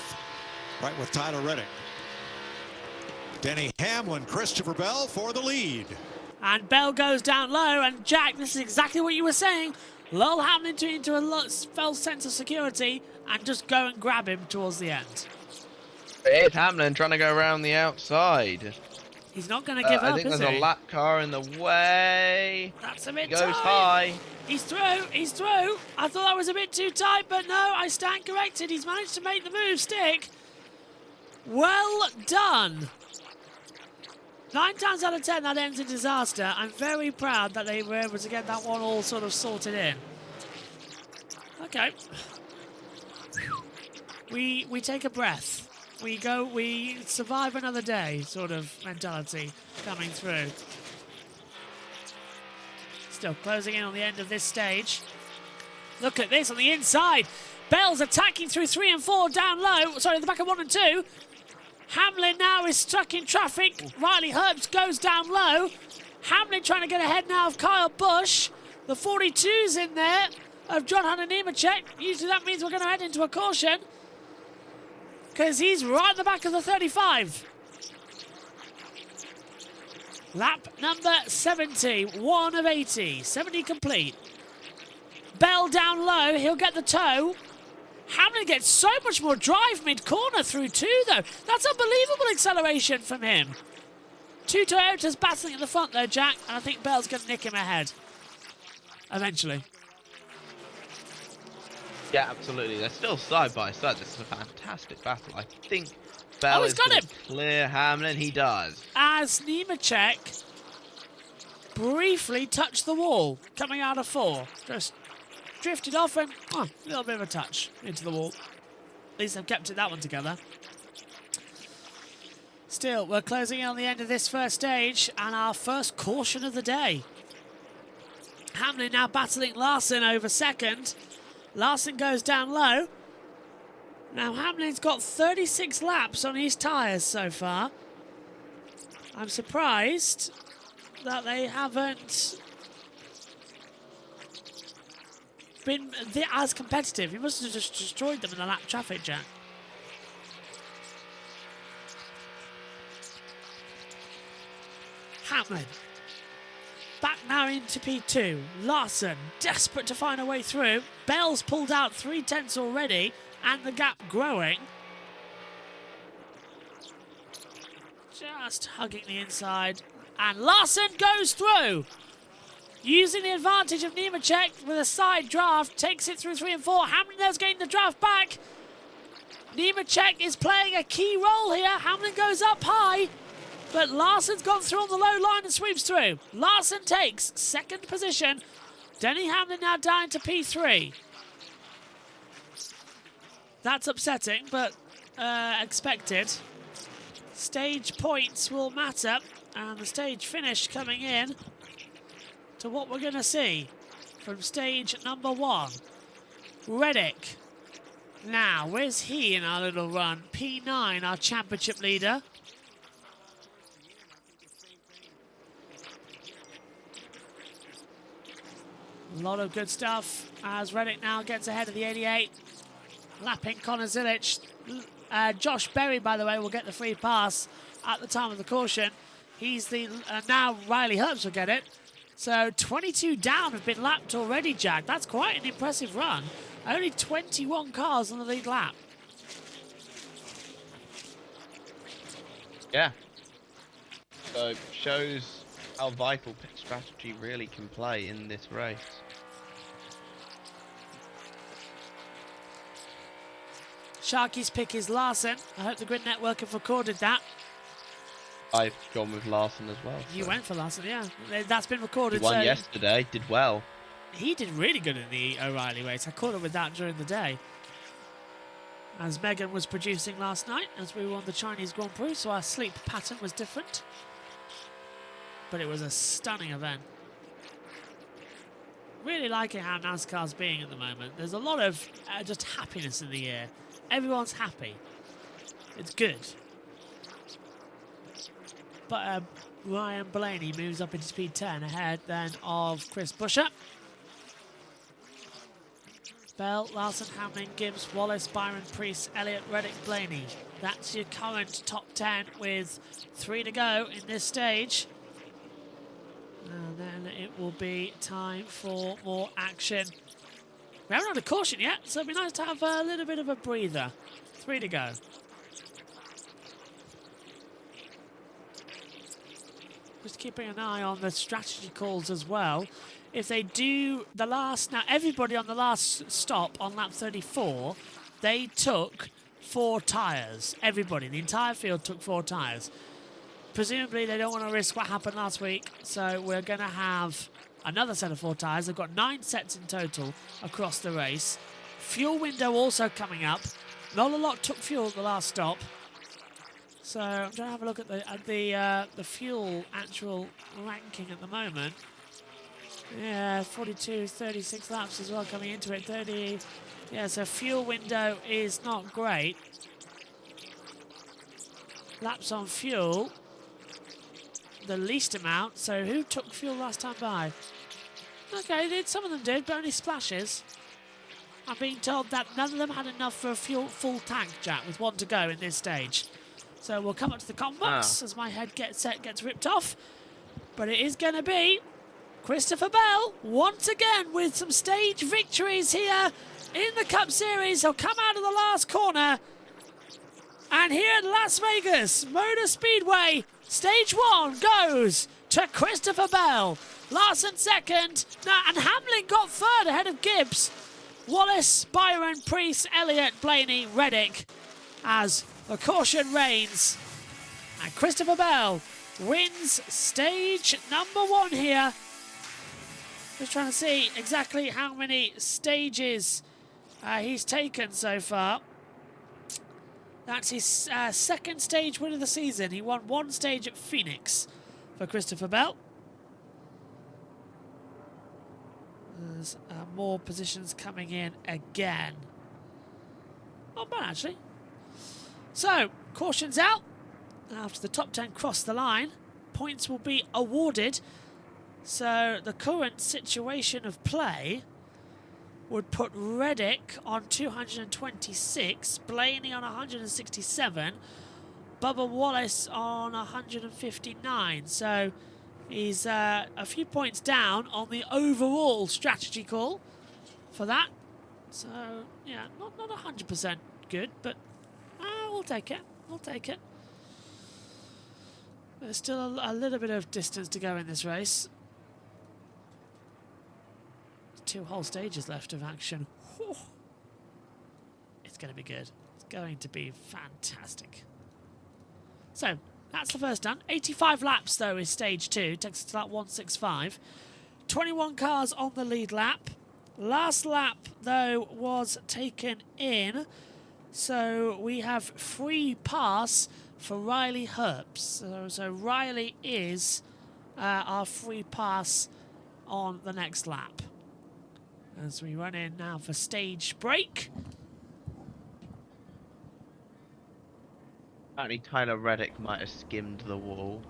right with Tyler Reddick. Denny Hamlin, Christopher Bell for the lead. And Bell goes down low, and Jack, this is exactly what you were saying. Lull Hamlin into a false sense of security and just go and grab him towards the end. It's Hamlin trying to go around the outside. He's not going to give up, I think is there's he? a lap car in the way. That's a bit He goes tight. high. He's through. He's through. I thought that was a bit too tight, but no, I stand corrected. He's managed to make the move stick. Well done. 9 times out of 10, that ends in disaster. I'm very proud that they were able to get that one all sort of sorted in. Okay. We take a breath. We survive another day sort of mentality coming through. Still closing in on the end of this stage. Look at this on the inside. Bell's attacking through 3 and 4 down low. Sorry, the back of 1 and 2. Hamlin now is stuck in traffic. Riley Herbst goes down low. Hamlin trying to get ahead now of Kyle Busch. The 42's in there of John Hunter Nemechek. Usually that means we're going to head into a caution, because he's right at the back of the 35. Lap number 70, 1 of 80, 70 complete. Bell down low, he'll get the toe. Hamlin gets so much more drive mid-corner through 2, though. That's unbelievable acceleration from him. 2 Toyotas battling at the front, though, Jack, and I think Bell's going to nick him ahead eventually. Yeah, absolutely. They're still side by side. This is a fantastic battle. I think Bell he's is got gonna him. clear Hamlin. He does. As Nemechek briefly touched the wall coming out of 4. Just drifted off and a little bit of a touch into the wall. At least they've kept that one together. Still, we're closing in on the end of this first stage and our first caution of the day. Hamlin now battling Larson over second. Larson goes down low. Now Hamlin's got 36 laps on his tyres so far. I'm surprised that they haven't been as competitive. He must have just destroyed them in the lap traffic, Jack. Hamlin. Back now into P2. Larson, desperate to find a way through. Bell's pulled out 3/10 already, and the gap growing. Just hugging the inside. And Larson goes through. Using the advantage of Nemechek with a side draft, takes it through 3 and 4. Hamlin there's getting the draft back. Nemechek is playing a key role here. Hamlin goes up high. But Larson's gone through on the low line and sweeps through. Larson takes second position. Denny Hamlin now down to P3. That's upsetting, but expected. Stage points will matter. And the stage finish coming in to what we're going to see from stage number 1. Reddick. Now, where's he in our little run? P9, our championship leader. A lot of good stuff as Reddick now gets ahead of the 88. Lapping Connor Zilic. Josh Berry, by the way, will get the free pass at the time of the caution. He's the... now Riley Herbst will get it. So 22 down have been lapped already, Jack. That's quite an impressive run. Only 21 cars on the lead lap. Yeah. So shows how vital pit strategy really can play in this race. Sharky's pick is Larson. I hope the Grid Network have recorded that. I've gone with Larson as well. You went for Larson, yeah. That's been recorded. He won yesterday, did well. He did really good in the O'Reilly race. I caught up with that during the day. As Megan was producing last night, as we were on the Chinese Grand Prix, so our sleep pattern was different. But it was a stunning event. Really liking how NASCAR's being at the moment. There's a lot of just happiness in the air. Everyone's happy. It's good. But Ryan Blaney moves up into speed 10 ahead then of Chris Buescher. Bell, Larson, Hamlin, Gibbs, Wallace, Byron, Priest, Elliott, Reddick, Blaney. That's your current top 10 with 3 to go in this stage. And then it will be time for more action. We haven't had a caution yet, so it'd be nice to have a little bit of a breather. 3 to go. Just keeping an eye on the strategy calls as well. If they do the last... Now, everybody on the last stop on lap 34, they took 4 tyres. Everybody, the entire field took 4 tyres. Presumably, they don't want to risk what happened last week, so we're going to have another set of 4 tyres. They've got 9 sets in total across the race. Fuel window also coming up. Not a lot took fuel at the last stop. So I'm trying to have a look at the fuel actual ranking at the moment. Yeah, 42, 36 laps as well coming into it. 30. Yeah, so fuel window is not great. Laps on fuel, the least amount. So who took fuel last time by? Okay, some of them did, but only splashes. I'm being told that none of them had enough for a full tank, Jack, with 1 to go in this stage. So we'll come up to the comm box as my head gets ripped off. But it is going to be Christopher Bell once again with some stage victories here in the Cup Series. He'll come out of the last corner. And here at Las Vegas Motor Speedway, stage 1 goes to Christopher Bell. Larson second. Now, and Hamlin got third ahead of Gibbs. Wallace, Byron, Priest, Elliott, Blaney, Reddick as the caution reigns. And Christopher Bell wins stage number 1 here. Just trying to see exactly how many stages he's taken so far. That's his second stage win of the season. He won 1 stage at Phoenix for Christopher Bell. There's more positions coming in again. Not bad, actually. So, caution's out. After the top 10 cross the line, points will be awarded. So, the current situation of play would put Reddick on 226, Blaney on 167, Bubba Wallace on 159. So, he's a few points down on the overall strategy call for that. So, yeah, not 100% good, but we'll take it. We'll take it. There's still a little bit of distance to go in this race. 2 whole stages left of action. Whew. It's going to be good. It's going to be fantastic. So, that's the first done. 85 laps, though, is stage 2. Takes us to lap 165. 21 cars on the lead lap. Last lap, though, was taken in. So, we have free pass for Riley Herbst. So Riley is our free pass on the next lap. As we run in now for stage break. Apparently Tyler Reddick might have skimmed the wall.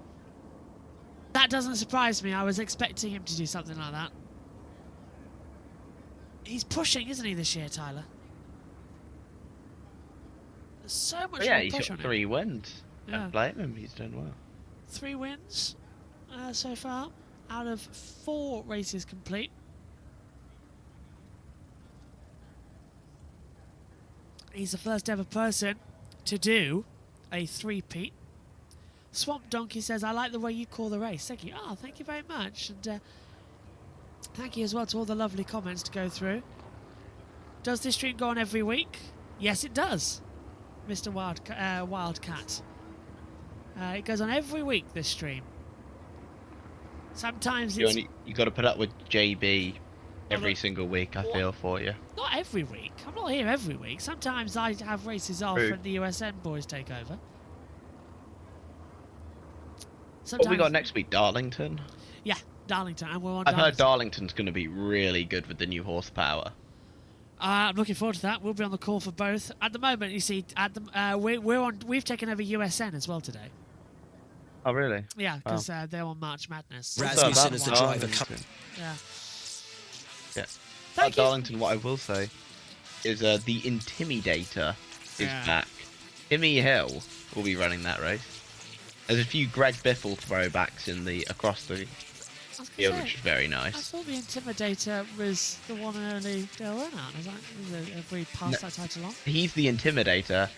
That doesn't surprise me. I was expecting him to do something like that. He's pushing, isn't he, this year, Tyler? There's so much more push on him. He's got 3 wins. Yeah. Don't blame him, he's done well. 3 wins so far out of 4 races complete. He's the first ever person to do a 3-peat. Swamp Donkey says, I like the way you call the race. Thank you. Oh, thank you very much. And thank you as well to all the lovely comments to go through. Does this stream go on every week? Yes, it does, Mr. Wildcat. It goes on every week, this stream. Sometimes it's... You got to put up with JB every single week, I feel, for you. Not every week. I'm not here every week. Sometimes I have races off and the USN boys take over. What we got next week? Darlington? Yeah, Darlington. And we're on I've heard Darlington's going to be really good with the new horsepower. I'm looking forward to that. We'll be on the call for both. At the moment, you see, we've taken over USN as well today. Oh, really? Yeah, because they're on March Madness. Rasmussen is the driver. Yeah. Yeah. At Darlington, what I will say is the Intimidator is back. Timmy Hill will be running that race. There's a few Greg Biffle throwbacks in the across the field, which is very I nice. thought the Intimidator was the one and only Dale Earnhardt. Have we passed that title on? He's the Intimidator.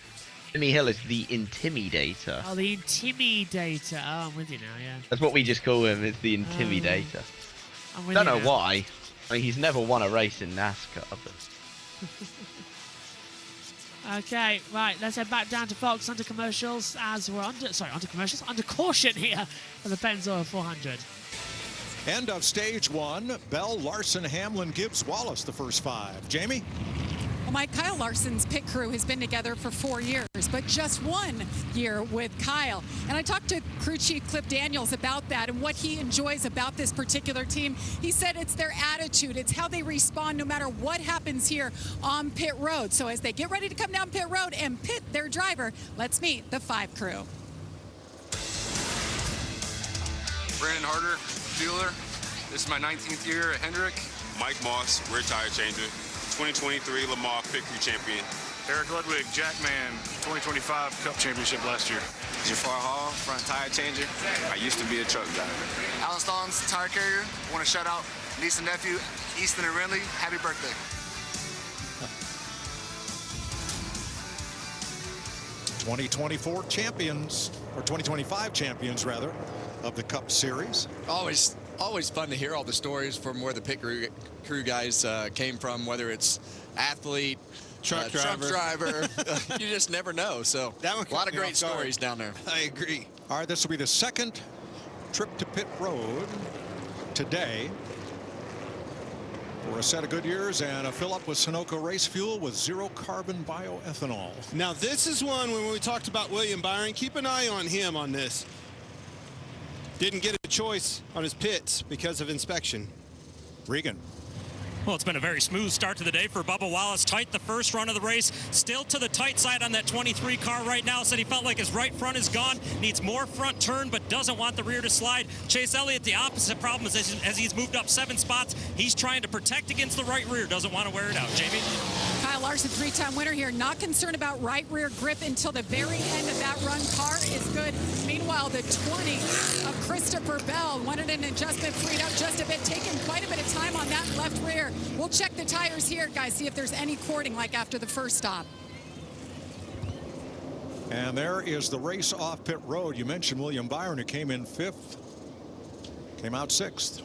Timmy Hill is the Intimidator. Oh, the Intimidator. Oh, I'm with you now, yeah. That's what we just call him, is the Intimidator. I'm with Don't you know now. why. I mean, he's never won a race in NASCAR, but... Okay, right, let's head back down to Fox under commercials as we're under caution here for the Pennzoil 400. End of stage one. Bell, Larson, Hamlin, Gibbs, Wallace, the first 5. Jamie? Well, Mike, Kyle Larson's pit crew has been together for 4 years, but just 1 year with Kyle. And I talked to crew chief Cliff Daniels about that and what he enjoys about this particular team. He said it's their attitude. It's how they respond no matter what happens here on pit road. So as they get ready to come down pit road and pit their driver, let's meet the 5 crew. Brandon Harder, Dueler. This is my 19th year at Hendrick. Mike Moss, rear tire changer. 2023 Lamar Pit Crew champion. Eric Ludwig, Jackman, 2025 Cup Championship last year. Jafar Hall, front tire changer. I used to be a truck driver. Alan Stallings, tire carrier. Want to shout out niece and nephew, Easton and Renly. Happy birthday. 2024 champions, or 2025 champions, rather, of the Cup Series. Always fun to hear all the stories from where the pit crew guys came from, whether it's athlete, truck driver. You just never know. So that one a lot of great stories down there. I agree. All right, this will be the second trip to pit road today for a set of Goodyears and a fill-up with Sunoco race fuel with zero carbon bioethanol. Now, this is one when we talked about William Byron. Keep an eye on him on this. Didn't get a choice on his pits because of inspection. Regan. Well, it's been a very smooth start to the day for Bubba Wallace. Tight the first run of the race. Still to the tight side on that 23 car right now. Said he felt like his right front is gone. Needs more front turn, but doesn't want the rear to slide. Chase Elliott, the opposite problem is as he's moved up 7 spots, he's trying to protect against the right rear. Doesn't want to wear it out. Jamie? Kyle Larson, 3-time winner here. Not concerned about right rear grip until the very end of that run. Car is good. Meanwhile, the 20 of Christopher Bell wanted an adjustment, freed up just a bit, taking quite a bit of time on that left rear. We'll check the tires here, guys, see if there's any cording like after the first stop. And there is the race off pit road. You mentioned William Byron, who came in 5th, came out 6th,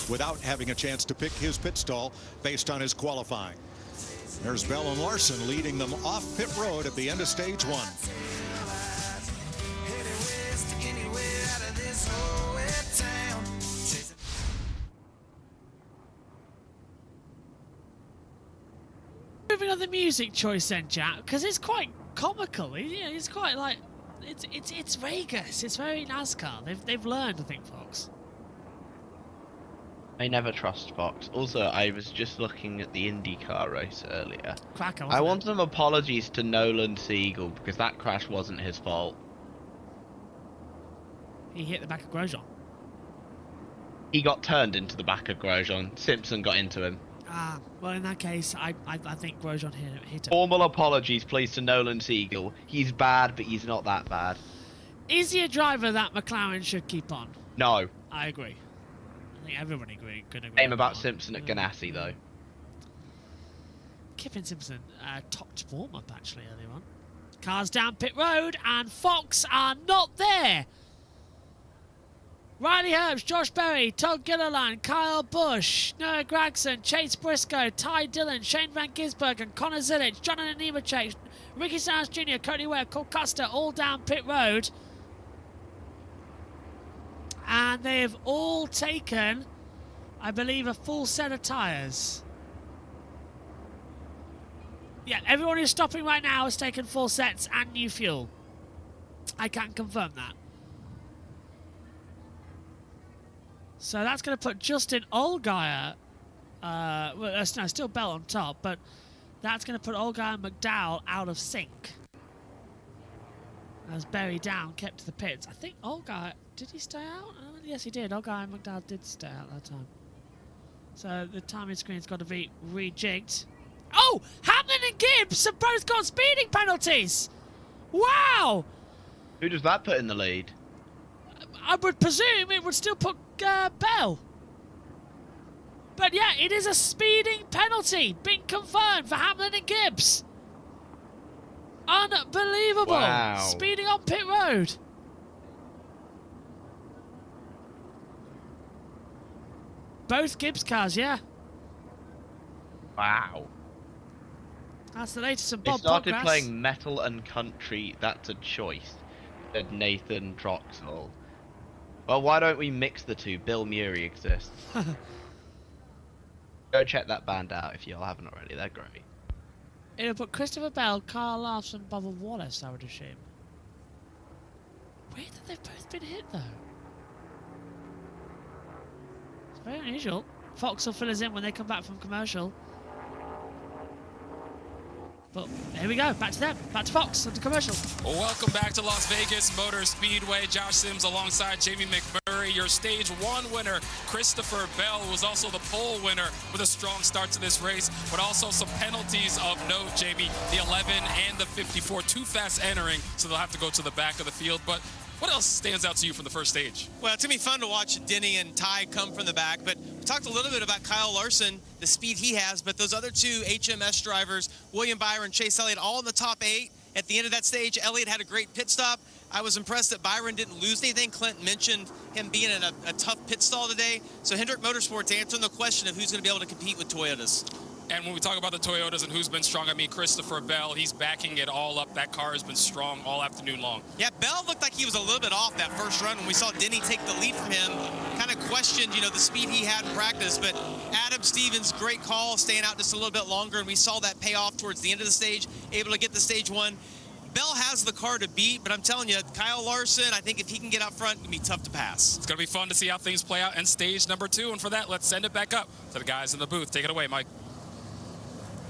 without having a chance to pick his pit stall based on his qualifying. There's Bell and Larson leading them off pit road at the end of stage 1. Moving on the music choice then, Jack, because it's quite comical. It's quite like it's Vegas. It's very NASCAR. They've learned, I think, Fox. I never trust Fox. Also, I was just looking at the IndyCar race earlier. Cracker, I want some apologies to Nolan Siegel because that crash wasn't his fault. He hit the back of Grosjean. He got turned into the back of Grosjean. Simpson got into him. Ah, well, in that case, I think Grosjean hit him. Formal apologies, please, to Nolan Siegel. He's bad, but he's not that bad. Is he a driver that McLaren should keep on? No. I agree. I think everybody could agree. Same about Simpson at Ganassi, though. Kiffin Simpson topped warm-up, actually, earlier on. Cars down pit road, and Fox are not there. Riley Herbst, Josh Berry, Todd Gilliland, Kyle Busch, Noah Gragson, Chase Briscoe, Ty Dillon, Shane Van Gisbergen, and Connor Zilic, Jonathan Nemechek, Ricky Stenhouse Jr., Cody Ware, Cole Custer, all down pit road. And they have all taken, I believe, a full set of tyres. Yeah, everyone who's stopping right now has taken full sets and new fuel. I can confirm that. So that's going to put Justin Allgaier, still Bell on top, but that's going to put Allgaier and McDowell out of sync. As Berry down, kept to the pits. I think Allgaier, did he stay out? Yes, he did. Allgaier and McDowell did stay out that time. So the timing screen's got to be rejigged. Oh! Hamlin and Gibbs have both got speeding penalties! Wow! Who does that put in the lead? I would presume it would still put Bell. But yeah, it is a speeding penalty being confirmed for Hamlin and Gibbs. Unbelievable. Wow. Speeding on pit road. Both Gibbs cars, yeah. Wow. That's the latest from They Bob started Poggrass. playing metal and country. That's a choice, said Nathan Troxel. Well, why don't we mix the two? Bill Murray exists. Go check that band out if y'all haven't already. They're great. It'll put Christopher Bell, Kyle Larson, Bubba Wallace, I would assume. Weird that they've both been hit, though. It's very unusual. Fox will fill us in when they come back from commercial. But here we go, back to them, back to Fox and the commercial. Well, welcome back to Las Vegas Motor Speedway. Josh Sims alongside Jamie McMurray, your Stage 1 winner. Christopher Bell was also the pole winner with a strong start to this race, but also some penalties of note, Jamie. The 11 and the 54, too fast entering, so they'll have to go to the back of the field. But what else stands out to you from the first stage? Well, it's going to be fun to watch Denny and Ty come from the back, but we talked a little bit about Kyle Larson, the speed he has, but those other two HMS drivers, William Byron, Chase Elliott, all in the top 8. At the end of that stage, Elliott had a great pit stop. I was impressed that Byron didn't lose anything. Clint mentioned him being in a tough pit stall today. So Hendrick Motorsports answering the question of who's going to be able to compete with Toyotas. And when we talk about the Toyotas and who's been strong, I mean, Christopher Bell, he's backing it all up. That car has been strong all afternoon long. Yeah, Bell looked like he was a little bit off that first run when we saw Denny take the lead from him. Kind of questioned, you know, the speed he had in practice. But Adam Stevens, great call, staying out just a little bit longer. And we saw that pay off towards the end of the stage, able to get the stage 1. Bell has the car to beat, but I'm telling you, Kyle Larson, I think if he can get out front, it's going to be tough to pass. It's going to be fun to see how things play out in stage number 2. And for that, let's send it back up to the guys in the booth. Take it away, Mike.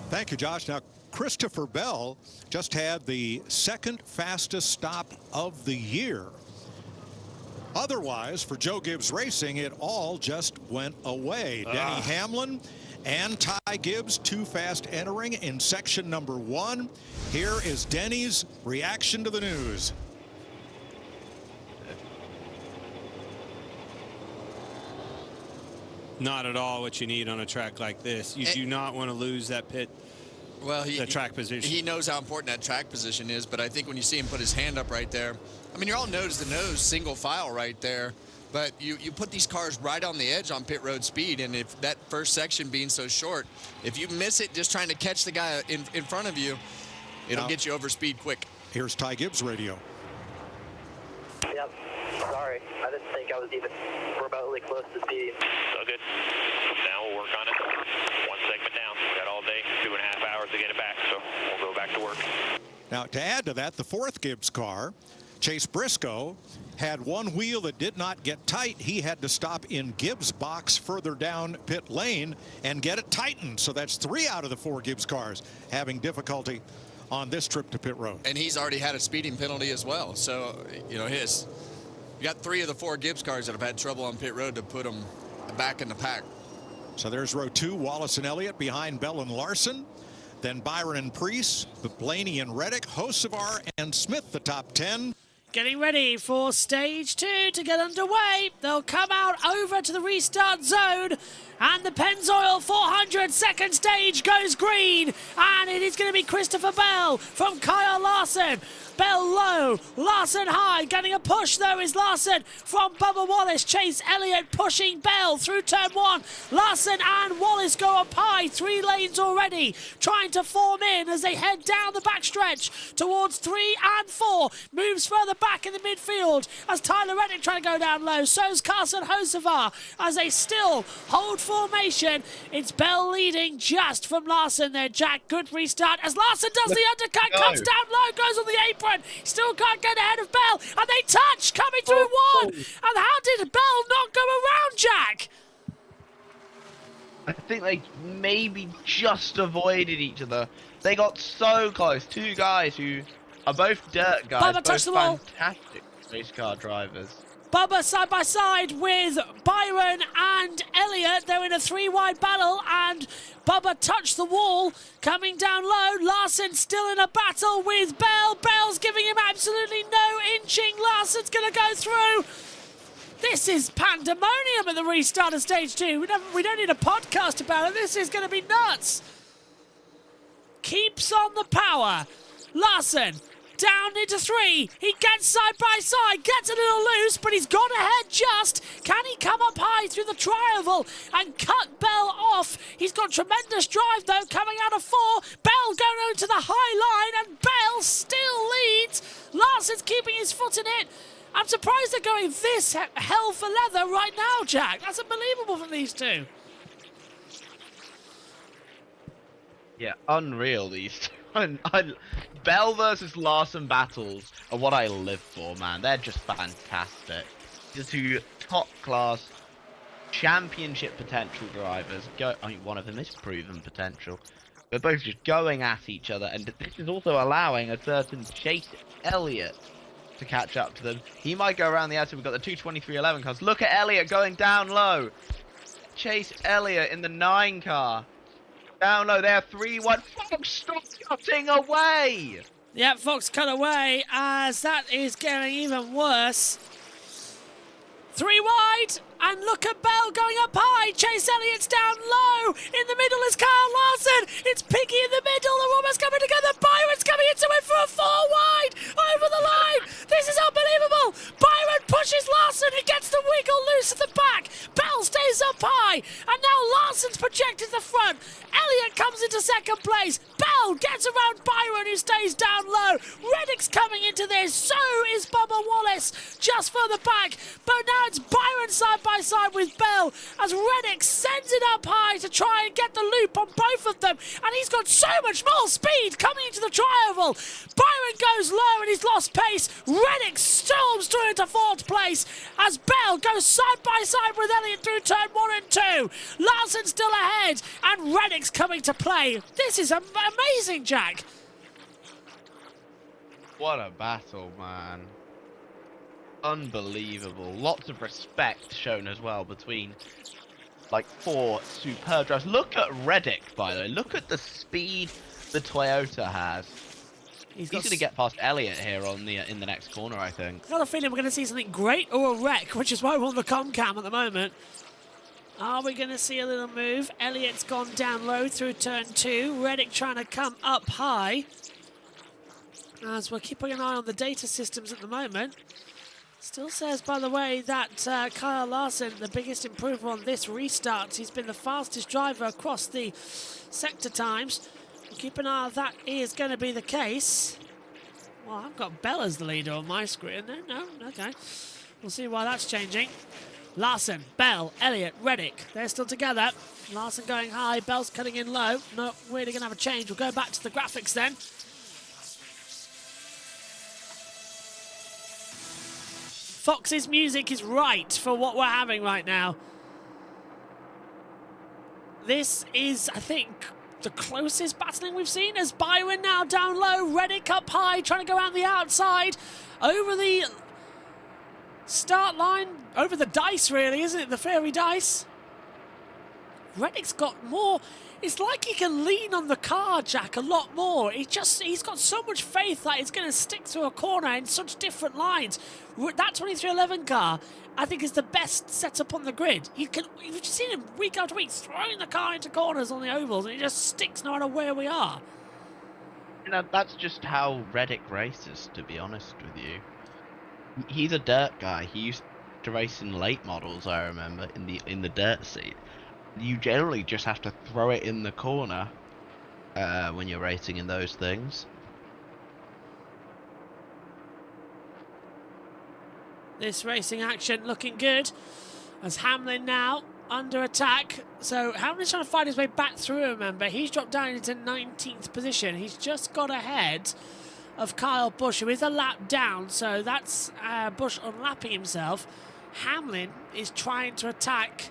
Thank you, Josh. Now, Christopher Bell just had the second fastest stop of the year. Otherwise, for Joe Gibbs Racing, it all just went away. Denny Hamlin and Ty Gibbs, too fast entering in section number 1. Here is Denny's reaction to the news. Not at all what you need on a track like this. You do not want to lose that pit. Well, the track position. He knows how important that track position is, but I think when you see him put his hand up right there, I mean, you're all nose to nose, single file right there, but you put these cars right on the edge on pit road speed, and if that first section being so short, if you miss it just trying to catch the guy in front of you, it'll get you over speed quick. Here's Ty Gibbs' radio. Yep, sorry. I didn't think I was even remotely close to speed. So good. Now we'll work on it. One segment down. We got all day, 2.5 hours to get it back, so we'll go back to work. Now, to add to that, the fourth Gibbs car, Chase Briscoe, had one wheel that did not get tight. He had to stop in Gibbs' box further down pit lane and get it tightened. So that's 3 out of the 4 Gibbs cars having difficulty on this trip to pit road. And he's already had a speeding penalty as well. So, you know, you got 3 of the 4 Gibbs cars that have had trouble on pit road to put them back in the pack. So there's row 2, Wallace and Elliott behind Bell and Larson. Then Byron and Priest, Blaney and Reddick, Hocevar and Smith, the top 10. Getting ready for stage 2 to get underway. They'll come out over to the restart zone. And the Pennzoil 400 second stage goes green. And it is going to be Christopher Bell from Kyle Larson. Bell low, Larson high. Getting a push though is Larson from Bubba Wallace. Chase Elliott pushing Bell through turn 1. Larson and Wallace go up high. 3 lanes already. Trying to form in as they head down the backstretch towards 3 and 4. Moves further back in the midfield as Tyler Reddick trying to go down low. So's Carson Hocevar as they still hold formation. It's Bell leading just from Larson there. Jack, good restart as Larson does the undercut, comes down low, goes on the apron. Still can't get ahead of Bell, and they touch coming through 1. And how did Bell not go around Jack? I think they maybe just avoided each other. They got so close. 2 guys who are both dirt guys, Bubba touched the both wall. fantastic race car drivers. Bubba side by side with Byron and Elliott. They're in a 3-wide battle, and Bubba touched the wall, coming down low. Larson still in a battle with Bell. Bell's giving him absolutely no inching. Larson's going to go through. This is pandemonium at the restart of stage 2. We don't need a podcast about it. This is going to be nuts. Keeps on the power. Larson down into 3. He gets side by side, gets a little loose, but he's gone ahead just. Can he come up high through the tri-oval and cut Bell off? He's got tremendous drive, though, coming out of 4. Bell going over to the high line, and Bell still leads. Larson's keeping his foot in it. I'm surprised they're going this hell for leather right now, Jack. That's unbelievable from these two. Yeah, unreal, these two. Bell versus Larson battles are what I live for, man. They're just fantastic. The two top-class championship potential drivers. I mean, one of them is proven potential. They're both just going at each other, and this is also allowing a certain Chase Elliott to catch up to them. He might go around the outside. We've got the 223.11 cars. Look at Elliott going down low. Chase Elliott in the 9 car. Down low there, 3-1. Fox, stop cutting away! Yep, Fox cut away as that is getting even worse. 3 wide, and look at Bell going up high. Chase Elliott's down low. In the middle is Kyle Larson. It's Piggy in the middle. They're almost coming together. Byron's coming into it for a 4 wide. Over the line. This is unbelievable. Byron pushes Larson. He gets the wiggle loose at the back. Bell stays up high. And now Larson's projected the front. Elliott comes into second place. Bell gets around Byron, who stays down low. Reddick's coming into this. So is Bubba Wallace just further back. But now it's Byron side by side with Bell as Reddick sends it up high to try and get the loop on both of them. And he's got so much more speed coming into the tri-oval. Byron goes low and he's lost pace. Reddick storms through into 4th place as Bell goes side by side with Elliott through turn 1 and 2. Larson's still ahead and Reddick's coming to play. This is amazing, Jack. What a battle, man. Unbelievable. Lots of respect shown as well between, like, 4 superb drivers. Look at Reddick, by the way. Look at the speed the Toyota has. He's going to get past Elliott here on the in the next corner, I think. I've got a feeling we're going to see something great or a wreck, which is why we're on the Comcam at the moment. Are we going to see a little move? Elliott's gone down low through turn 2. Reddick trying to come up high. As we're keeping an eye on the data systems at the moment. Still says, by the way, that Kyle Larson, the biggest improver on this restart. He's been the fastest driver across the sector times. We'll keep an eye on that is going to be the case. Well, I've got Bell as the leader on my screen. No, okay. We'll see why that's changing. Larson, Bell, Elliott, Reddick. They're still together. Larson going high, Bell's cutting in low. No, we're really going to have a change. We'll go back to the graphics then. Fox's music is right for what we're having right now. This is, I think, the closest battling we've seen as Byron now down low, Reddick up high, trying to go around the outside, over the start line, over the dice really, isn't it? The fairy dice. Reddick's got more. It's like he can lean on the car, Jack, a lot more. He's got so much faith that it's going to stick to a corner in such different lines. That 2311 car, I think, is the best setup on the grid. You've just seen him week after week throwing the car into corners on the ovals, and it just sticks no matter where we are. You know, that's just how Reddick races, to be honest with you. He's a dirt guy. He used to race in late models, I remember, in the dirt seat. You generally just have to throw it in the corner when you're racing in those things. This racing action looking good as Hamlin now under attack. So Hamlin's trying to find his way back through, remember. He's dropped down into 19th position. He's just got ahead of Kyle Busch, who is a lap down. So that's Busch unlapping himself. Hamlin is trying to attack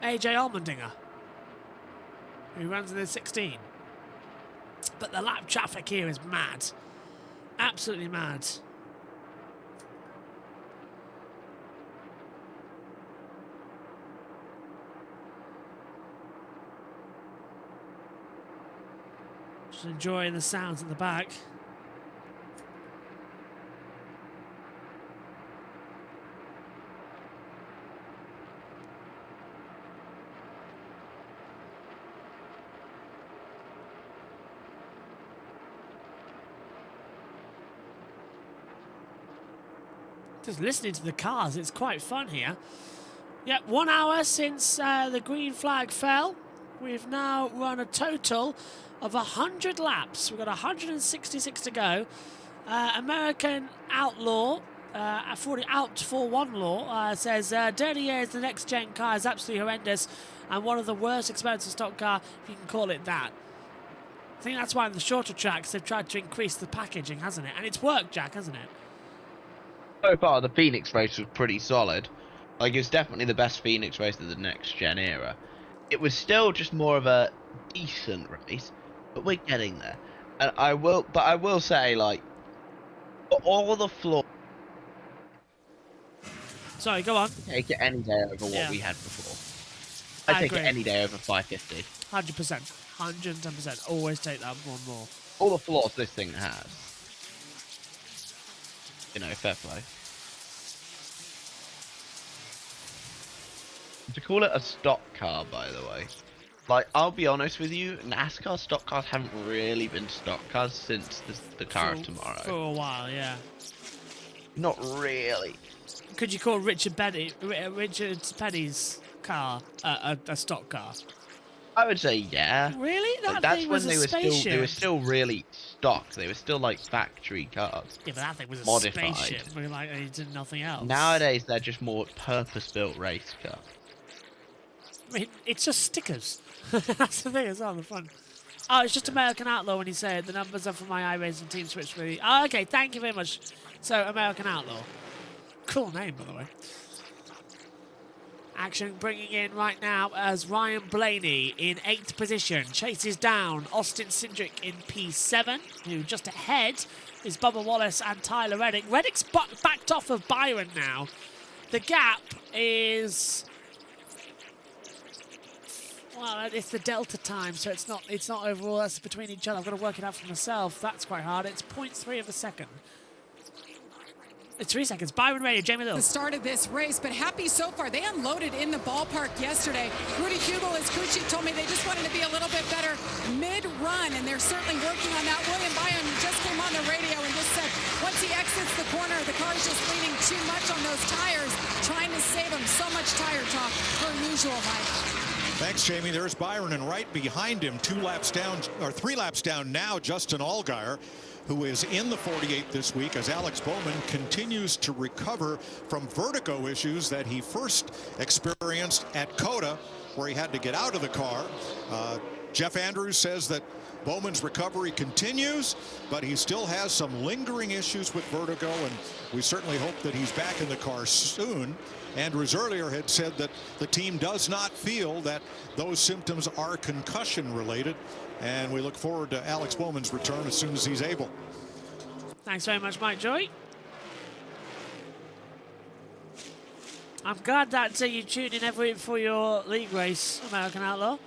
AJ Allmendinger, who runs in the 16. But the lap traffic here is mad. Absolutely mad. Just enjoying the sounds in the back. Just listening to the cars, it's quite fun here. Yep, 1 hour since the green flag fell. We've now run a total of 100 laps. We've got 166 to go. American Outlaw, 40 Out for One Law, says Dirty Air is the next gen car, is absolutely horrendous and one of the worst expensive stock car, if you can call it that. I think that's why in the shorter tracks they've tried to increase the packaging, hasn't it? And it's worked, Jack, hasn't it? So far, the Phoenix race was pretty solid. Like, it's definitely the best Phoenix race of the next gen era. It was still just more of a decent race, but we're getting there. And I will say, like, for all the flaws. Sorry, go on. Take it any day over what we had before. I take agree. it any day over 550. 100%. 110%. Always take that one more. All the flaws this thing has. You know, fair play. To call it a stock car, by the way, like, I'll be honest with you, NASCAR stock cars haven't really been stock cars since the car of tomorrow. For a while, yeah. Not really. Could you call Richard Petty's car a stock car? I would say yeah. Really? That's thing when was they were still really stock. They were still like factory cars. Yeah, but that thing was a modified. spaceship. Like, they did nothing else. Nowadays, they're just more purpose-built race cars. I mean, it's just stickers. That's the thing as well, the fun. Oh, it's just American Outlaw when you say it. The numbers are from my iRacing team switch for the... Oh, okay, thank you very much. So, American Outlaw. Cool name, by the way. Action bringing in right now as Ryan Blaney in 8th position. Chases down Austin Cindric in P7, who just ahead is Bubba Wallace and Tyler Reddick. Reddick's backed off of Byron now. The gap is... Well, it's the delta time, so it's not overall. That's between each other. I've got to work it out for myself. That's quite hard. It's 0.3 of a second. It's 3 seconds. Byron Radio, Jamie Little. The start of this race, but happy so far. They unloaded in the ballpark yesterday. Rudy Hugel, as crew chief, told me they just wanted to be a little bit better mid-run, and they're certainly working on that. William Byron just came on the radio and just said once he exits the corner, the car's just leaning too much on those tires, trying to save him. So much tire talk, per usual, Mike. Thanks, Jamie. There's Byron, and right behind him, 3 laps down now, Justin Allgaier, who is in the 48 this week as Alex Bowman continues to recover from vertigo issues that he first experienced at COTA, where he had to get out of the car. Jeff Andrews says that Bowman's recovery continues, but he still has some lingering issues with vertigo, and we certainly hope that he's back in the car soon. Andrews earlier had said that the team does not feel that those symptoms are concussion related, and we look forward to Alex Bowman's return as soon as he's able. Thanks very much, Mike Joy. I'm glad that you tuned in every week for your league race, American Outlaw.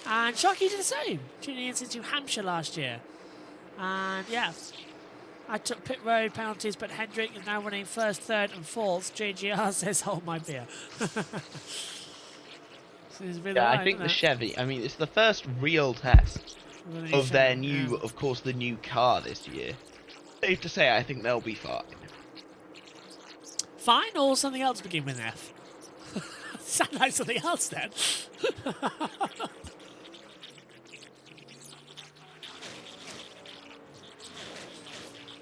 And Sharky did the same, tuning in since New Hampshire last year. And yeah, I took pit road penalties, but Hendrick is now running first, third, and fourth. JGR says, hold my beer. Yeah, I think the Chevy, I mean, it's the first real test of their new, of course, the new car this year. Safe to say, I think they'll be fine. Fine, or something else begin with F? Sound like something else then.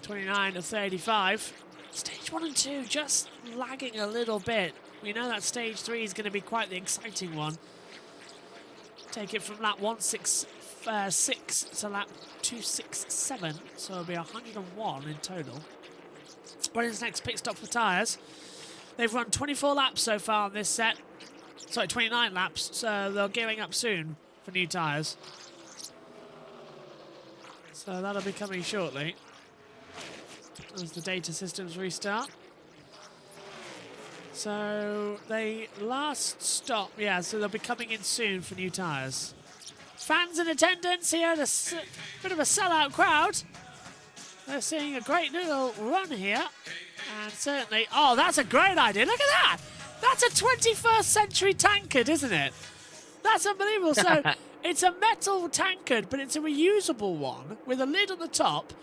29 to 35. Stage 1 and 2 just lagging a little bit. We know that stage 3 is going to be quite the exciting one. Take it from lap 166 to lap 267, so it'll be 101 in total. When is next pit stop for tyres? They've run 24 laps so far on this set. Sorry, 29 laps, so they're gearing up soon for new tyres. So that'll be coming shortly as the data systems restart. So they last stop, yeah, so they'll be coming in soon for new tyres. Fans in attendance here, a bit of a sellout crowd. They're seeing a great little run here. And certainly, oh, that's a great idea. Look at that. That's a 21st century tankard, isn't it? That's unbelievable. So it's a metal tankard, but it's a reusable one with a lid on the top,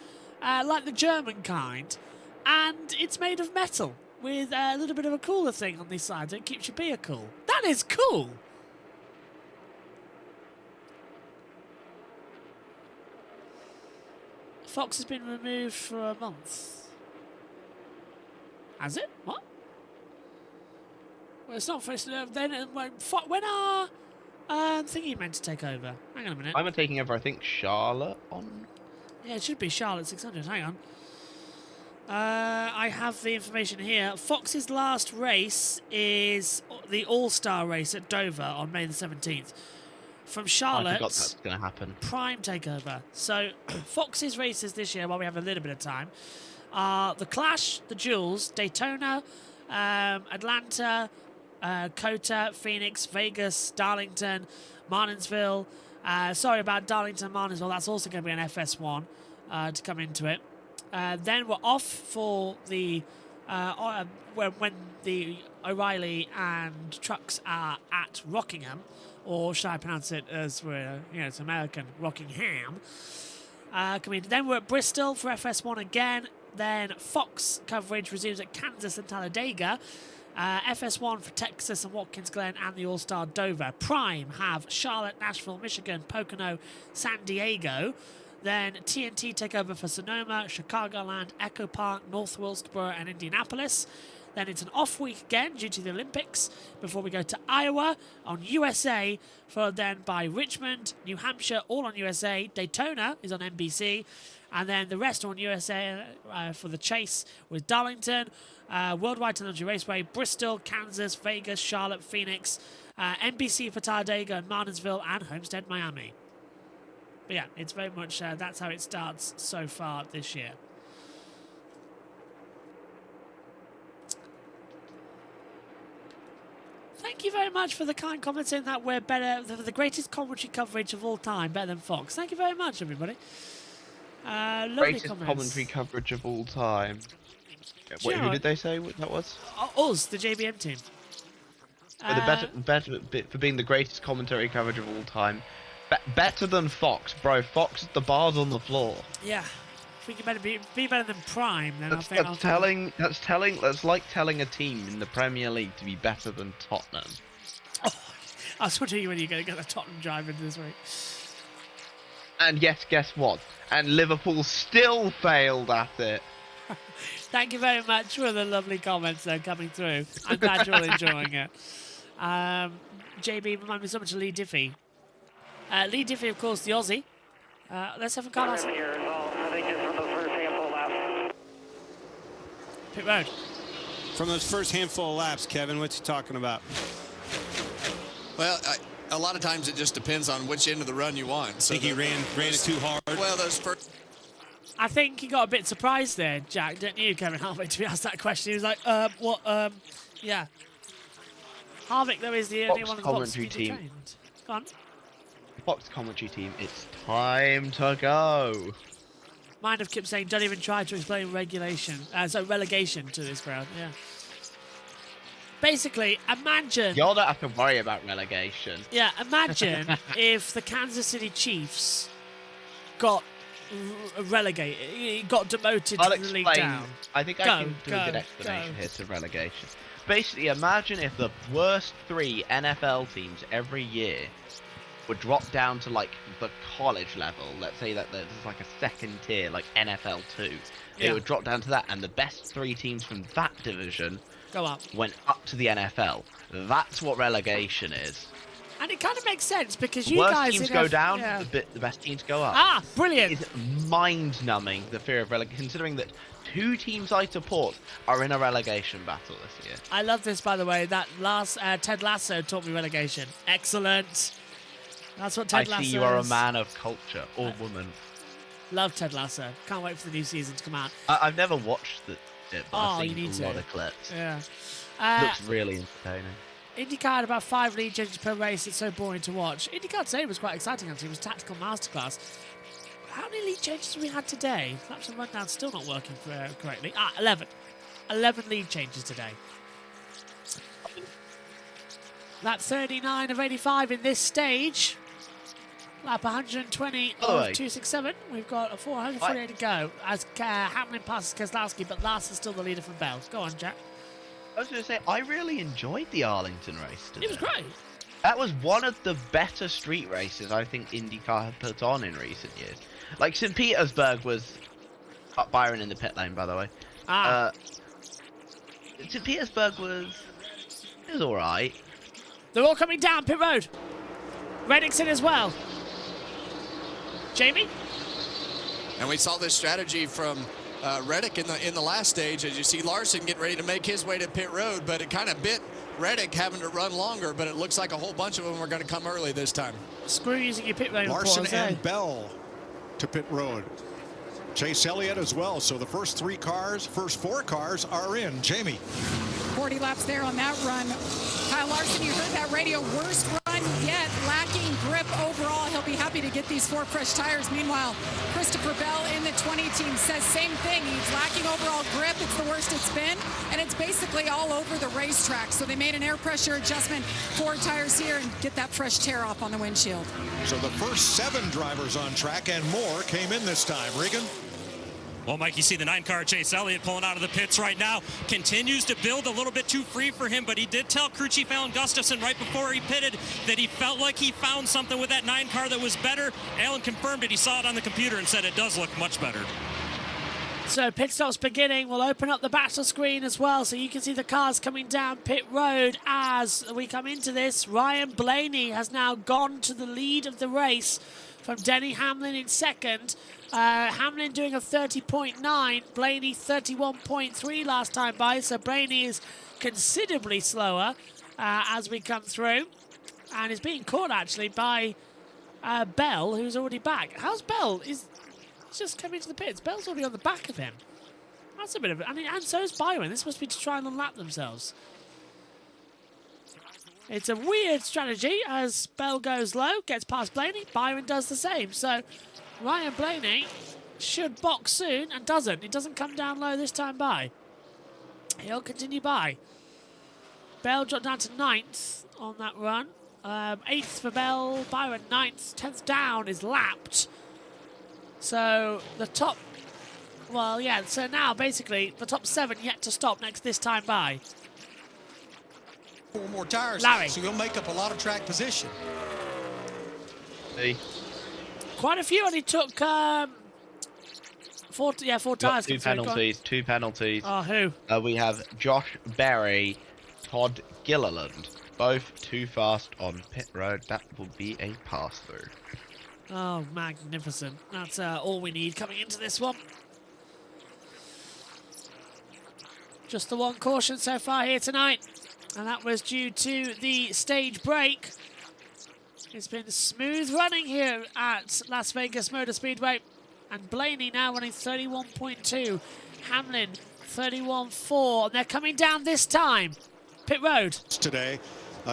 like the German kind. And it's made of metal. with a little bit of a cooler thing on these sides. It keeps your beer cool. That is cool. Fox has been removed for a month. Has it? What? Well, it's not for then. When are thingy meant to take over? Hang on a minute. I'm taking over. I think Charlotte on. Yeah, it should be Charlotte 600. Hang on. I have the information here. Fox's last race is the All-Star race at Dover on May the 17th. From Charlotte, I forgot that's going to happen. Prime takeover. So Fox's races this year, while we have a little bit of time, are the Clash, the Duels, Daytona, Atlanta, COTA, Phoenix, Vegas, Darlington, Martinsville. Sorry about Darlington, Martinsville. That's also going to be an FS1 to come into it. Then we're off for the when the O'Reilly and trucks are at Rockingham, or should I pronounce it as it's American, Rockingham. Then we're at Bristol for FS1 again. Then Fox coverage resumes at Kansas and Talladega. FS1 for Texas and Watkins Glen and the All-Star Dover. Prime have Charlotte, Nashville, Michigan, Pocono, San Diego. Then TNT take over for Sonoma, Chicagoland, Echo Park, North Wilkesboro and Indianapolis. Then it's an off week again due to the Olympics before we go to Iowa on USA, followed then by Richmond, New Hampshire, all on USA. Daytona is on NBC. And then the rest on USA for the chase with Darlington, Worldwide Technology Raceway, Bristol, Kansas, Vegas, Charlotte, Phoenix, NBC for Talladega and Martinsville, and Homestead, Miami. But yeah, it's very much that's how it starts so far this year. Thank you very much for the kind comments in that we're better, the greatest commentary coverage of all time, better than Fox. Thank you very much, everybody. Lovely Greatest comments. commentary coverage of all time. Wait, who did they say that was? Us, the JBM team. The better for being the greatest commentary coverage of all time. Better than Fox, bro. Fox, the bar's on the floor. Yeah. If we can be better than Prime, then That's like telling a team in the Premier League to be better than Tottenham. Oh, I was wondering when you're going to get the Tottenham drive into this week. And yes, guess what? And Liverpool still failed at it. Thank you very much for the lovely comments coming through. I'm glad you're all enjoying it. JB, remind me so much of Lee Diffie. Lee Diffie, of course, the Aussie. Let's have a call. Pit road. From those first handful of laps, Kevin, what's he talking about? Well, a lot of times it just depends on which end of the run you want. So think he ran it too hard? Well, those first... I think he got a bit surprised there, Jack, didn't you, Kevin Harvick, to be asked that question? He was like, what, yeah. Harvick, though, is the only one of the Fox team trained. Go on. Fox commentary team, it's time to go. Mind have kept saying, don't even try to explain relegation to this crowd, yeah. Basically, imagine... You all don't have to worry about relegation. Yeah, imagine if the Kansas City Chiefs got relegated, got demoted to the league down. I think I can do a good explanation here to relegation. Basically, imagine if the worst 3 NFL teams every year would drop down to like the college level. Let's say that there's like a second tier, like NFL 2. It would drop down to that, and the best 3 teams from that division go up. Went up to the NFL. That's what relegation is. And it kind of makes sense because the you worst guys teams go down, the best teams go up. Ah, brilliant! It's mind-numbing, the fear of relegation, considering that 2 teams I support are in a relegation battle this year. I love this, by the way. That last Ted Lasso taught me relegation. Excellent. That's what Ted Lasso is. I see you are a man of culture, or woman. Love Ted Lasso. Can't wait for the new season to come out. I've never watched it, but I've seen you need a lot of clips. Yeah. Looks really entertaining. IndyCar had about 5 lead changes per race. It's so boring to watch. IndyCar today was quite exciting, actually. It was tactical masterclass. How many lead changes have we had today? Laps and rundown still not working correctly. 11. 11 lead changes today. Lap 39 of 85 in this stage. Lap 120 of 267. We've got a 448 to go as Hamlin passes Keselowski, but last is still the leader from Bell. Go on, Jack. I was going to say, I really enjoyed the Arlington race today. It was great. That was one of the better street races I think IndyCar have put on in recent years. Like St. Petersburg was... Byron in the pit lane, by the way. St. Petersburg was... It was alright. They're all coming down pit road. Reddick's in as well. Jamie? And we saw this strategy from Reddick in the last stage, as you see Larson getting ready to make his way to pit road, but it kind of bit Reddick having to run longer, but it looks like a whole bunch of them are going to come early this time. Screw using your pit road. Larson and Bell to pit road. Chase Elliott as well. So the first four cars are in. Jamie. 40 laps there on that run. Kyle Larson, you heard that radio, worst run yet, lacking grip overall. He'll be happy to get these 4 fresh tires. Meanwhile, Christopher Bell in the 20 team says same thing. He's lacking overall grip. It's the worst it's been, and it's basically all over the racetrack. So they made an air pressure adjustment, 4 tires here, and get that fresh tear off on the windshield. So the first 7 drivers on track and more came in this time. Regan? Well, Mike, you see the 9-car Chase Elliott pulling out of the pits right now. Continues to build a little bit too free for him, but he did tell crew chief Alan Gustafson right before he pitted that he felt like he found something with that 9-car that was better. Alan confirmed it. He saw it on the computer and said it does look much better. So pit stops beginning. We'll open up the battle screen as well, so you can see the cars coming down pit road as we come into this. Ryan Blaney has now gone to the lead of the race from Denny Hamlin in second. Hamlin doing a 30.9, Blaney 31.3 last time by, so Blaney is considerably slower as we come through, and is being caught actually by Bell, who's already back. How's Bell? He's just come into the pits. Bell's already on the back of him. That's a bit of, and so is Byron. This must be to try and unlap themselves. It's a weird strategy as Bell goes low, gets past Blaney. Byron does the same. So Ryan Blaney should box soon and doesn't. He doesn't come down low this time by. He'll continue by. Bell dropped down to 9th on that run. 8th for Bell, Byron 9th. 10th down is lapped. So the top, well, yeah, so now basically the top 7 yet to stop next this time by. 4 more tires, Larry. so you'll make up a lot of track position. Hey. Quite a few only took 4 tires. 2 penalties. 2 penalties. Oh, who? We have Josh Berry, Todd Gilliland, both too fast on pit road. That will be a pass through. Oh, magnificent. That's all we need coming into this one. Just the one caution so far here tonight, and that was due to the stage break. It's been smooth running here at Las Vegas Motor Speedway, and Blaney now running 31.2, Hamlin 31.4, and they're coming down this time. Pit road. Today,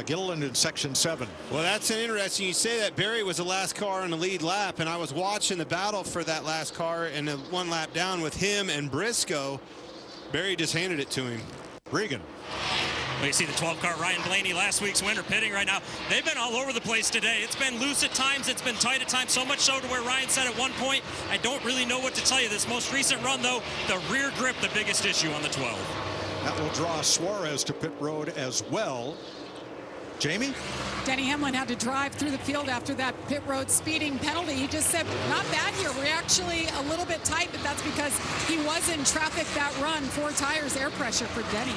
Gilliland in section 7. Well, that's an interesting. You say that Barry was the last car on the lead lap, and I was watching the battle for that last car, and the 1 lap down with him and Briscoe. Barry just handed it to him. Regan. Well, you see the 12-car Ryan Blaney, last week's winner, pitting right now. They've been all over the place today. It's been loose at times. It's been tight at times, so much so to where Ryan said at one point, I don't really know what to tell you. This most recent run, though, the rear grip, the biggest issue on the 12. That will draw Suarez to pit road as well. Jamie? Denny Hamlin had to drive through the field after that pit road speeding penalty. He just said, not bad here. We're actually a little bit tight, but that's because he was in traffic that run. 4 tires, air pressure for Denny.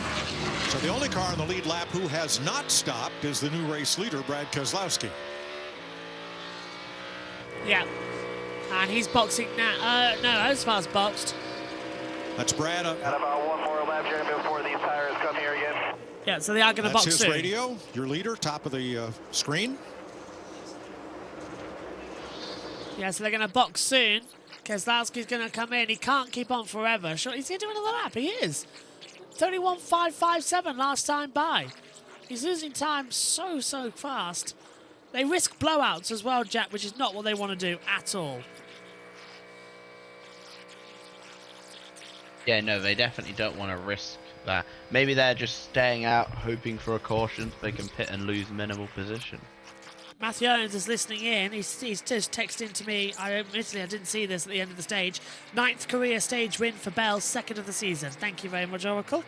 So the only car on the lead lap who has not stopped is the new race leader, Brad Keselowski. Yeah. And he's boxing now. No, Osvar's boxed. That's Brad. Got about 1 more lap journey before these tires come here again. Yeah, so they are going to box soon. That's his soon. radio, your leader, top of the screen. Yeah, so they're going to box soon. Keselowski's going to come in. He can't keep on forever. Sure, is he doing another lap? He is. 31.557 last time by. He's losing time so fast. They risk blowouts as well, Jack, which is not what they want to do at all. Yeah, no, they definitely don't want to risk that. Maybe they're just staying out, hoping for a caution so they can pit and lose minimal position. Matthew Owens is listening in. He's just texting to me. Admittedly, I didn't see this at the end of the stage. 9th career stage win for Bell, 2nd of the season. Thank you very much, Oracle.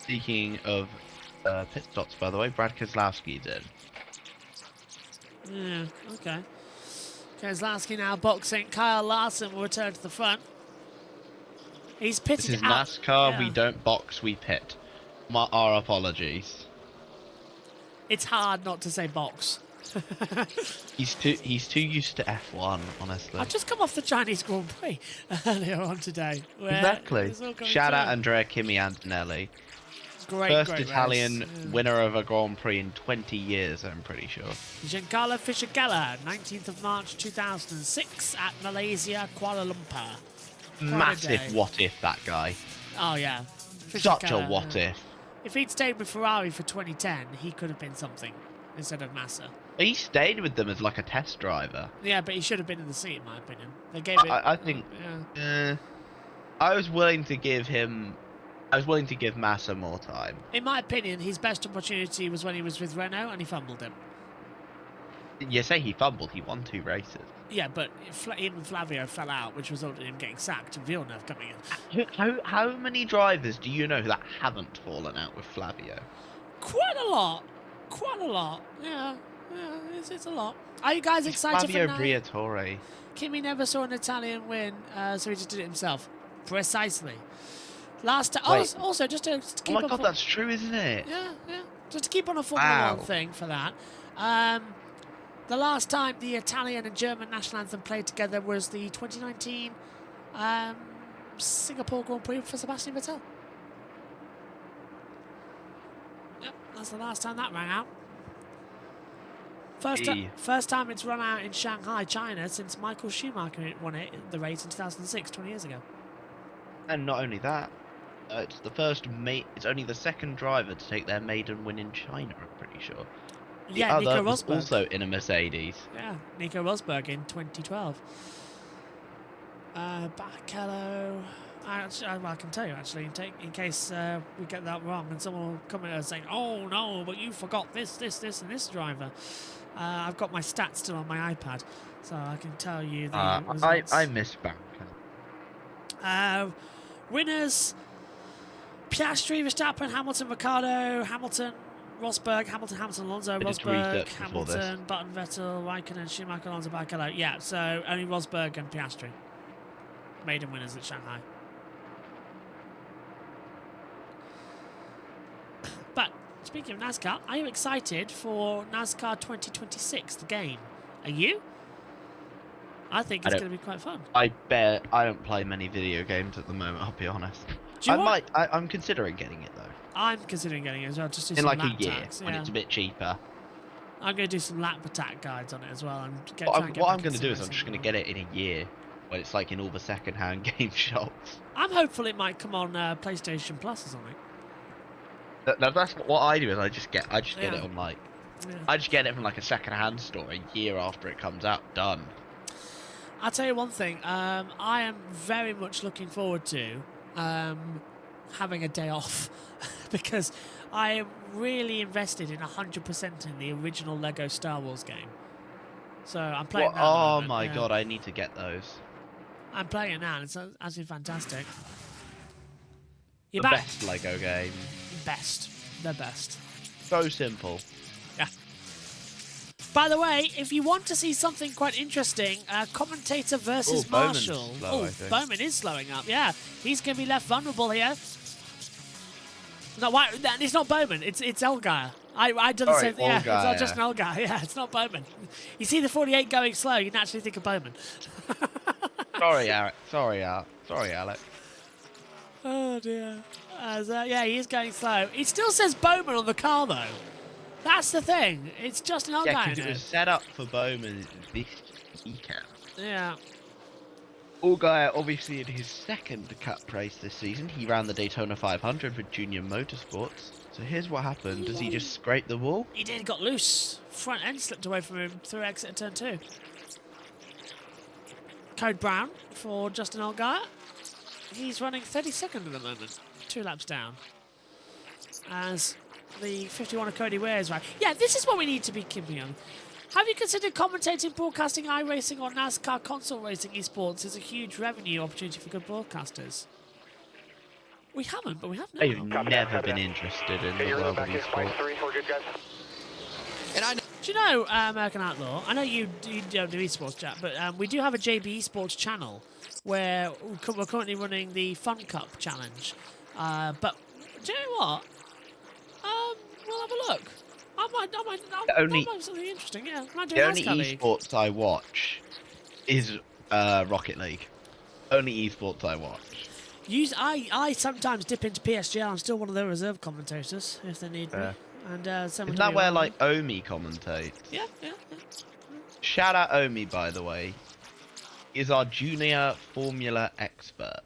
Speaking of pit stops, by the way, Brad Keselowski's in. Yeah, okay. Keselowski now boxing. Kyle Larson will return to the front. He's pitted This is out. NASCAR. Yeah. We don't box, we pit. Our apologies. It's hard not to say box. He's too used to F1, honestly. I've just come off the Chinese Grand Prix earlier on today. Exactly. It's all coming Shout out through. Andrea Kimi Antonelli. Great, First great Italian race. Yeah. winner of a Grand Prix in 20 years, I'm pretty sure. Giancarlo Fisichella, 19th of March 2006 at Malaysia, Kuala Lumpur. Quite a Massive day. what if, that guy. Oh, yeah. Such a Fisichella, what yeah. if. If he'd stayed with Ferrari for 2010, he could have been something instead of Massa. He stayed with them as like a test driver. Yeah, but he should have been in the seat, in my opinion. They gave it. I think. Yeah. I was willing to give Massa more time. In my opinion, his best opportunity was when he was with Renault and he fumbled it. You say he fumbled, he won 2 races. Yeah, but even Flavio fell out, which resulted in him getting sacked and Villeneuve coming in. How many drivers do you know that haven't fallen out with Flavio? Quite a lot. Quite a lot. Yeah, it's a lot. Are you guys excited Flavio for Briatore. Kimi never saw an Italian win, so he just did it himself. Precisely. Last time. Wait. Also, just to keep Oh my on god, that's true, isn't it? Yeah. Just to keep on a Formula 1 thing for that. The last time the Italian and German national anthem played together was the 2019 Singapore Grand Prix for Sebastian Vettel. Yep, that's the last time that rang out. First time it's run out in Shanghai, China, since Michael Schumacher won the race in 2006, 20 years ago. And not only that, it's only the second driver to take their maiden win in China, I'm pretty sure. The Yeah, other Nico was Rosberg. also in a Mercedes. Yeah, Nico Rosberg in 2012. Barrichello. I can tell you actually, in case we get that wrong, and someone will come in and saying, "Oh no, but you forgot this, and this driver." I've got my stats still on my iPad, so I can tell you the results. I miss Barrichello. Winners: Piastri, Verstappen, Hamilton, Ricciardo, Hamilton, Rosberg, Hamilton, Alonso, I did Rosberg, research before this. Hamilton, Button, Vettel, Raikkonen, Schumacher, Alonso, Barrichello. Yeah, so only Rosberg and Piastri. Maiden winners at Shanghai. But speaking of NASCAR, are you excited for NASCAR 2026, the game? Are you? I think it's going to be quite fun. I don't play many video games at the moment, I'll be honest. I'm considering getting it though. I'm considering getting it as well, just do In some like lap a year, attacks, when yeah. it's a bit cheaper. I'm going to do some lap attack guides on it as well. And What I'm going to do is I'm just going to get it in a year, when it's like in all the second-hand game shops. I'm hopeful it might come on PlayStation Plus or something. That's what I do. Is I just get it on Yeah. I just get it from like a second-hand store a year after it comes out. Done. I'll tell you one thing. I am very much looking forward to having a day off because I am really invested in 100% in the original Lego Star Wars game. So I'm playing that. Oh my god, I need to get those. I'm playing it now, and it's actually fantastic. You're The back. best Lego game. Best. The best. So simple. Yeah. By the way, if you want to see something quite interesting, commentator versus Bowman's Marshall. slow, I think. Bowman is slowing up. Yeah, he's going to be left vulnerable here. No, why? It's not Bowman. It's Elgar. I done the same thing. Yeah, it's not just an Elgar. Yeah, it's not Bowman. You see the 48 going slow, you naturally think of Bowman. Sorry, Eric. Sorry, Alex. Oh dear. Yeah, he is going slow. It still says Bowman on the car though. That's the thing. It's just an Elgar. Yeah, because it was set up for Bowman this weekend. Yeah. Allgaier, obviously in his second Cup race this season, he ran the Daytona 500 with Junior Motorsports. So here's what happened. Does he just scrape the wall? He did, got loose. Front end slipped away from him through exit turn 2. Code Brown for Justin Allgaier. He's running 32nd at the moment, 2 laps down. As the 51 of Cody Ware is right. Yeah, this is what we need to be keeping on. Have you considered commentating, broadcasting iRacing or NASCAR console racing esports is a huge revenue opportunity for good broadcasters? We haven't, but we have now. I've never been interested in the world of esports. And I know. Do you know, American Outlaw? I know you don't do esports chat, but we do have a JB Esports channel where we're currently running the Fun Cup challenge. But do you know what? We'll have a look. I might something interesting. Yeah, I might do The a only NASCAR league. esports I watch is Rocket League. Only esports I watch. I sometimes dip into PSGL. I'm still one of their reserve commentators if they need me. And Isn't that where like Omi commentates? Yeah. Shout out Omi, by the way. Is our junior Formula expert.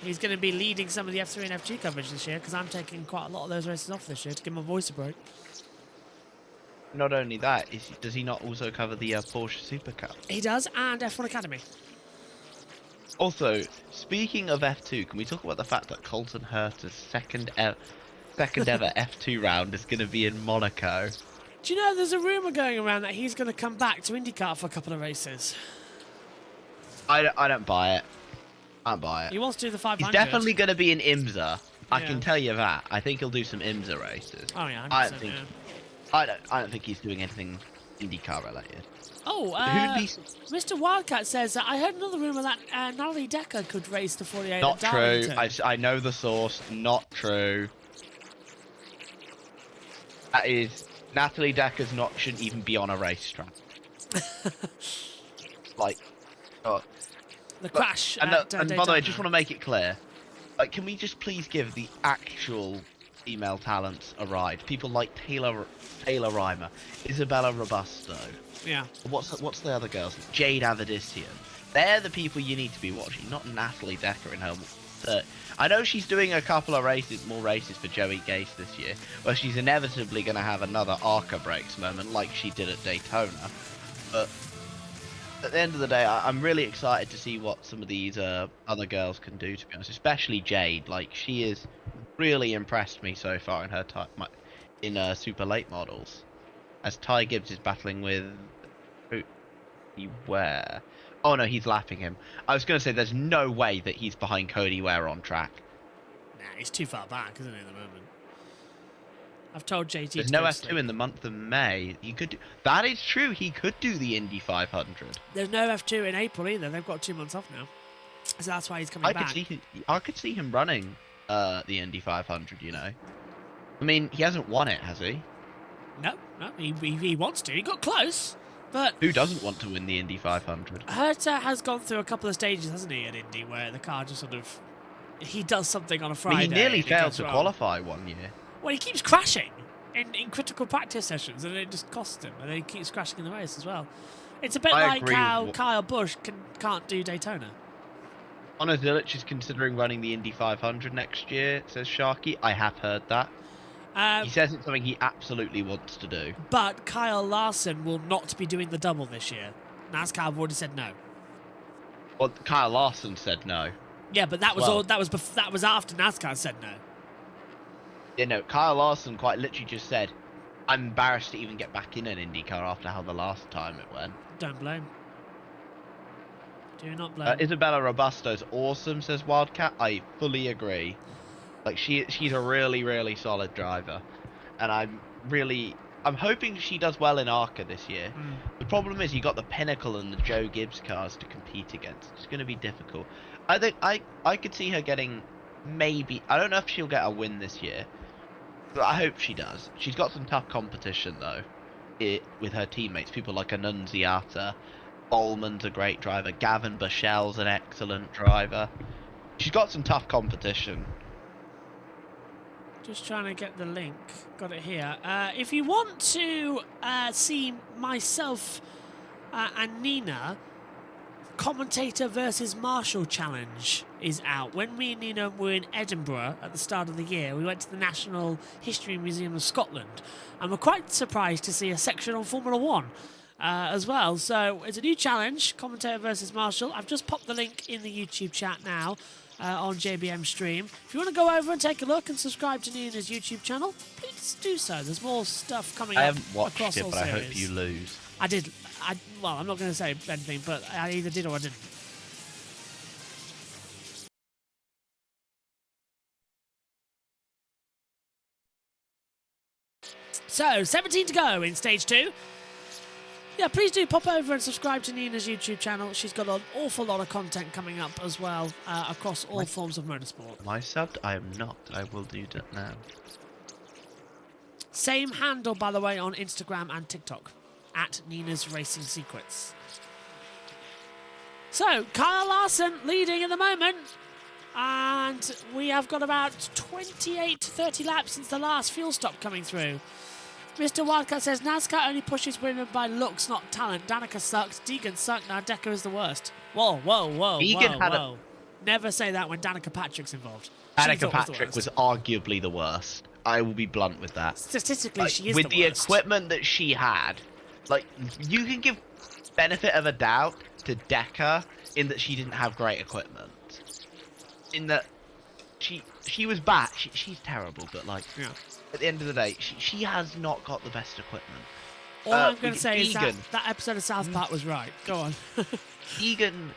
He's going to be leading some of the F3 and F2 coverage this year because I'm taking quite a lot of those races off this year to give my voice a break. Not only that, does he not also cover the Porsche Super Cup? He does, and F1 Academy. Also, speaking of F2, can we talk about the fact that Colton Herta's second ever F2 round is going to be in Monaco? Do you know there's a rumour going around that he's going to come back to IndyCar for a couple of races? I don't buy it. I don't buy it. He wants to do the 500. He's definitely going to be in IMSA. I Yeah. can tell you that. I think he'll do some IMSA races. Oh yeah, 100%, I don't think. yeah. I don't think he's doing anything IndyCar related. Oh, Who'd be? Mr. Wildcat says I heard another rumour that Natalie Decker could race the 48 Not at true. Darlington. I know the source. Not true. That is, Natalie Decker's shouldn't even be on a racetrack. Like, the crash. And, at, and by the way, I Daytona. just want to make it clear. Like, can we just please give the actual female talents a ride? People like Taylor Reimer, Isabella Robusto. Yeah. What's the other girls? Jade Avedissian. They're the people you need to be watching, not Natalie Decker in her. I know she's doing a couple of more races for Joey Gase this year, where she's inevitably going to have another Arca Breaks moment like she did at Daytona. But at the end of the day, I'm really excited to see what some of these other girls can do, to be honest. Especially Jade. Like, she has really impressed me so far in her time in super late models. As Ty Gibbs is battling with Ware. Oh no, he's lapping him. I was going to say there's no way that he's behind Cody Ware on track. Nah, he's too far back, isn't he, at the moment? I've told JT. There's no F2 in the month of May. He could. That is true. He could do the Indy 500. There's no F2 in April either. They've got 2 months off now, so that's why he's coming back. I could see him running the Indy 500. You know, I mean, he hasn't won it, has he? No, he wants to. He got close, but Who doesn't want to win the Indy 500? Herta has gone through a couple of stages, hasn't he, at Indy, where the car just sort of he does something on a I Friday. mean, he nearly and it failed goes to wrong. qualify one year. Well, he keeps crashing in critical practice sessions, and it just costs him, and then he keeps crashing in the race as well. It's a bit I like agree how with Kyle Busch can't do Daytona. Honor Zilic is considering running the Indy 500 next year, says Sharky. I have heard that. He says it's something he absolutely wants to do. But Kyle Larson will not be doing the double this year. NASCAR have already said no. Well, Kyle Larson said no. Yeah, but that was Well- all. That was after NASCAR said no. You know, Kyle Larson quite literally just said, I'm embarrassed to even get back in an IndyCar after how the last time it went. Don't blame. Do not blame. Isabella Robusto's awesome, says Wildcat. I fully agree. Like, she's a really, really solid driver. And I'm hoping she does well in ARCA this year. The problem is you got the Pinnacle and the Joe Gibbs cars to compete against. It's going to be difficult. I think I could see her getting maybe... I don't know if she'll get a win this year. But I hope she does. She's got some tough competition, though, with her teammates. People like Annunziata. Bowman's a great driver. Gavin Bushell's an excellent driver. She's got some tough competition. Just trying to get the link. Got it here. If you want to see myself and Nina, Commentator versus Marshall Challenge is out. When me and Nina were in Edinburgh at the start of the year, we went to the National History Museum of Scotland, and we're quite surprised to see a section on Formula One as well. So it's a new challenge, Commentator versus Marshall. I've just popped the link in the YouTube chat now. On JBM stream. If you want to go over and take a look and subscribe to Nina's YouTube channel, please do so. There's more stuff coming up. I haven't watched across it, all but I hope series. you lose. I did. Well, I'm not going to say anything, but I either did or I didn't. So, 17 to go in stage 2. Yeah, please do pop over and subscribe to Nina's YouTube channel. She's got an awful lot of content coming up as well across all forms of motorsport. Am I subbed? I am not. I will do that now. Same handle, by the way, on Instagram and TikTok, at Nina's Racing Secrets. So, Kyle Larson leading at the moment. And we have got about 28 to 30 laps since the last fuel stop coming through. Mr. Wildcat says, NASCAR only pushes women by looks, not talent. Danica sucks. Deegan sucked. Now Decker is the worst. Whoa. Deegan had whoa. Never say that when Danica Patrick's involved. Danica Patrick was arguably the worst. I will be blunt with that. Statistically, she is with the worst. Equipment that she had, like, you can give benefit of a doubt to Decker in that she didn't have great equipment. In that she was bad. She's terrible, but like, at the end of the day, she has not got the best equipment. All I'm going to say is that episode of South Park was right. Go on. Egan,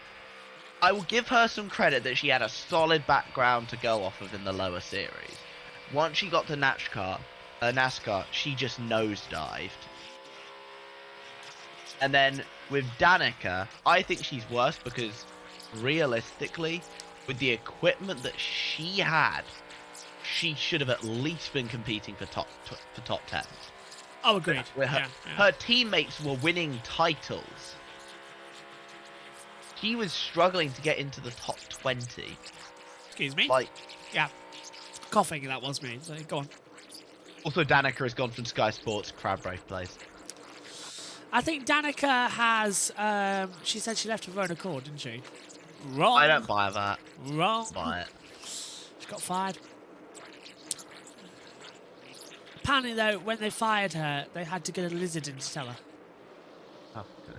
I will give her some credit that she had a solid background to go off of in the lower series. Once she got to NASCAR, she just nosedived. And then with Danica, I think she's worse because realistically, with the equipment that she had, she should have at least been competing for top 10. Oh, agreed. Her teammates were winning titles. She was struggling to get into the top 20. Excuse me? Like, yeah. Coughing, that was me. So go on. Also, Danica has gone from Sky Sports to Crab Brave Place. I think Danica has... she said she left of her own accord, didn't she? Wrong. I don't buy that. Wrong. Buy it. She got fired. Apparently, though, when they fired her, they had to get a lizard in to tell her. Oh, good.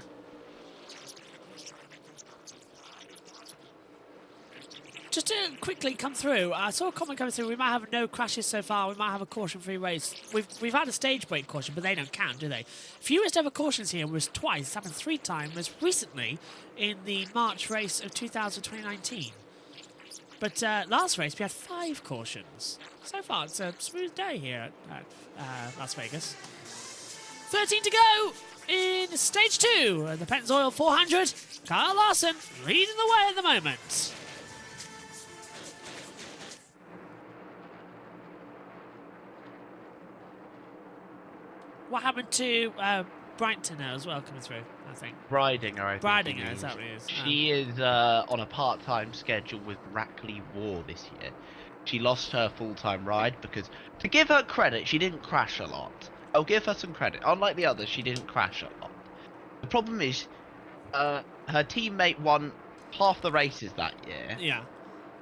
Just to quickly come through, I saw a comment coming through. We might have no crashes so far. We might have a caution-free race. We've had a stage break caution, but they don't count, do they? Fewest ever cautions here was twice. It's happened 3 times. Most recently in the March race of 2019. But last race we had 5 cautions. So far, it's a smooth day here at Las Vegas. 13 to go in stage 2. The Pennzoil 400. Kyle Larson leading the way at the moment. What happened to Brighton as well coming through, I think? Brydinger, I think. Brydinger, is that what it is? She is on a part-time schedule with Rackley War this year. She lost her full-time ride because, to give her credit, she didn't crash a lot. I'll give her some credit. Unlike the others, she didn't crash a lot. The problem is, her teammate won half the races that year. Yeah.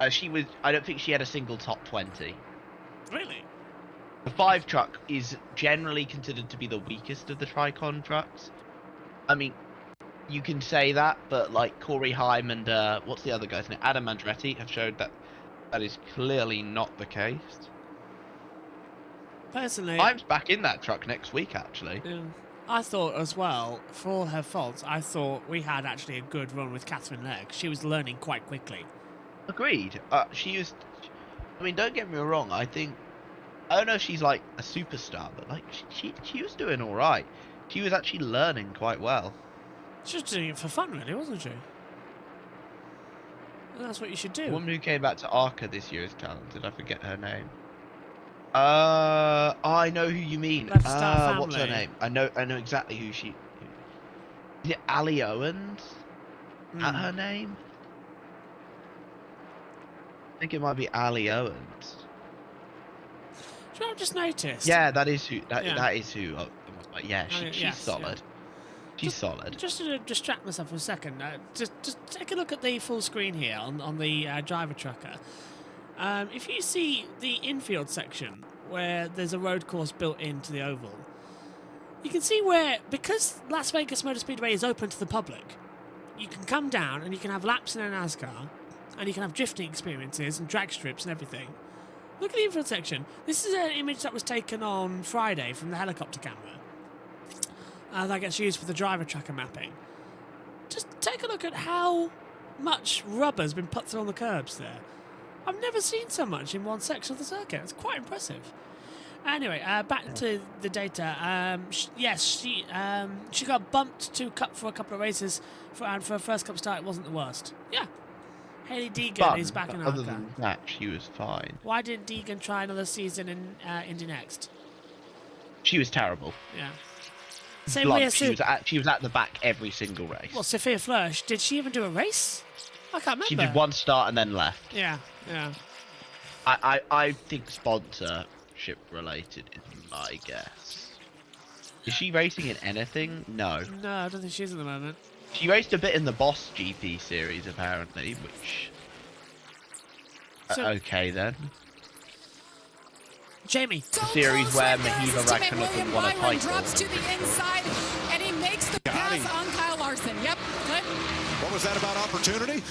I don't think she had a single top 20. Really? The 5 truck is generally considered to be the weakest of the Tricon trucks. I mean, you can say that, but like Corey Heim and what's the other guy's name? Adam Andretti have showed that that is clearly not the case. Personally, Heim's back in that truck next week, actually. Yeah. I thought as well, for all her faults, I thought we had actually a good run with Catherine Legg. She was learning quite quickly. Agreed. She was... I mean, don't get me wrong, I don't know if she's like a superstar, but like she was doing all right. She was actually learning quite well. She was doing it for fun, really, wasn't she? And that's what you should do. The woman who came back to ARCA this year is talented. I forget her name. I know who you mean. What's her name? I know exactly who she. Is it Ali Owens? Is that her name? I think it might be Ali Owens. Do you know what I've just noticed? Yeah, that is who. That is who. Yeah, she's solid. Yeah. She's solid. Just to distract myself for a second, just take a look at the full screen here on the driver tracker. If you see the infield section where there's a road course built into the oval, you can see where, because Las Vegas Motor Speedway is open to the public, you can come down and you can have laps in a NASCAR, and you can have drifting experiences and drag strips and everything. Look at the infield section. This is an image that was taken on Friday from the helicopter camera. That gets used for the driver tracker mapping. Just take a look at how much rubber's been put through on the curbs there. I've never seen so much in one section of the circuit. It's quite impressive. Anyway, back to the data. Yes, she got bumped to Cup for a couple of races, and for a first Cup start, it wasn't the worst. Yeah. Haley Deegan is back in our other car. than that, she was fine. Why didn't Deegan try another season in Indy Next? She was terrible. Yeah. Same way as she was at the back every single race. Well, Sophia Flörsch, did she even do a race? I can't remember. She did one start and then left. Yeah, yeah. I think sponsorship related is my guess. Is she racing in anything? No. No, I don't think she is at the moment. She raced a bit in the Boss GP series, apparently, which... okay, then. Jamie. The series where Mahiva Rakhmonov won a title. Drops to the inside, and he makes the pass on Kyle Larson. Yep, good. What was that about opportunity?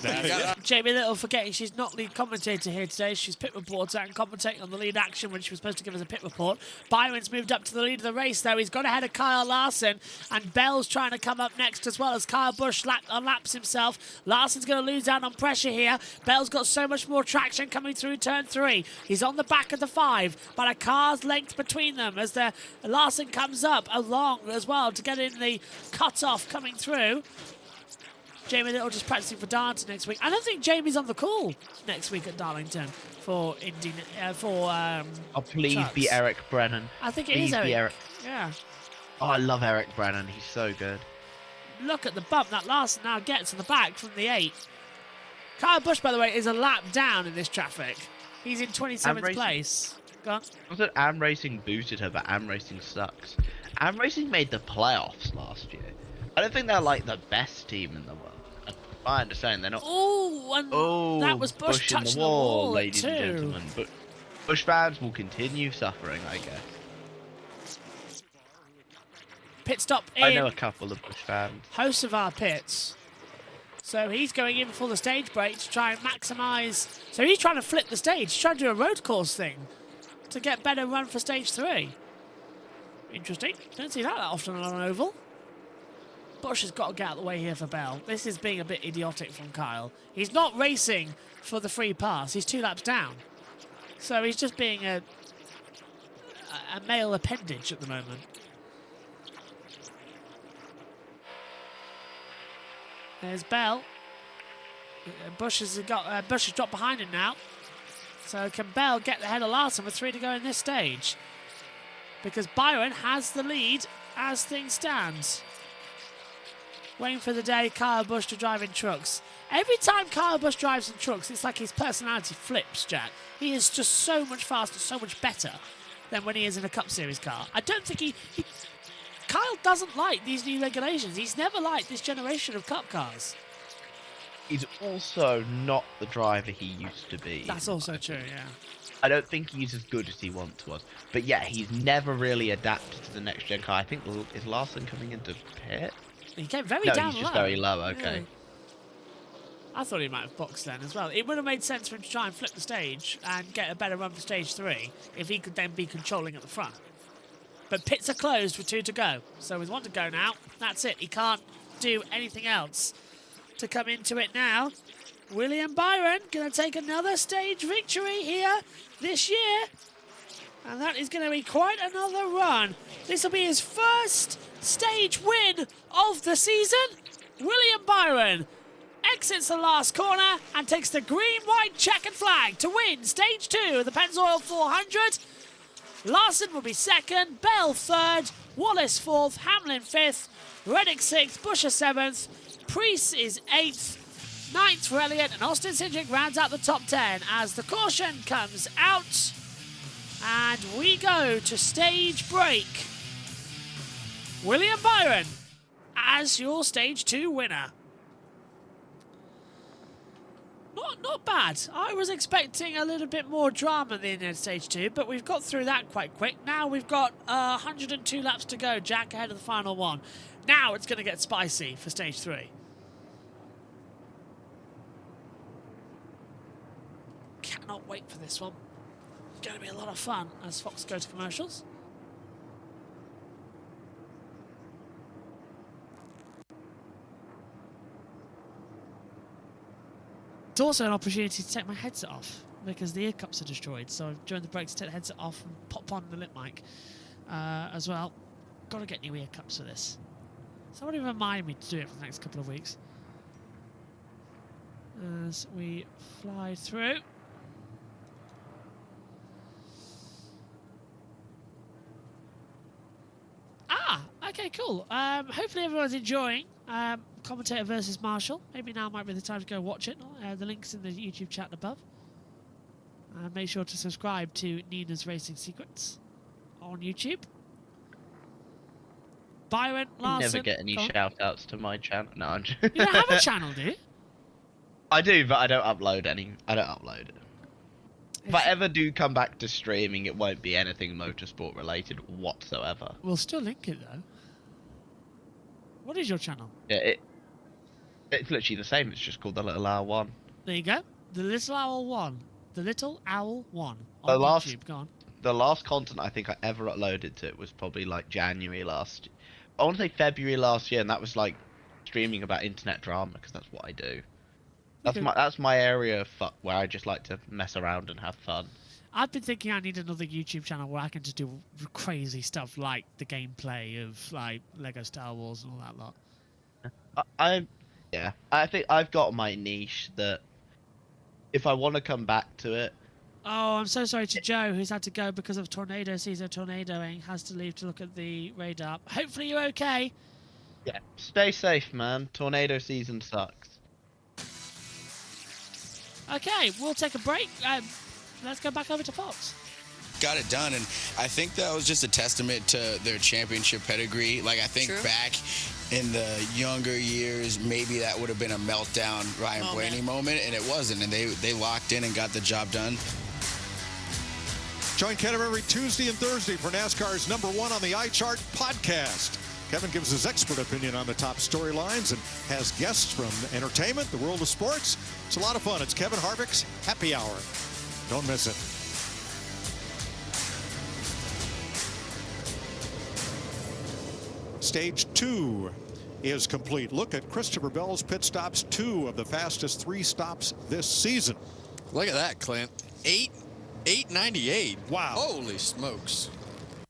Jamie Little forgetting she's not lead commentator here today. She's pit reporter and commentating on the lead action when she was supposed to give us a pit report. Byron's moved up to the lead of the race, though. He's got ahead of Kyle Larson, and Bell's trying to come up next as well as Kyle Busch unlaps himself. Larson's going to lose out on pressure here. Bell's got so much more traction coming through turn 3. He's on the back of the 5, but a car's length between them as Larson comes up along as well to get in the cut-off coming through. Jamie Little just practicing for Darlington next week. I don't think Jamie's on the call next week at Darlington for Indy. Oh, please trucks. be Eric Brennan. I think it please is Eric. Be Eric. Yeah. Oh, I love Eric Brennan. He's so good. Look at the bump that Larson now gets in the back from the 8. Kyle Busch, by the way, is a lap down in this traffic. He's in 27th place. Go on. I thought Am Racing booted her, but Am Racing sucks. Am Racing made the playoffs last year. I don't think they're like the best team in the world. I understand they're not. Oh, that was Busch touching the wall, ladies too. and gentlemen. But Busch fans will continue suffering, I guess. Pit stop in. I know a couple of Busch fans. Hocevar pits. So he's going in for the stage break to try and maximise. So he's trying to flip the stage. He's trying to do a road course thing to get better run for stage 3. Interesting. Don't see that often on an oval. Busch has got to get out of the way here for Bell. This is being a bit idiotic from Kyle. He's not racing for the free pass. He's 2 laps down. So he's just being a male appendage at the moment. There's Bell. Busch has dropped behind him now. So can Bell get ahead of Larson with 3 to go in this stage? Because Byron has the lead as things stand. Waiting for the day Kyle Busch to drive in trucks. Every time Kyle Busch drives in trucks, it's like his personality flips, Jack. He is just so much faster, so much better than when he is in a Cup Series car. I don't think Kyle doesn't like these new regulations. He's never liked this generation of Cup cars. He's also not the driver he used to be. That's also true, yeah. I don't think he's as good as he once was. But yeah, he's never really adapted to the next gen car. I think, is Larson coming into pit? He came very no, down he's low. just very low, okay. Yeah. I thought he might have boxed then as well. It would have made sense for him to try and flip the stage and get a better run for stage 3 if he could then be controlling at the front. But pits are closed with 2 to go. So with 1 to go now, that's it. He can't do anything else to come into it now. William Byron going to take another stage victory here this year. And that is going to be quite another run. This will be his first stage win of the season. William Byron exits the last corner and takes the green, white, checkered flag to win stage 2 of the Pennzoil 400. Larson will be 2nd, Bell 3rd, Wallace 4th, Hamlin 5th, Reddick 6th, Buescher 7th, Preece is 8th, 9th for Elliott, and Austin Cindric rounds out the top 10 as the caution comes out. And we go to stage break. William Byron as your stage 2 winner. Not bad. I was expecting a little bit more drama in stage 2, but we've got through that quite quick. Now we've got 102 laps to go, Jack, ahead of the final one. Now it's going to get spicy for stage 3. Cannot wait for this one. It's going to be a lot of fun as Fox go to commercials. It's also an opportunity to take my headset off. because the ear cups are destroyed. So during the breaks, take the headset off and pop on the lip mic as well. Got to get new ear cups for this. Somebody remind me to do it for the next couple of weeks. As we fly through. Okay, cool. Hopefully everyone's enjoying Commentator versus Marshall. Maybe now might be the time to go watch it. The link's in the YouTube chat above. Make sure to subscribe to Nina's Racing Secrets on YouTube. Byron Larson. Never get any shout-outs to my channel. No, I'm just... You don't have a channel, do you? I do, but I don't upload any. I don't upload it. If I ever do come back to streaming, it won't be anything motorsport related whatsoever. We'll still link it though. What is your channel? Yeah, it's literally the same. It's just called the Little Owl 1. There you go. The Little Owl 1. The Little Owl 1 on The last, YouTube. Go on. The last content I think I ever uploaded to it was probably like January last. I want to say February last year, and that was like streaming about internet drama because that's what I do. That's my area of where I just like to mess around and have fun. I've been thinking I need another YouTube channel where I can just do crazy stuff like the gameplay of like Lego Star Wars and all that lot. I think I've got my niche that if I want to come back to it. Oh, I'm so sorry to Joe, who's had to go because of tornado season tornadoing, has to leave to look at the radar. Hopefully you're okay. Yeah, stay safe, man. Tornado season sucks. Okay, we'll take a break. Let's go back over to Fox. Got it done, and I think that was just a testament to their championship pedigree. Like, I think back in the younger years, maybe that would have been a meltdown Ryan Blaney moment, and it wasn't, and they locked in and got the job done. Join Kevin every Tuesday and Thursday for NASCAR's #1 on the iChart podcast. Kevin gives his expert opinion on the top storylines and has guests from entertainment, the world of sports. It's a lot of fun. It's Kevin Harvick's Happy Hour. Don't miss it. Stage 2 is complete. Look at Christopher Bell's pit stops, 2 of the fastest 3 stops this season. Look at that, Clint. 898. Wow. Holy smokes.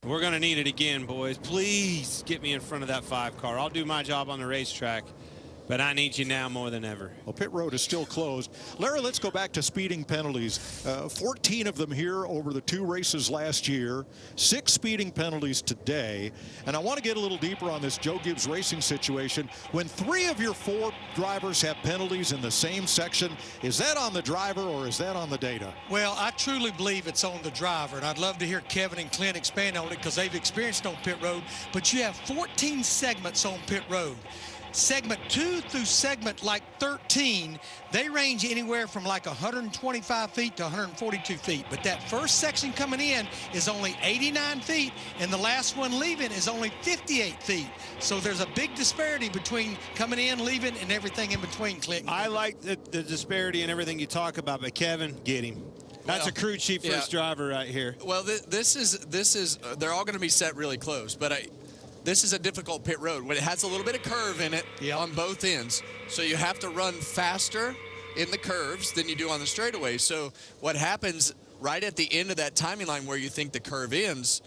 We're going to need it again, boys. Please get me in front of that 5 car. I'll do my job on the racetrack, but I need you now more than ever. Well, pit road is still closed. Larry, let's go back to speeding penalties. 14 of them here over the 2 races last year. 6 speeding penalties today. And I want to get a little deeper on this Joe Gibbs Racing situation. When 3 of your 4 drivers have penalties in the same section, is that on the driver or is that on the data? Well, I truly believe it's on the driver, and I'd love to hear Kevin and Clint expand on it because they've experienced on pit road. But you have 14 segments on pit road. Segment 2 through segment like 13, they range anywhere from like 125 feet to 142 feet. But that first section coming in is only 89 feet, and the last one leaving is only 58 feet. So there's a big disparity between coming in, leaving, and everything in between, Clint. I like the disparity and everything you talk about, but Kevin, get him. That's a crew chief first driver right here. Well, this is they're all going to be set really close, but this is a difficult pit road when it has a little bit of curve in it on both ends. So you have to run faster in the curves than you do on the straightaway. So what happens right at the end of that timing line where you think the curve ends,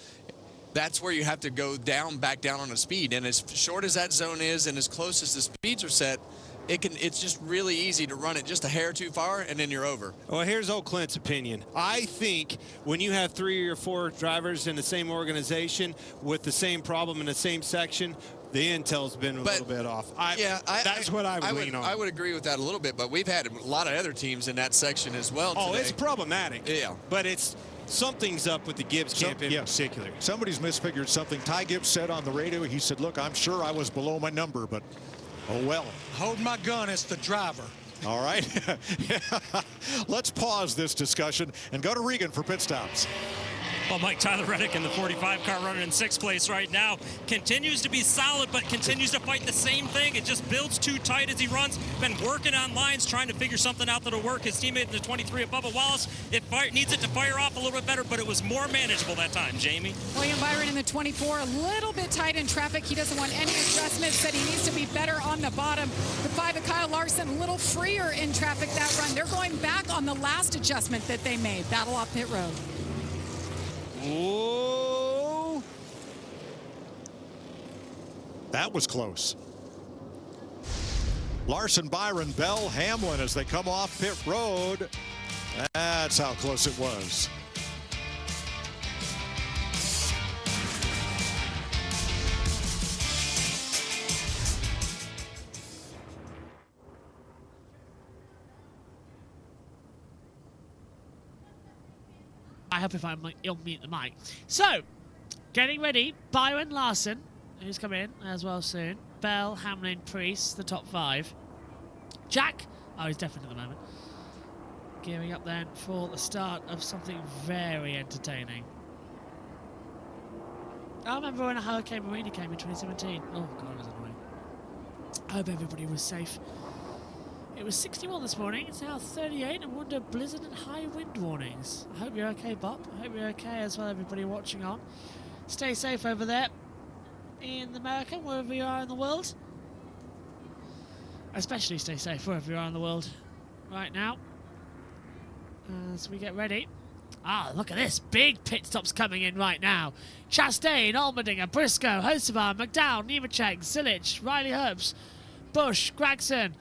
that's where you have to go back down on a speed. And as short as that zone is and as close as the speeds are set, it's just really easy to run it just a hair too far, and then you're over. Well, here's old Clint's opinion. I think when you have 3 or 4 drivers in the same organization with the same problem in the same section, the intel's been a little bit off. That's what I would lean on. I would agree with that a little bit, but we've had a lot of other teams in that section as well today. Oh, it's problematic. Yeah. But something's up with the Gibbs camp in particular. Somebody's misfigured something. Ty Gibbs said on the radio, he said, look, I'm sure I was below my number, but oh well. Hold my gun, it's the driver. All right. Let's pause this discussion and go to Regan for pit stops. Well, Mike, Tyler Reddick in the 45 car running in 6th place right now continues to be solid, but continues to fight the same thing. It just builds too tight as he runs. Been working on lines, trying to figure something out that'll work. His teammate in the 23 at Bubba Wallace, needs it to fire off a little bit better, but it was more manageable that time, Jamie. William Byron in the 24, a little bit tight in traffic. He doesn't want any adjustments, said he needs to be better on the bottom. The 5 of Kyle Larson, a little freer in traffic that run. They're going back on the last adjustment that they made. Battle off pit road. Oh, that was close. Larson, Byron, Bell, Hamlin as they come off pit road. That's how close it was. I hope if I'm you'll mute the mic. So, getting ready. Byron, Larson, who's coming in as well soon. Bell, Hamlin, Priest, the top 5. Jack, oh, he's definitely at the moment. Gearing up then for the start of something very entertaining. I remember when a Hurricane Marina came in 2017. Oh, God, it was annoying. I hope everybody was safe. It was 61 this morning. It's now 38 and we're under blizzard and high wind warnings. I hope you're okay, Bob. I hope you're okay as well, everybody watching on. Stay safe over there in America, wherever you are in the world. Especially stay safe wherever you are in the world right now. As we get ready. Ah, look at this. Big pit stops coming in right now. Chastain, Allmendinger, Briscoe, Hocevar, McDowell, Nemechek, Zilich, Riley Herbst, Busch, Gregson,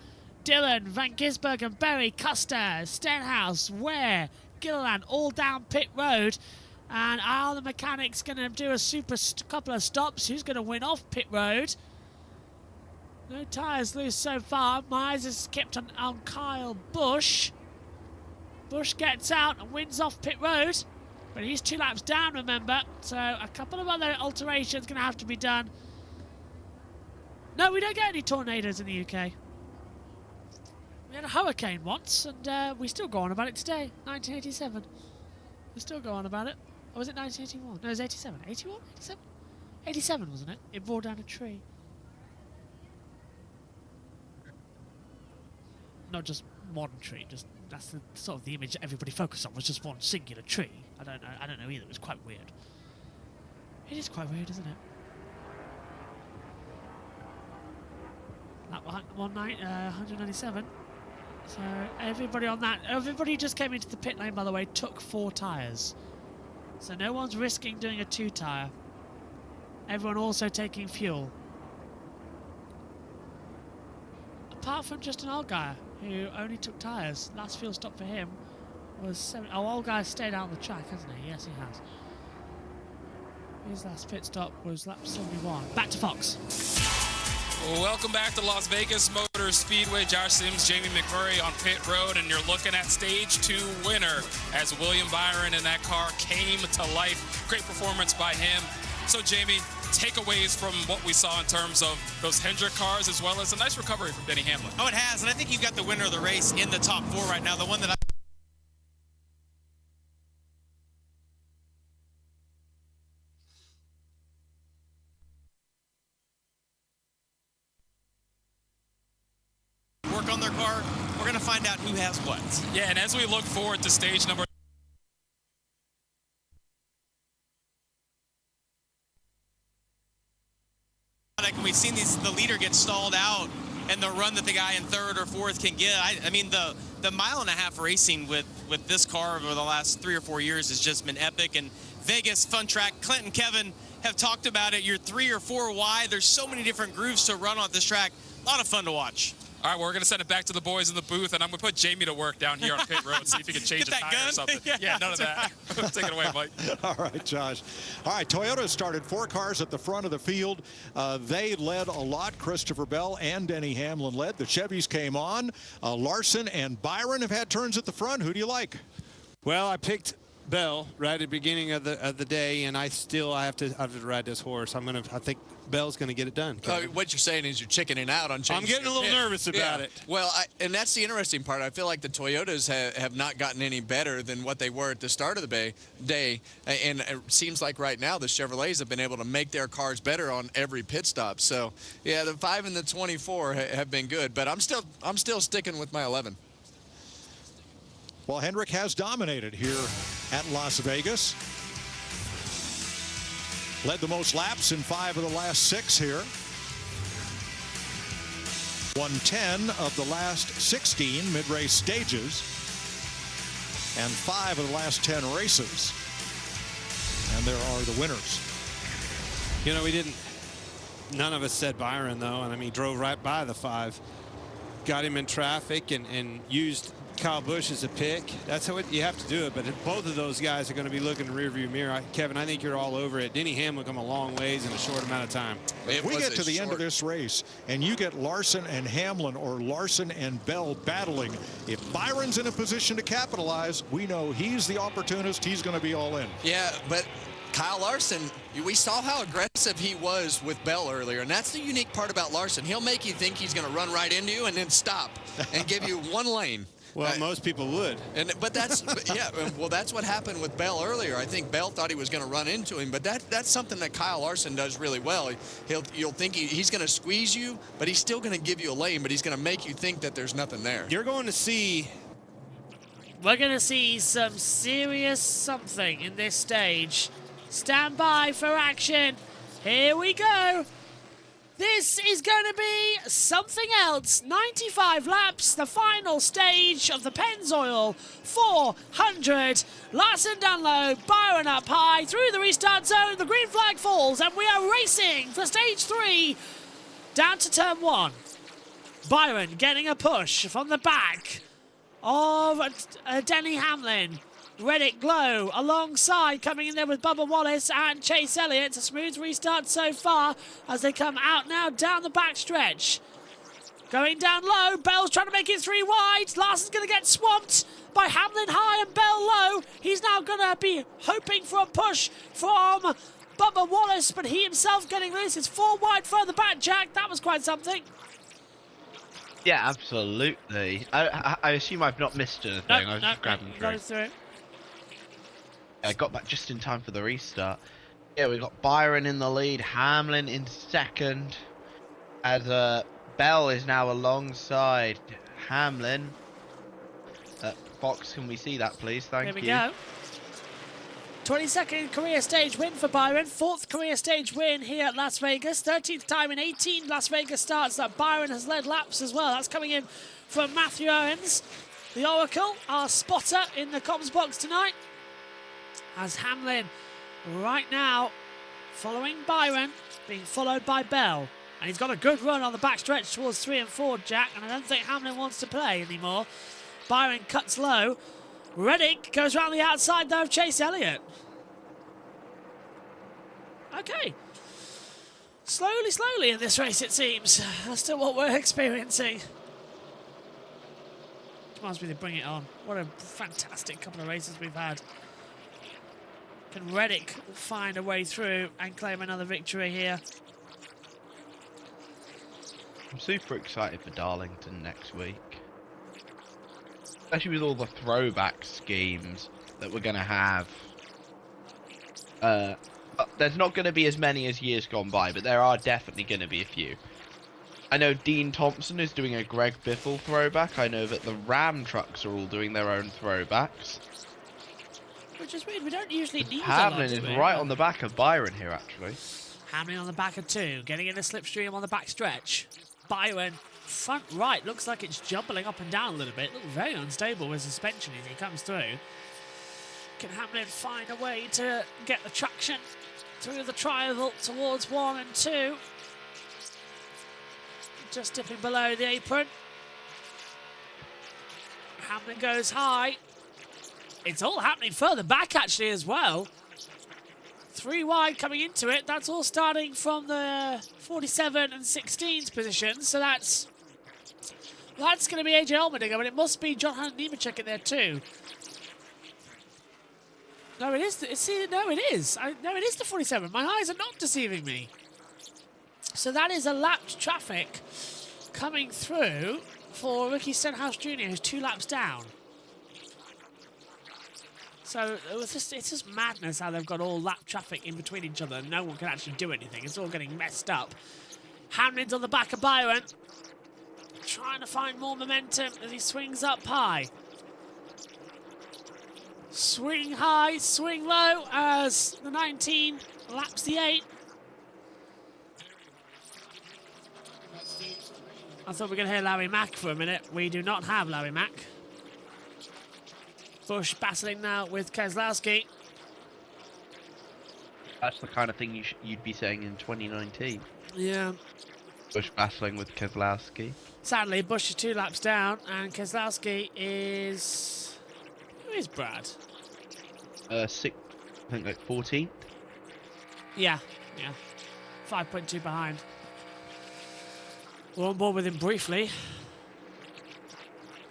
Dillon, Van Gisbergen, Berry, Custer, Stenhouse, Ware, Gilliland, all down pit road. And are the mechanics going to do a couple of stops? Who's going to win off pit road? No tyres loose so far. My eyes is kept on Kyle Busch. Busch gets out and wins off pit road. But he's 2 laps down, remember. So a couple of other alterations going to have to be done. No, we don't get any tornadoes in the UK. We had a hurricane once, and we still go on about it today. 1987. We still go on about it. Or was it 1981? No, it was 87. 81? 87? 87, wasn't it? It brought down a tree. Not just one tree, just that's the sort of the image that everybody focused on, was just one singular tree. I don't know either. It was quite weird. It is quite weird, isn't it? That 197. So everybody on that, everybody who just came into the pit lane, by the way, took 4 tyres. So no one's risking doing a 2 tyre. Everyone also taking fuel. Apart from Justin Allgaier, who only took tyres. Last fuel stop for him was 7. Oh, Allgaier stayed out on the track, hasn't he? Yes, he has. His last pit stop was lap 71. Back to Fox. Welcome back to Las Vegas Motor Speedway. Josh Sims, Jamie McMurray on pit road, and you're looking at stage 2 winner as William Byron in that car came to life. Great performance by him. So, Jamie, takeaways from what we saw in terms of those Hendrick cars, as well as a nice recovery from Denny Hamlin. Oh, it has, and I think you've got the winner of the race in the top 4 right now. The one that I work on their car. We're going to find out who has what. Yeah, and as we look forward to stage number we've seen the leader get stalled out and the run that the guy in 3rd or 4th can get. I mean, the mile-and-a-half racing with this car over the last 3 or 4 years has just been epic. And Vegas, fun track. Clint and Kevin have talked about it. You're 3 or 4 wide. There's so many different grooves to run on this track. A lot of fun to watch. All right, well, we're going to send it back to the boys in the booth, and I'm going to put Jamie to work down here on pit road, see if he can change a tire or something. Yeah, none of that. Take it away, Mike. All right, Josh. All right, Toyota started 4 cars at the front of the field. They led a lot. Christopher Bell and Denny Hamlin led. The Chevys came on. Larson and Byron have had turns at the front. Who do you like? Well, I picked Bell right at the beginning of the day, and I have to ride this horse. I think Bell's going to get it done. What you're saying is you're chickening out on changing. I'm getting a little nervous about it. Well, and that's the interesting part. I feel like the Toyotas have not gotten any better than what they were at the start of the day, and it seems like right now the Chevrolets have been able to make their cars better on every pit stop. So, yeah, the 5 and the 24 have been good, but I'm still sticking with my 11. Well, Hendrick has dominated here at Las Vegas. Led the most laps in 5 of the last 6 here. Won 10 of the last 16 mid-race stages. And 5 of the last 10 races. And there are the winners. You know, none of us said Byron, though. And I mean, he drove right by the 5. Got him in traffic and used Kyle Busch as a pick. That's how you have to do it. But both of those guys are going to be looking in the rearview mirror. Kevin, I think you're all over it. Denny Hamlin come a long ways in a short amount of time. If we get to the end of this race and you get Larson and Hamlin or Larson and Bell battling, if Byron's in a position to capitalize, we know he's the opportunist. He's going to be all in. Yeah, but Kyle Larson, we saw how aggressive he was with Bell earlier, and that's the unique part about Larson. He'll make you think he's going to run right into you and then stop and give you one lane. Well, most people would. But that's well, that's what happened with Bell earlier. I think Bell thought he was going to run into him, but that's something that Kyle Larson does really well. You'll think he's going to squeeze you, but he's still going to give you a lane, but he's going to make you think that there's nothing there. You're going to see. We're going to see some serious something in this stage. Stand by for action. Here we go. This is going to be something else. 95 laps, the final stage of the Pennzoil 400. Larson down low, Byron up high, through the restart zone, the green flag falls, and we are racing for stage 3 down to turn 1. Byron getting a push from the back of Denny Hamlin. Reddick Glow alongside, coming in there with Bubba Wallace and Chase Elliott. It's a smooth restart so far as they come out now down the back stretch. Going down low, Bell's trying to make it 3 wide. Larson's going to get swamped by Hamlin high and Bell low. He's now going to be hoping for a push from Bubba Wallace, but he himself getting loose. It's 4 wide further back, Jack. That was quite something. Yeah, absolutely. I assume I've not missed anything. I was just grabbing through it. I got back just in time for the restart. Yeah, we've got Byron in the lead, Hamlin in second, as Bell is now alongside Hamlin. Fox, can we see that, please? Thank you. Here we go. 22nd career stage win for Byron. 4th career stage win here at Las Vegas. 13th time in 18 Las Vegas starts that Byron has led laps as well. That's coming in from Matthew Owens. The Oracle, our spotter in the comms box tonight. As Hamlin right now following Byron, being followed by Bell. And he's got a good run on the backstretch towards 3 and 4, Jack, and I don't think Hamlin wants to play anymore. Byron cuts low. Reddick goes around the outside, though, of Chase Elliott. Okay. Slowly in this race, it seems. That's still what we're experiencing. Reminds me to bring it on. What a fantastic couple of races we've had. Can Reddick find a way through and claim another victory here? I'm super excited for Darlington next week. Especially with all the throwback schemes that we're going to have. There's not going to be as many as years gone by, but there are definitely going to be a few. I know Dean Thompson is doing a Greg Biffle throwback. I know that the Ram trucks are all doing their own throwbacks. Which is weird, we don't usually need Hamlin is right on the back of Byron here, actually. Hamlin on the back of 2, getting in a slipstream on the back stretch. Byron, front right, looks like it's jumbling up and down a little bit. Looks very unstable with suspension as he comes through. Can Hamlin find a way to get the traction through the triangle towards 1 and 2? Just dipping below the apron. Hamlin goes high. It's all happening further back, actually, as well. 3 wide coming into it. That's all starting from the 47 and 16s positions. So that's going to be AJ Allmendinger, but it must be John Hunt Nemechek in there too. No, it is. No, it is. No, it is the 47. My eyes are not deceiving me. So that is a lapped traffic coming through for Ricky Stenhouse Jr., who's 2 laps down. So it's just madness how they've got all lap traffic in between each other and no one can actually do anything. It's all getting messed up. Hamlin's on the back of Byron, trying to find more momentum as he swings up high. Swing high, swing low as the 19 laps the 8. I thought we were going to hear Larry Mack for a minute. We do not have Larry Mack. Bush battling now with Keselowski. That's the kind of thing you'd be saying in 2019. Yeah. Bush battling with Keselowski. Sadly, Bush is 2 laps down, and Keselowski is... Who is Brad? 6, I think like 14th. Yeah. 5.2 behind. We're on board with him briefly.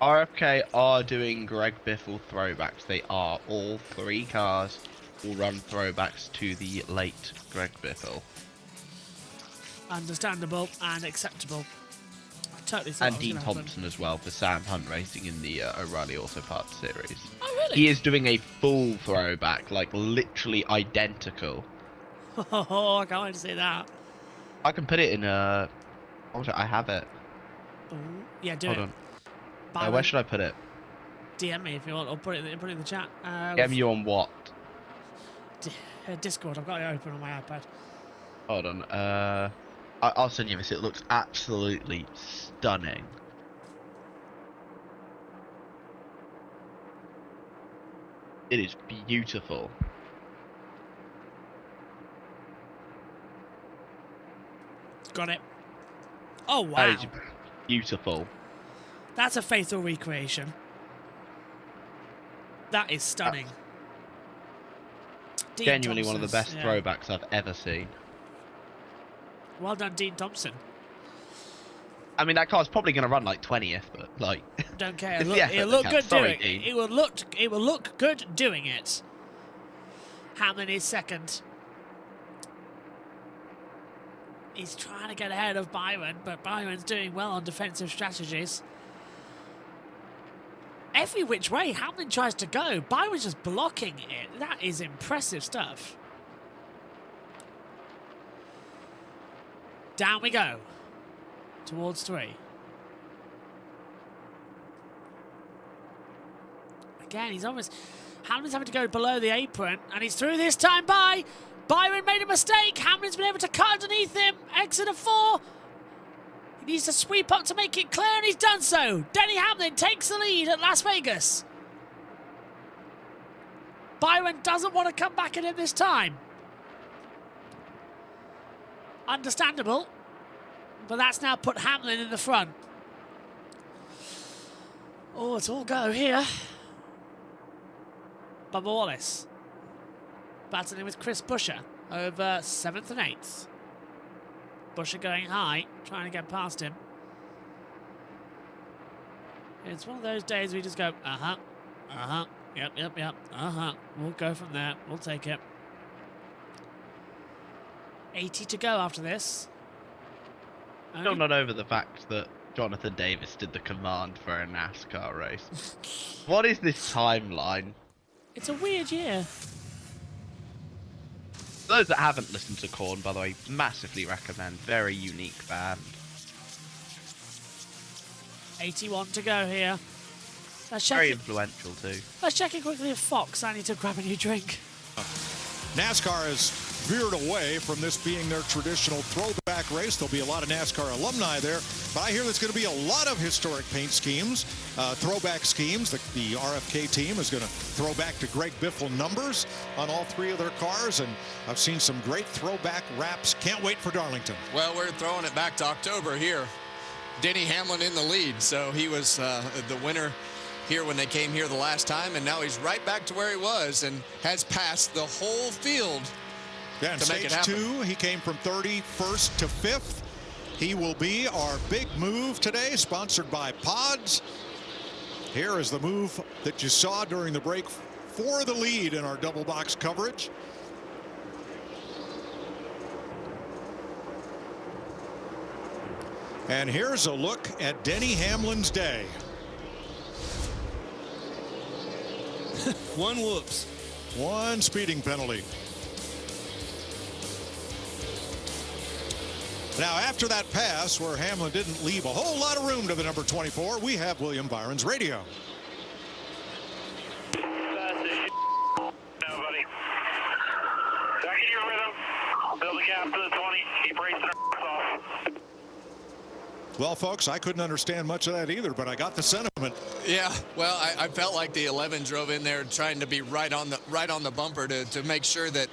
RFK are doing Greg Biffle throwbacks. They are. All 3 cars will run throwbacks to the late Greg Biffle. Understandable and acceptable. I totally thought And that was Dean gonna happen. Thompson as well for Sam Hunt Racing in the O'Reilly Auto Parts series. Oh, really? He is doing a full throwback, like literally identical. Oh, I can't wait to see that. I can put it in a... I have it. Ooh. Yeah, do Hold it. on. Byron, Where should I put it? DM me if you want, or put it in the chat. Get you on what? Discord. I've got it open on my iPad. Hold on. I'll send you this. It looks absolutely stunning. It is beautiful. Got it. Oh, wow. That is beautiful. That's a faithful recreation. That is stunning. Dean Genuinely one of the best Thompson's, throwbacks I've ever seen. Well done, Dean Thompson. I mean, that car's probably going to run like 20th, but like... Don't care. It's the Look, effort it'll that look counts. good Sorry, doing Dean. it. It will look good doing it. Hamlin is second. He's trying to get ahead of Byron, but Byron's doing well on defensive strategies. Every which way Hamlin tries to go, Byron's just blocking it. That is impressive stuff. Down we go. Towards 3. Again, he's almost... Hamlin's having to go below the apron, and he's through this time by... Byron made a mistake. Hamlin's been able to cut underneath him. Exit of 4. He needs to sweep up to make it clear, and he's done so. Denny Hamlin takes the lead at Las Vegas. Byron doesn't want to come back at him this time. Understandable. But that's now put Hamlin in the front. Oh, it's all go here. Bubba Wallace battling with Chris Buescher over 7th and 8th. Buescher going high, trying to get past him. It's one of those days we just go, yep, we'll go from there, we'll take it. 80 to go after this. Still not over the fact that Jonathan Davis did the command for a NASCAR race. What is this timeline? It's a weird year. For those that haven't listened to Korn, by the way, massively recommend. Very unique band. 81 to go here. Let's check Very it. influential too. Let's check it quickly if Fox. I need to grab a new drink. NASCAR has veered away from this being their traditional throwback race. There'll be a lot of NASCAR alumni there, but I hear there's going to be a lot of historic paint schemes, throwback schemes. The RFK team is going to throw back to Greg Biffle numbers on all 3 of their cars, and I've seen some great throwback wraps. Can't wait for Darlington. Well, we're throwing it back to October here. Denny Hamlin in the lead, so he was the winner here when they came here the last time, and now he's right back to where he was and has passed the whole field. Yeah, in stage 2, he came from 31st to 5th. He will be our big move today, sponsored by Pods. Here is the move that you saw during the break for the lead in our double box coverage. And here's a look at Denny Hamlin's day. One whoops. One speeding penalty. Now, after that pass where Hamlin didn't leave a whole lot of room to the number 24, we have William Byron's radio. Now, buddy. Back in your rhythm. Build the gap to the 20. Keep racing off. Well, folks, I couldn't understand much of that either, but I got the sentiment. Yeah, well, I felt like the 11 drove in there trying to be right on the bumper to make sure that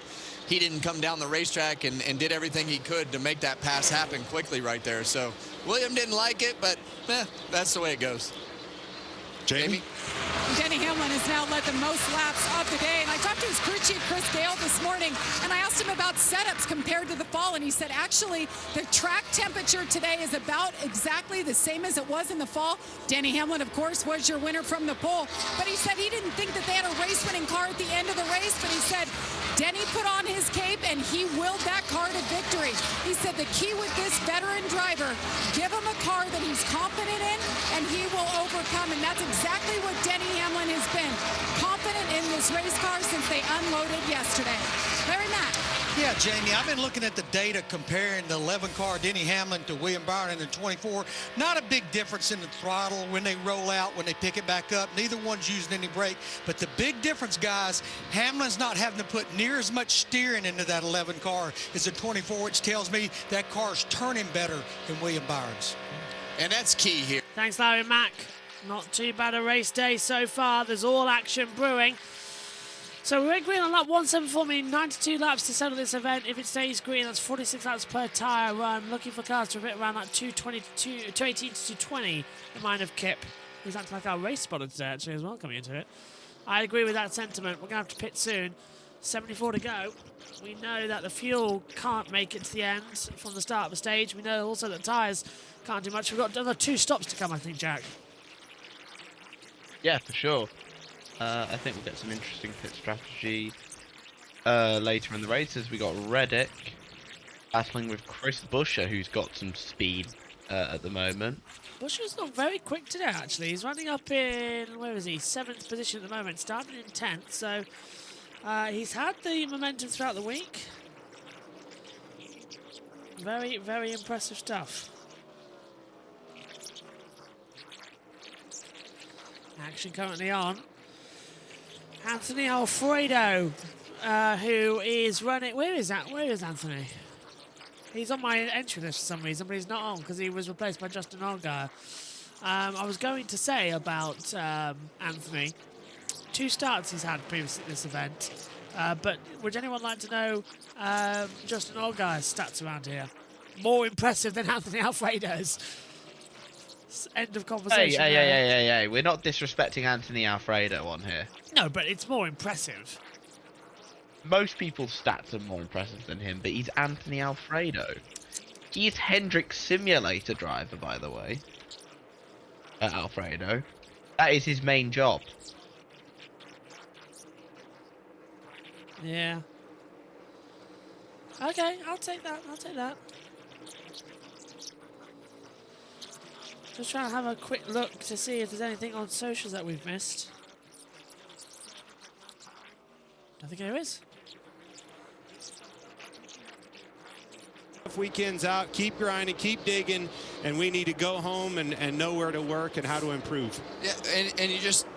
he didn't come down the racetrack and did everything he could to make that pass happen quickly right there. So William didn't like it, but that's the way it goes. Jamie? Denny Hamlin has now led the most laps of the day. And I talked to his crew chief, Chris Gale, this morning, and I asked him about setups compared to the fall. And he said, actually, the track temperature today is about exactly the same as it was in the fall. Denny Hamlin, of course, was your winner from the pole. But he said he didn't think that they had a race-winning car at the end of the race. But he said Denny put on his cape, and he willed that car to victory. He said the key with this veteran driver, give him a car that he's confident in, and he will overcome. And that's exactly what Denny Hamlin has been, confident in this race car since they unloaded yesterday. Larry Mack. Yeah, Jamie, I've been looking at the data comparing the 11 car Denny Hamlin to William Byron in the 24. Not a big difference in the throttle when they roll out, when they pick it back up. Neither one's using any brake. But the big difference, guys, Hamlin's not having to put near as much steering into that 11 car as the 24, which tells me that car's turning better than William Byron's. And that's key here. Thanks, Larry Mack. Not too bad a race day so far. There's all action brewing. So we're green on lap 174, meaning 92 laps to settle this event. If it stays green, that's 46 laps per tyre run. Looking for cars to fit around that 218 to 220 in mind of Kip. He's acting like our race spotter today, actually, as well, coming into it. I agree with that sentiment. We're going to have to pit soon. 74 to go. We know that the fuel can't make it to the end from the start of the stage. We know also that tyres can't do much. We've got another 2 stops to come, I think, Jack. Yeah, for sure. I think we'll get some interesting pit strategy later in the races. We got Reddick battling with Chris Buescher, who's got some speed at the moment. Buescher's not very quick today, actually. He's running up in, where is he? 7th position at the moment, starting in 10th. So he's had the momentum throughout the week. Very, very impressive stuff. Action currently on. Anthony Alfredo, who is running... Where is that? Where is Anthony? He's on my entry list for some reason, but he's not on because he was replaced by Justin Allgaier. I was going to say about Anthony. 2 starts he's had previously at this event. But would anyone like to know Justin Allgaier's stats around here? More impressive than Anthony Alfredo's. End of conversation. Hey. We're not disrespecting Anthony Alfredo on here. No, but it's more impressive. Most people's stats are more impressive than him, but he's Anthony Alfredo. He's Hendrick's simulator driver, by the way. Alfredo. That is his main job. Yeah. Okay, I'll take that. Just trying to have a quick look to see if there's anything on socials that we've missed. I think there is. Weekends out, keep grinding, keep digging, and we need to go home and know where to work and how to improve. Yeah, and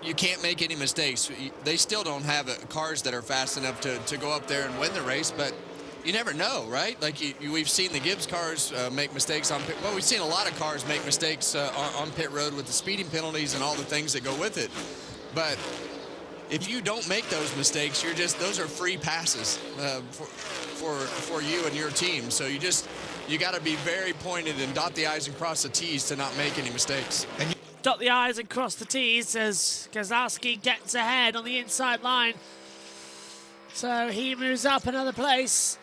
you can't make any mistakes. They still don't have cars that are fast enough to go up there and win the race, but you never know, right? Like we've seen the Gibbs cars make mistakes on pit. Well, we've seen a lot of cars make mistakes on pit road with the speeding penalties and all the things that go with it. But if you don't make those mistakes, those are free passes for you and your team. So you got to be very pointed and dot the I's and cross the T's to not make any mistakes. Dot the I's and cross the T's as Kozlowski gets ahead on the inside line. So he moves up another place.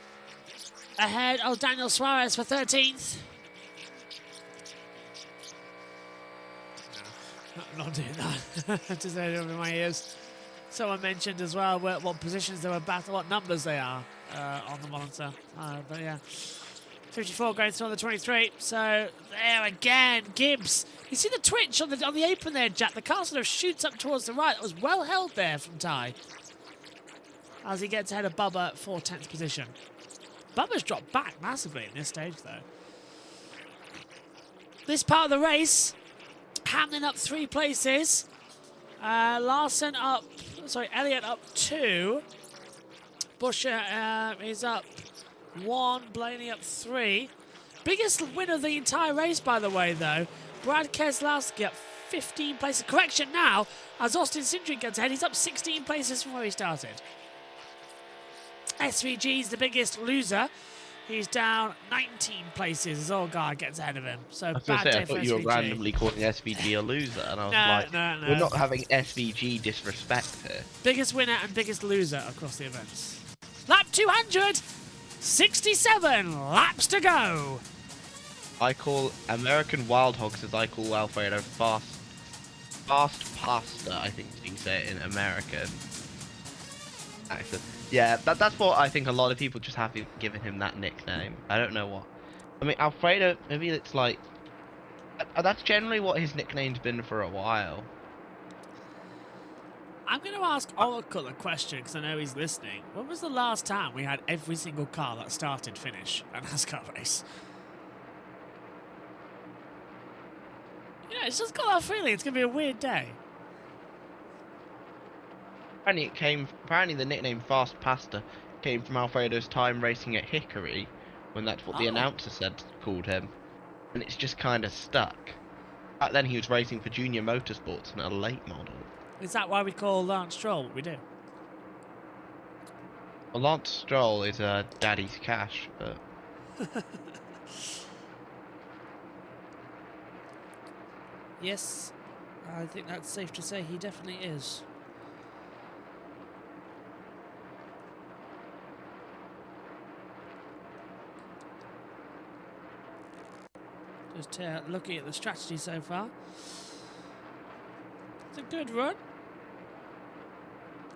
Ahead of Daniel Suarez for 13th. I'm not doing that. Just heard it over my ears. Someone mentioned as well what positions they were battle, what numbers they are on the monitor. But yeah, 54 going through on the 23. So there again, Gibbs. You see the twitch on the apron there, Jack. The car sort of shoots up towards the right. That was well held there from Ty. As he gets ahead of Bubba for 10th position. Bubba's dropped back massively in this stage, though. This part of the race, Hamlin up 3 places. Elliott up 2. Buescher is up 1. Blaney up 3. Biggest winner of the entire race, by the way, though. Brad Keselowski up 15 places. Correction now, as Austin Cindric gets ahead. He's up 16 places from where he started. SVG's the biggest loser. He's down 19 places as Allgaier gets ahead of him. So I was bad gonna say, day I for thought you were SVG. randomly calling SVG a loser, and I was No. we're not having SVG disrespect here. Biggest winner and biggest loser across the events. Lap 200, 67 laps to go. I call American Wild Hogs, as I call Alfredo, fast pasta, I think you say it in American accent. Yeah, that's what I think a lot of people just have given him that nickname. I don't know what. I mean, Alfredo, maybe it's like... That's generally what his nickname's been for a while. I'm going to ask Oracle a question because I know he's listening. When was the last time we had every single car that started finish a NASCAR race? Yeah, it's just got that feeling it's going to be a weird day. Apparently the nickname Fast Pasta came from Alfredo's time racing at Hickory, when that's what the announcer called him. And it's just kind of stuck. Back then he was racing for Junior Motorsports in a late model. Is that why we call Lance Stroll what we do? Well, Lance Stroll is Daddy's Cash, but... Yes, I think that's safe to say he definitely is. Just looking at the strategy so far. It's a good run.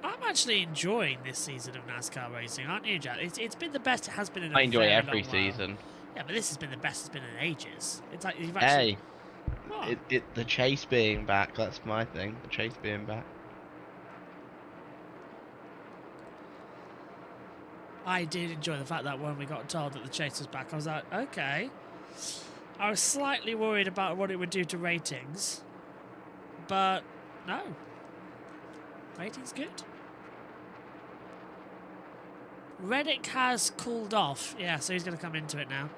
I'm actually enjoying this season of NASCAR racing, aren't you, Jack? It's been the best it has been in a I enjoy very every long while. season. Yeah, but this has been the best it's been in ages. It's like you've actually... Hey, the chase being back, that's my thing. The chase being back. I did enjoy the fact that when we got told that the chase was back, I was like, okay. I was slightly worried about what it would do to ratings, but no. Ratings good. Reddick has cooled off. Yeah, so he's going to come into it now.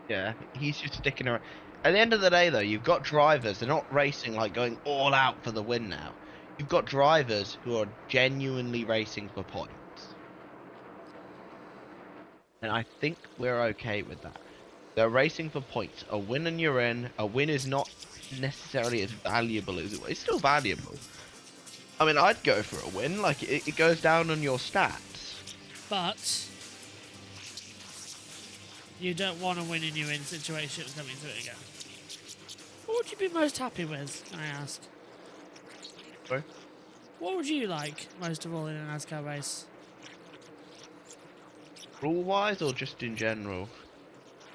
Yeah, he's just sticking around. At the end of the day, though, you've got drivers. They're not racing like going all out for the win now. You've got drivers who are genuinely racing for points. And I think we're okay with that. They're racing for points. A win and you're in. A win is not necessarily as valuable as it was. It's still valuable. I mean, I'd go for a win. Like, it goes down on your stats. But you don't want to win in your in situation coming through it again. What would you be most happy with, can I ask? Sorry? What would you like most of all in a NASCAR race? Rule-wise or just in general?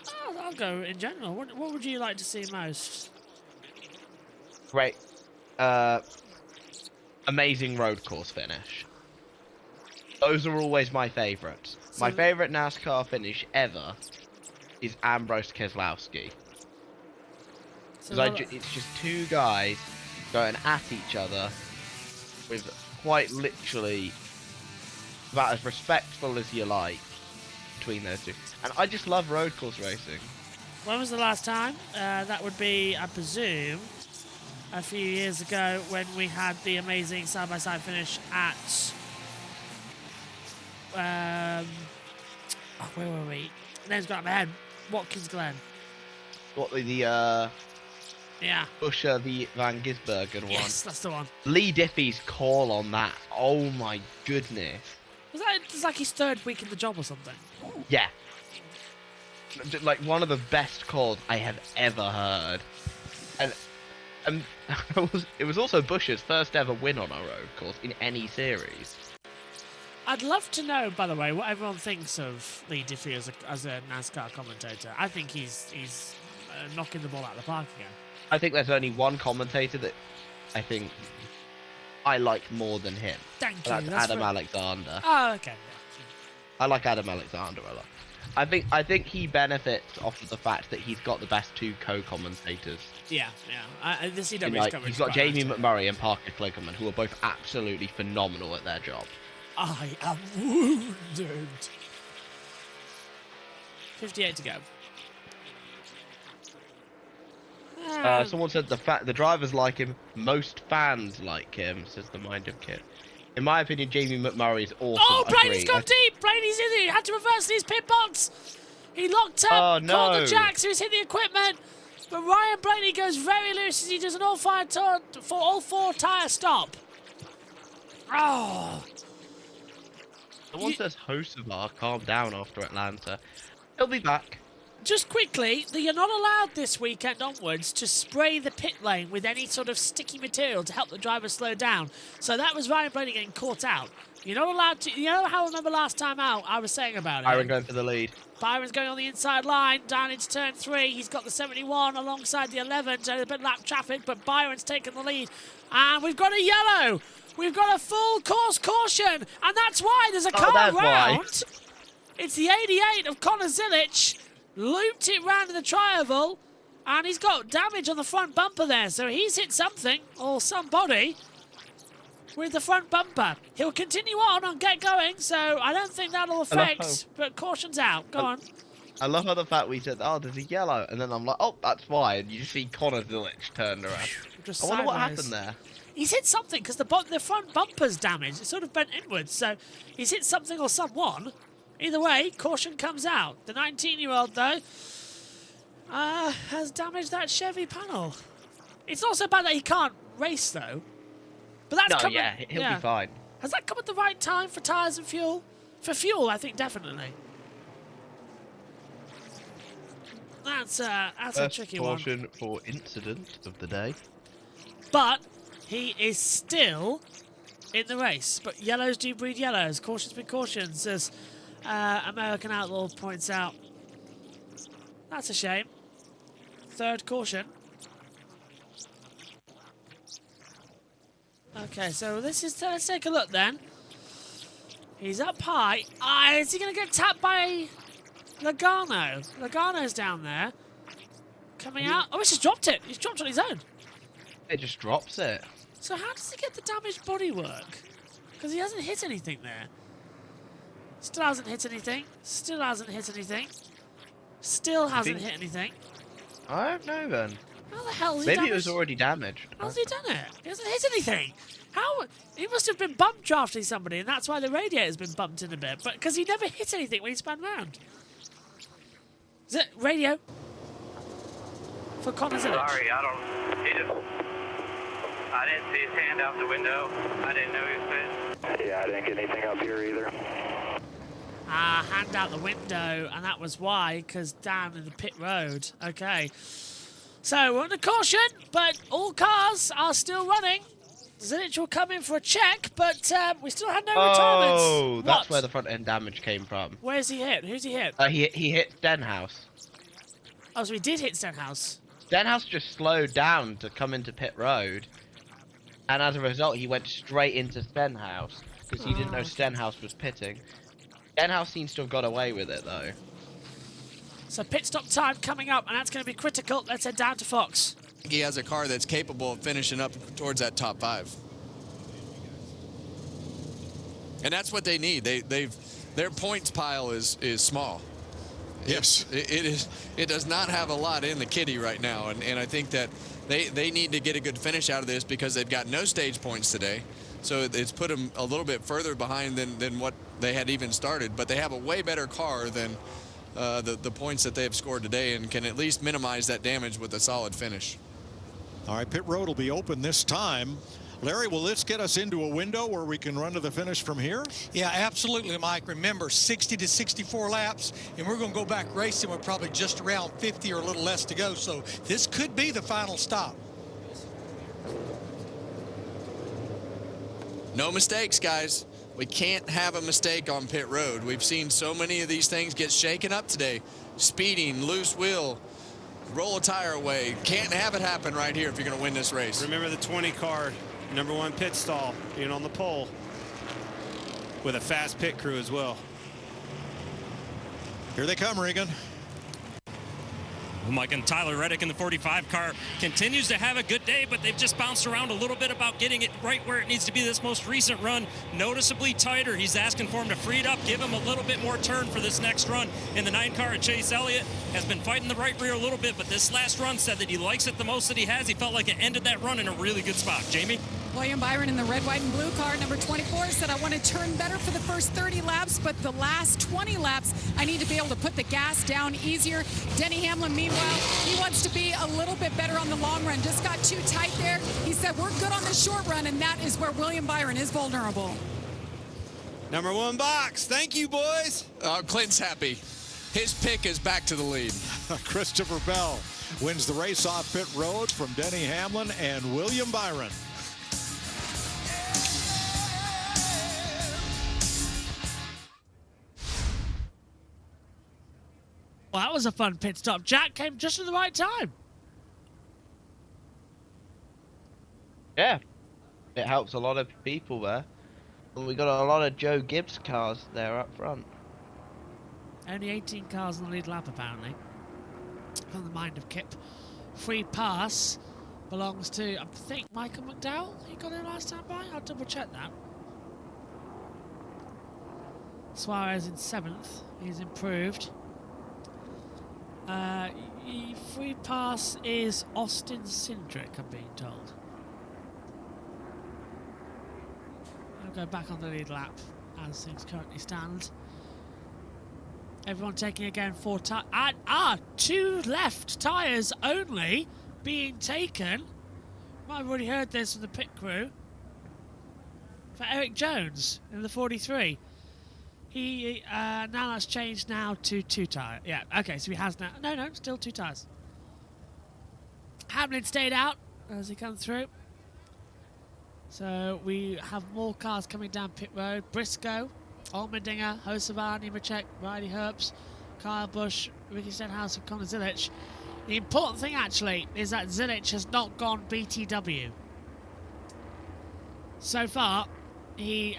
Oh, I'll go in general. What would you like to see most? Great. Amazing road course finish. Those are always my favourites. So My favourite NASCAR finish ever is Ambrose Keselowski. So It's just two guys going at each other with quite literally about as respectful as you like between those two. And I just love road course racing. When was the last time? That would be, I presume, a few years ago when we had the amazing side-by-side finish at... where were we? Name's got my head. Watkins Glen. What the Yeah. Buescher the Van Gisbergen one. Yes, that's the one. Lee Diffie's call on that. Oh my goodness. Was that it's like his third week in the job or something? Yeah. Like one of the best calls I have ever heard. And It was also Bush's first ever win on a road course in any series. I'd love to know, by the way, what everyone thinks of Lee Diffie as a NASCAR commentator. I think he's knocking the ball out of the park again. I think there's only one commentator that I think I like more than him. Thank you. That's Adam Alexander. Oh, okay. I like Adam Alexander a lot. I think he benefits off of the fact that he's got the best two co-commentators. Yeah. The CW's coverage. He's got Jamie McMurray and Parker Kligerman, who are both absolutely phenomenal at their job. I am wounded. 58 to go. Someone said the drivers like him. Most fans like him, says the Mind of Kit. In my opinion, Jamie McMurray is awesome. Oh, Blaney's gone deep. Blaney's in it. He had to reverse these pit bots. He locked up, caught the jacks, so he's hit the equipment. But Ryan Blaney goes very loose as he does an all-four tyre stop. Oh. Someone says Hocevar calm down after Atlanta. He'll be back. Just quickly, you're not allowed this weekend onwards to spray the pit lane with any sort of sticky material to help the driver slow down. So that was Ryan Blaney getting caught out. You're not allowed to... You know how I remember last time out I was saying about it? Byron going for the lead. Byron's going on the inside line, down into turn 3. He's got the 71 alongside the 11, so there's a bit of lap traffic, but Byron's taken the lead. And we've got a yellow. We've got a full course caution, and that's why there's a car round. Why. It's the 88 of Connor Zilic. Looped it round in the tri-oval, and he's got damage on the front bumper there, so he's hit something, or somebody, with the front bumper. He'll continue on and get going, so I don't think that'll affect, but caution's out. Go on. I love how the fact we said, oh, there's a yellow, and then I'm like, oh, that's why, and you see Connor Zilic turned around. Just I wonder what sideways. happened there. He's hit something, because the front bumper's damaged. It's sort of bent inwards, so he's hit something or someone. Either way, caution comes out. The 19-year-old, though, has damaged that Chevy panel. It's not so bad that he can't race, though. But that's coming. Yeah, he'll be fine. Has that come at the right time for tyres and fuel? For fuel, I think definitely. That's a tricky one. Caution for incident of the day. But he is still in the race. But yellows do breed yellows. Cautions breed cautions, as American Outlaw points out. That's a shame. Third caution. Okay, so let's take a look then. He's up high. Is he going to get tapped by Logano? Logano's down there. Coming out. Oh, he's just dropped it. He's dropped on his own. It just drops it. So how does he get the damaged bodywork? Because he hasn't hit anything there. Still hasn't hit anything. Still hasn't hit anything. Still hasn't hit anything. I don't know then. How the hell is he Maybe damaged? it was already damaged. How's he done it? He hasn't hit anything. How? He must have been bump drafting somebody, and that's why the radiator's been bumped in a bit. But because he never hit anything when he spun round. Is it radio? For Connor Zilic. Sorry, I didn't see his hand out the window. I didn't know he was pit. Yeah, I didn't get anything up here either. Hand out the window, and that was why, because down in the pit road. Okay. So we're under caution, but all cars are still running. Zilic will come in for a check, but we still had no retirements. Oh, that's where the front end damage came from. Where's he hit? Who's he hit? He hit Stenhouse. Oh, so he did hit Stenhouse. Stenhouse just slowed down to come into pit road, and as a result, he went straight into Stenhouse because he didn't know Stenhouse was pitting. Stenhouse seems to have got away with it, though. So pit stop time coming up, and that's going to be critical. Let's head down to Fox. He has a car that's capable of finishing up towards that top 5. And that's what they need. Their points pile is small. Yes. It does not have a lot in the kitty right now, and I think that they need to get a good finish out of this because they've got no stage points today. So it's put them a little bit further behind than what they had even started, but they have a way better car than the points that they have scored today and can at least minimize that damage with a solid finish. All right, pit road will be open this time. Larry, will this get us into a window where we can run to the finish from here? Yeah, absolutely, Mike. Remember, 60 to 64 laps, and we're going to go back racing with probably just around 50 or a little less to go. So this could be the final stop. no mistakes, guys. We can't have a mistake on pit road. We've seen so many of these things get shaken up today. Speeding, loose wheel, roll a tire away. Can't have it happen right here if you're going to win this race. Remember the 20 car, number 1 pit stall, being on the pole with a fast pit crew as well. Here they come, Regan. Mike and Tyler Reddick in the 45 car continues to have a good day, but they've just bounced around a little bit about getting it right where it needs to be. This most recent run noticeably tighter. He's asking for him to free it up, give him a little bit more turn for this next run. In the 9 car, Chase Elliott has been fighting the right rear a little bit, but this last run said that he likes it the most that he has. He felt like it ended that run in a really good spot. Jamie? William Byron in the red, white, and blue car, number 24, said, I want to turn better for the first 30 laps, but the last 20 laps, I need to be able to put the gas down easier. Denny Hamlin, meanwhile, he wants to be a little bit better on the long run. Just got too tight there. He said, we're good on the short run, and that is where William Byron is vulnerable. Number 1 box. Thank you, boys. Clinton's happy. His pick is back to the lead. Christopher Bell wins the race off pit road from Denny Hamlin and William Byron. Well, that was a fun pit stop. Jack came just at the right time. Yeah, it helps a lot of people there. And we got a lot of Joe Gibbs cars there up front. Only 18 cars in the lead lap, apparently. From the mind of Kip. Free pass belongs to, I think, Michael McDowell. He got in last time by. I'll double check that. Suarez in 7th. He's improved. Free pass is Austin Cindric, I'm being told. I'll go back on the lead lap as things currently stand. Everyone taking again 4 tires. 2 left tyres only being taken. Might have already heard this from the pit crew. For Eric Jones in the 43. He now that's changed now to 2 tires. Yeah, okay, so he has now. No, still 2 tires. Hamlin stayed out as he comes through. So we have more cars coming down pit road. Briscoe, Allmendinger, Hocevar, Nemechek, Riley Herbst, Kyle Busch, Ricky Stenhouse, and Connor Zilic. The important thing actually is that Zilic has not gone BTW. So far,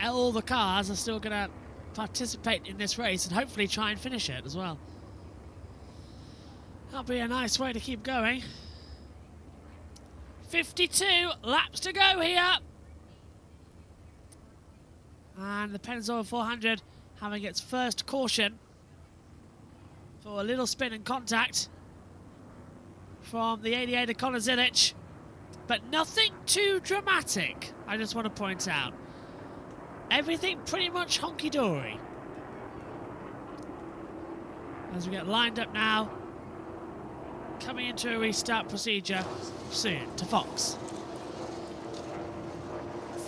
all the cars are still going to participate in this race and hopefully try and finish it as well. That'll be a nice way to keep going. 52 laps to go here. And the Pennzoil 400 having its first caution for a little spin and contact from the 88 of Connor Zilic. But nothing too dramatic, I just want to point out. Everything pretty much honky-dory. As we get lined up now, coming into a restart procedure soon to Fox.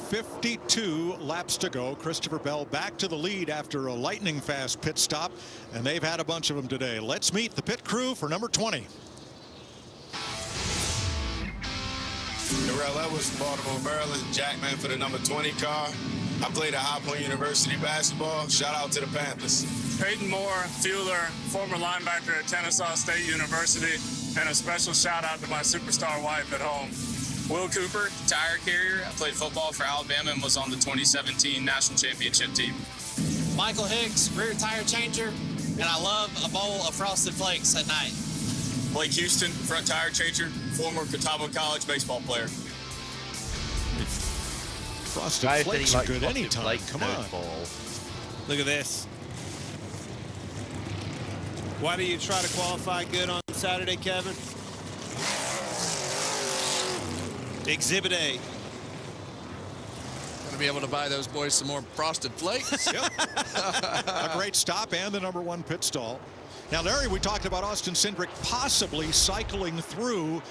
52 laps to go. Christopher Bell back to the lead after a lightning fast pit stop, and they've had a bunch of them today. Let's meet the pit crew for number 20. Darrell Edwards, Baltimore, Maryland. Jackman for the number 20 car. I played at High Point University basketball. Shout out to the Panthers. Peyton Moore, fielder, former linebacker at Kennesaw State University, and a special shout out to my superstar wife at home. Will Cooper, tire carrier. I played football for Alabama and was on the 2017 national championship team. Michael Hicks, rear tire changer, and I love a bowl of Frosted Flakes at night. Blake Houston, front tire changer, former Catawba College baseball player. Frosted Flakes are good anytime. Come on. Look at this. Why do you try to qualify good on Saturday, Kevin? Exhibit A. Going to be able to buy those boys some more Frosted Flakes. Yep. A great stop and the number 1 pit stall. Now, Larry, we talked about Austin Cindric possibly cycling through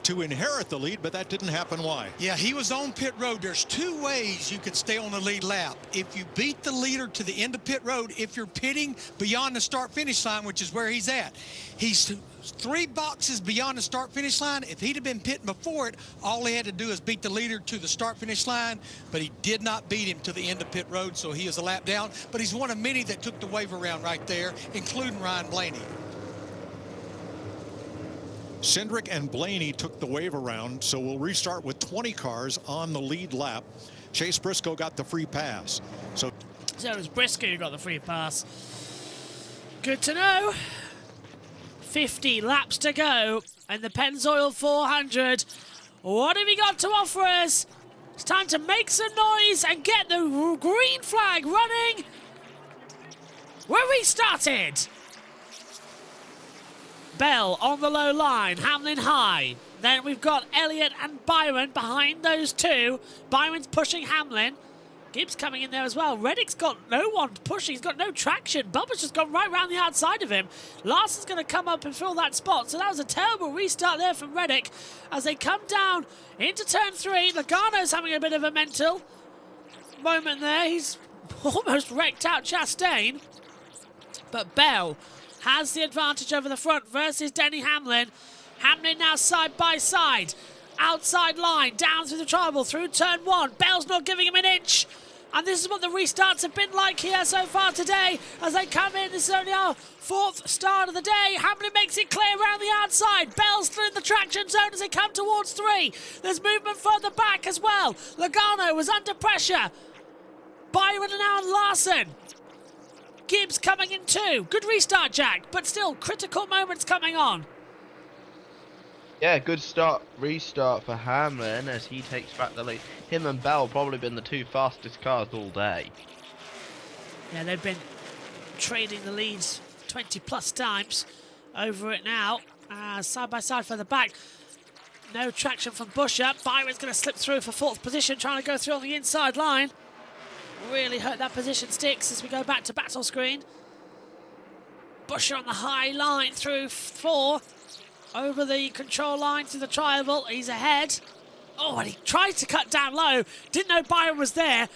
to inherit the lead, but that didn't happen. Why? Yeah, he was on pit road. There's 2 ways you could stay on the lead lap. If you beat the leader to the end of pit road, if you're pitting beyond the start-finish line, which is where he's at. He's 3 boxes beyond the start-finish line. If he'd have been pitting before it, all he had to do is beat the leader to the start-finish line, but he did not beat him to the end of pit road, so he is a lap down. But he's one of many that took the wave around right there, including Ryan Blaney. Cindric and Blaney took the wave around, so we'll restart with 20 cars on the lead lap. Chase Briscoe got the free pass. So it was Briscoe who got the free pass. Good to know. 50 laps to go and the Pennzoil 400. What have we got to offer us? It's time to make some noise and get the green flag running. We're restarted. Bell on the low line, Hamlin high. Then we've got Elliott and Byron behind those two. Byron's pushing Hamlin. Gibbs coming in there as well. Reddick's got no one pushing. He's got no traction. Bubba's just gone right round the outside of him. Larson's going to come up and fill that spot. So that was a terrible restart there from Reddick. As they come down into turn 3, Logano's having a bit of a mental moment there. He's almost wrecked out Chastain. But Bell has the advantage over the front versus Denny Hamlin. Hamlin now side by side. Outside line, down through the tribal, through turn 1. Bell's not giving him an inch. And this is what the restarts have been like here so far today. As they come in, this is only our 4th start of the day. Hamlin makes it clear around the outside. Bell's still in the traction zone as they come towards 3. There's movement further back as well. Logano was under pressure. Byron and now Larson. Gibbs coming in 2. Good restart, Jack, but still critical moments coming on. Yeah, good restart for Hamlin as he takes back the lead. Him and Bell probably been the 2 fastest cars all day. Yeah, they've been trading the leads 20 plus times over it now. Side by side for the back. No traction from Busher. Byron's going to slip through for 4th position, trying to go through on the inside line. Really hope that position sticks as we go back to battle screen. Busher on the high line through 4. Over the control line to the triangle. He's ahead. Oh, and he tried to cut down low. Didn't know Byron was there.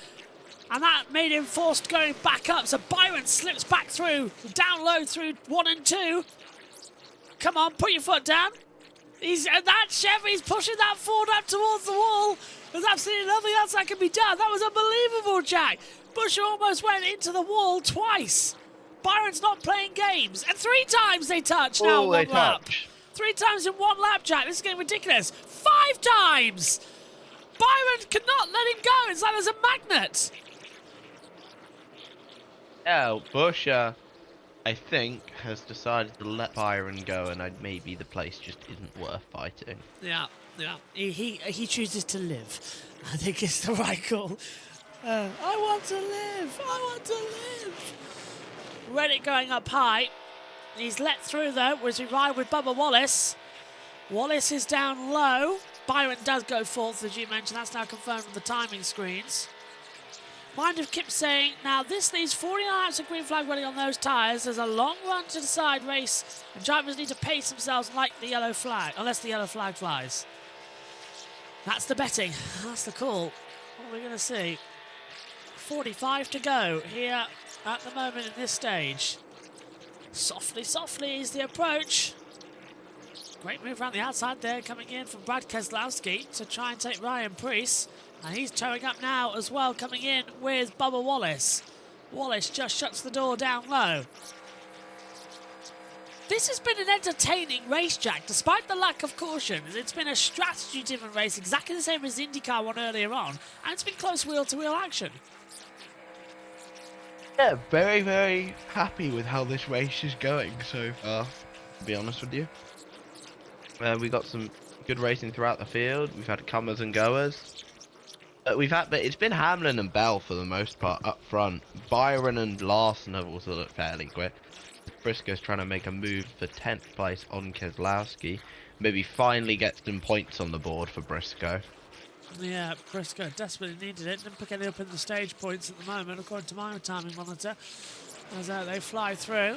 And that made him forced going back up. So Byron slips back through. Down low through 1 and 2. Come on, put your foot down. That Chevy's pushing that Ford up towards the wall. There's absolutely nothing else that can be done. That was unbelievable, Jack. Busher almost went into the wall twice. Byron's not playing games. And 3 times they touch now in 1 lap. 3 times in 1 lap, Jack. This is getting ridiculous. 5 times! Byron cannot let him go. It's like there's a magnet. Yeah, Busher, I think, has decided to let Byron go, and maybe the place just isn't worth fighting. Yeah. He chooses to live. I think it's the right call. I want to live. I want to live. Reddick going up high. He's let through, though, as we ride with Bubba Wallace. Wallace is down low. Byron does go 4th, as you mentioned. That's now confirmed from the timing screens. Mind if Kip's saying, now this leaves 49 laps of green flag running on those tyres. There's a long run to the side race, and drivers need to pace themselves like the yellow flag, unless the yellow flag flies. That's the betting. That's the call. What are we going to see? 45 to go here at the moment in this stage. Softly, softly is the approach. Great move around the outside there, coming in from Brad Keselowski to try and take Ryan Preece. And he's towing up now as well, coming in with Bubba Wallace. Wallace just shuts the door down low. This has been an entertaining race, Jack, despite the lack of caution. It's been a strategy-driven race, exactly the same as the IndyCar one earlier on. And it's been close wheel-to-wheel action. Yeah, very, very happy with how this race is going so far, to be honest with you. We got some good racing throughout the field. We've had comers and goers. But it's been Hamlin and Bell for the most part up front. Byron and Larson have also looked fairly quick. Briscoe's trying to make a move for 10th place on Keselowski. Maybe finally get some points on the board for Briscoe. Yeah, Briscoe desperately needed it. Didn't pick any up in the stage points at the moment, according to my timing monitor. As they fly through.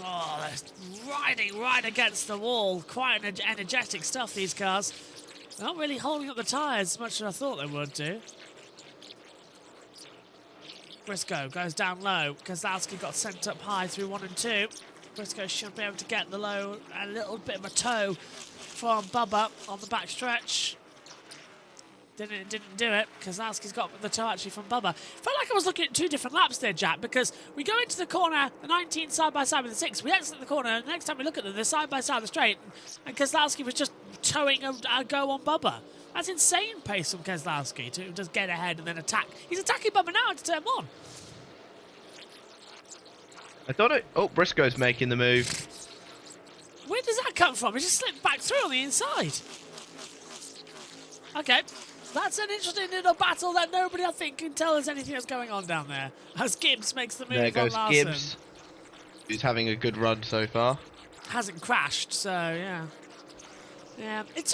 Oh, they're riding right against the wall. Quite energetic stuff, these cars. They're not really holding up the tyres as much as I thought they would do. Briscoe goes down low. Keselowski got sent up high through 1 and 2. Briscoe should be able to get the low, a little bit of a toe from Bubba on the back stretch. Didn't do it. Kozlowski's got the toe actually from Bubba. Felt like I was looking at 2 different laps there, Jack, because we go into the corner, the 19 side by side with the 6. We exit the corner, and the next time we look at them, they're side by side of the straight, and Kozlowski was just towing a go on Bubba. That's insane pace from Kozlowski to just get ahead and then attack. He's attacking Bubba now to turn 1. I thought it. Oh, Briscoe's making the move. Where does that come from? It just slipped back through on the inside. Okay. That's an interesting little battle that nobody, I think, can tell us anything that's going on down there. As Gibbs makes the move There goes on Larson. Gibbs, who's having a good run so far. Hasn't crashed, so yeah. Yeah, it's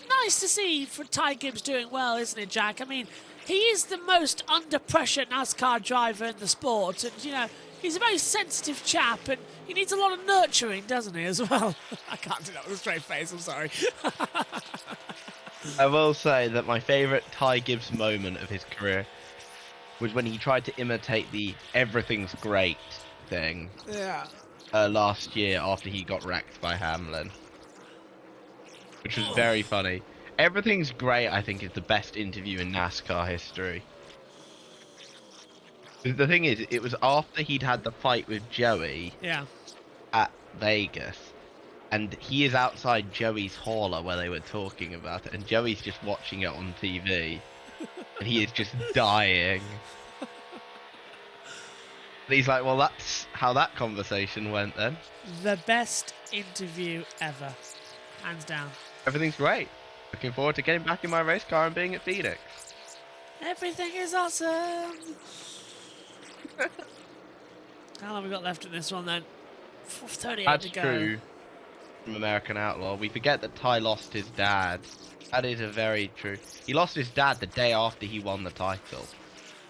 nice to see for Ty Gibbs doing well, isn't it, Jack? I mean, he is the most under pressure NASCAR driver in the sport, and you know, he's a very sensitive chap, and he needs a lot of nurturing, doesn't he, as well? I can't do that with a straight face, I'm sorry. I will say that my favourite Ty Gibbs moment of his career was when he tried to imitate the "everything's great" thing. Yeah. Last year after he got wrecked by Hamlin, which was very funny. "Everything's great," I think, is the best interview in NASCAR history. The thing is, it was after he'd had the fight with Joey. Yeah. At Vegas. And he is outside Joey's hauler where they were talking about it, and Joey's just watching it on TV, and he is just dying. And he's like, well, that's how that conversation went then. The best interview ever. Hands down. Everything's great. Looking forward to getting back in my race car and being at Phoenix. Everything is awesome. How long have we got left in this one then? 38 That's to go. true. From American Outlaw, we forget that Ty lost his dad. That is a very true. He lost his dad the day after he won the title.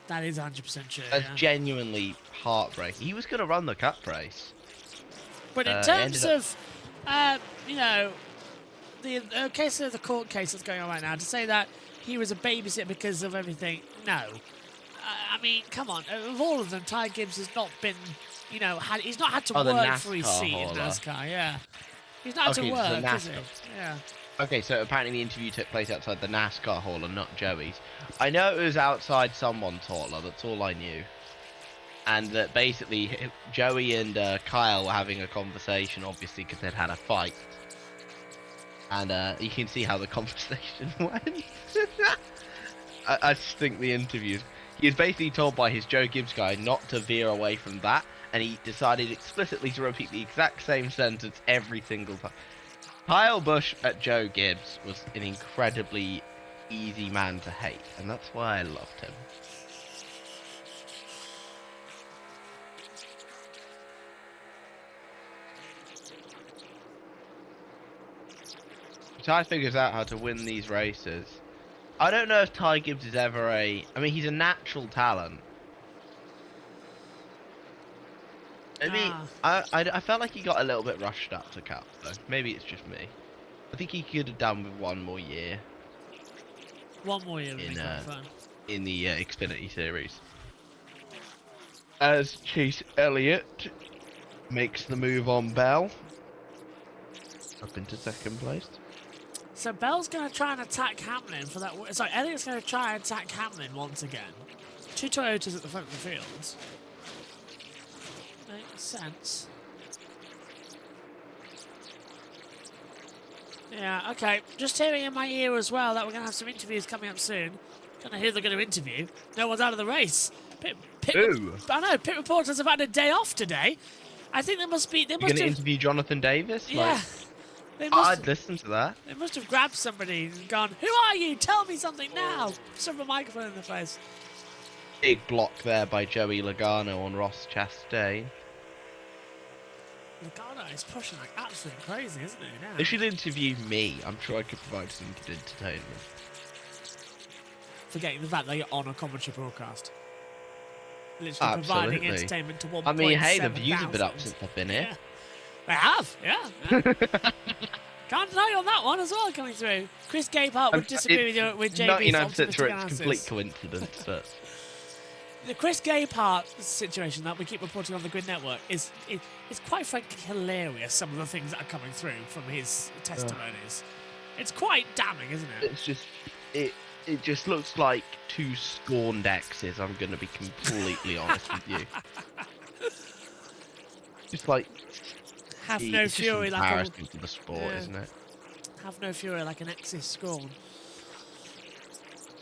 That is 100% true. That's yeah. genuinely heartbreaking. He was going to run the Cup race. But in terms of, you know, the case of the court case that's going on right now, to say that he was a babysitter because of everything, no. I mean, come on. Of all of them, Ty Gibbs has not been, you know, he's not had to work for his seat in NASCAR, yeah. He's not had to work, is he? Yeah. Okay, so apparently the interview took place outside the NASCAR hauler, not Joey's. I know it was outside someone's hauler, that's all I knew. And that basically Joey and Kyle were having a conversation, obviously, because they'd had a fight. And you can see how the conversation went. I just think the interviews... He was basically told by his Joe Gibbs guy not to veer away from that, and he decided explicitly to repeat the exact same sentence every single time. Kyle Busch at Joe Gibbs was an incredibly easy man to hate, and that's why I loved him. Ty figures out how to win these races. I don't know if Ty Gibbs is ever I mean, he's a natural talent. I mean, I felt like he got a little bit rushed up to Cup, though. Maybe it's just me. I think he could have done with one more year. One more year would be quite fun. In the Xfinity Series. As Chase Elliott makes the move on Bell. Up into second place. So Bell's going to try and attack Hamlin for that. Sorry, Elliott's going to try and attack Hamlin once again. 2 Toyotas at the front of the field. Makes sense. Yeah, okay. Just hearing in my ear as well that we're going to have some interviews coming up soon. Don't know who they're going to interview. No one's out of the race. I know, pit reporters have had a day off today. I think there must be... You're going to interview Jonathan Davis? Yeah. I'd listen to that. They must have grabbed somebody and gone, who are you? Tell me something now. Shove a microphone in the face. Big block there by Joey Logano on Ross Chastain. Logano is pushing like absolutely crazy, isn't he? Now? They should interview me. I'm sure I could provide some good entertainment. Forgetting the fact that you're on a commentary broadcast. Literally providing entertainment to 1.7 I mean, hey, the views have been up since I've been here. Yeah. They have, yeah. Can't deny you on that one as well coming through. Chris Gapehart would disagree with JB's 99% sure it's complete coincidence, but... The Chris Gabehart situation that we keep reporting on the Grid Network is quite frankly hilarious, some of the things that are coming through from his testimonies. It's quite damning, isn't it? It's just... It just looks like two scorned exes, I'm going to be completely honest with you. Just like... Have no fury like a... to the sport, isn't it? Have no fury like an ex's scorn.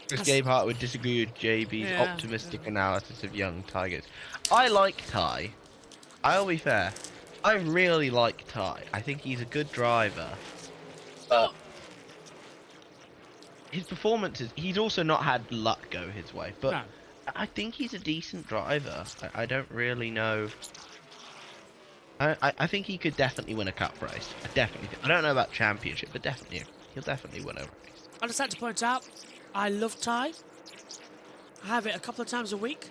Chris Gabehart would disagree with JB's optimistic analysis of young Tigers. I like Ty. I'll be fair. I really like Ty. I think he's a good driver. But his performances, he's also not had luck go his way. But no. I think he's a decent driver. I don't really know. I think he could definitely win a cup race. I don't know about championship, but he'll definitely win a race. I just like to point out, I love Thai. I have it a couple of times a week.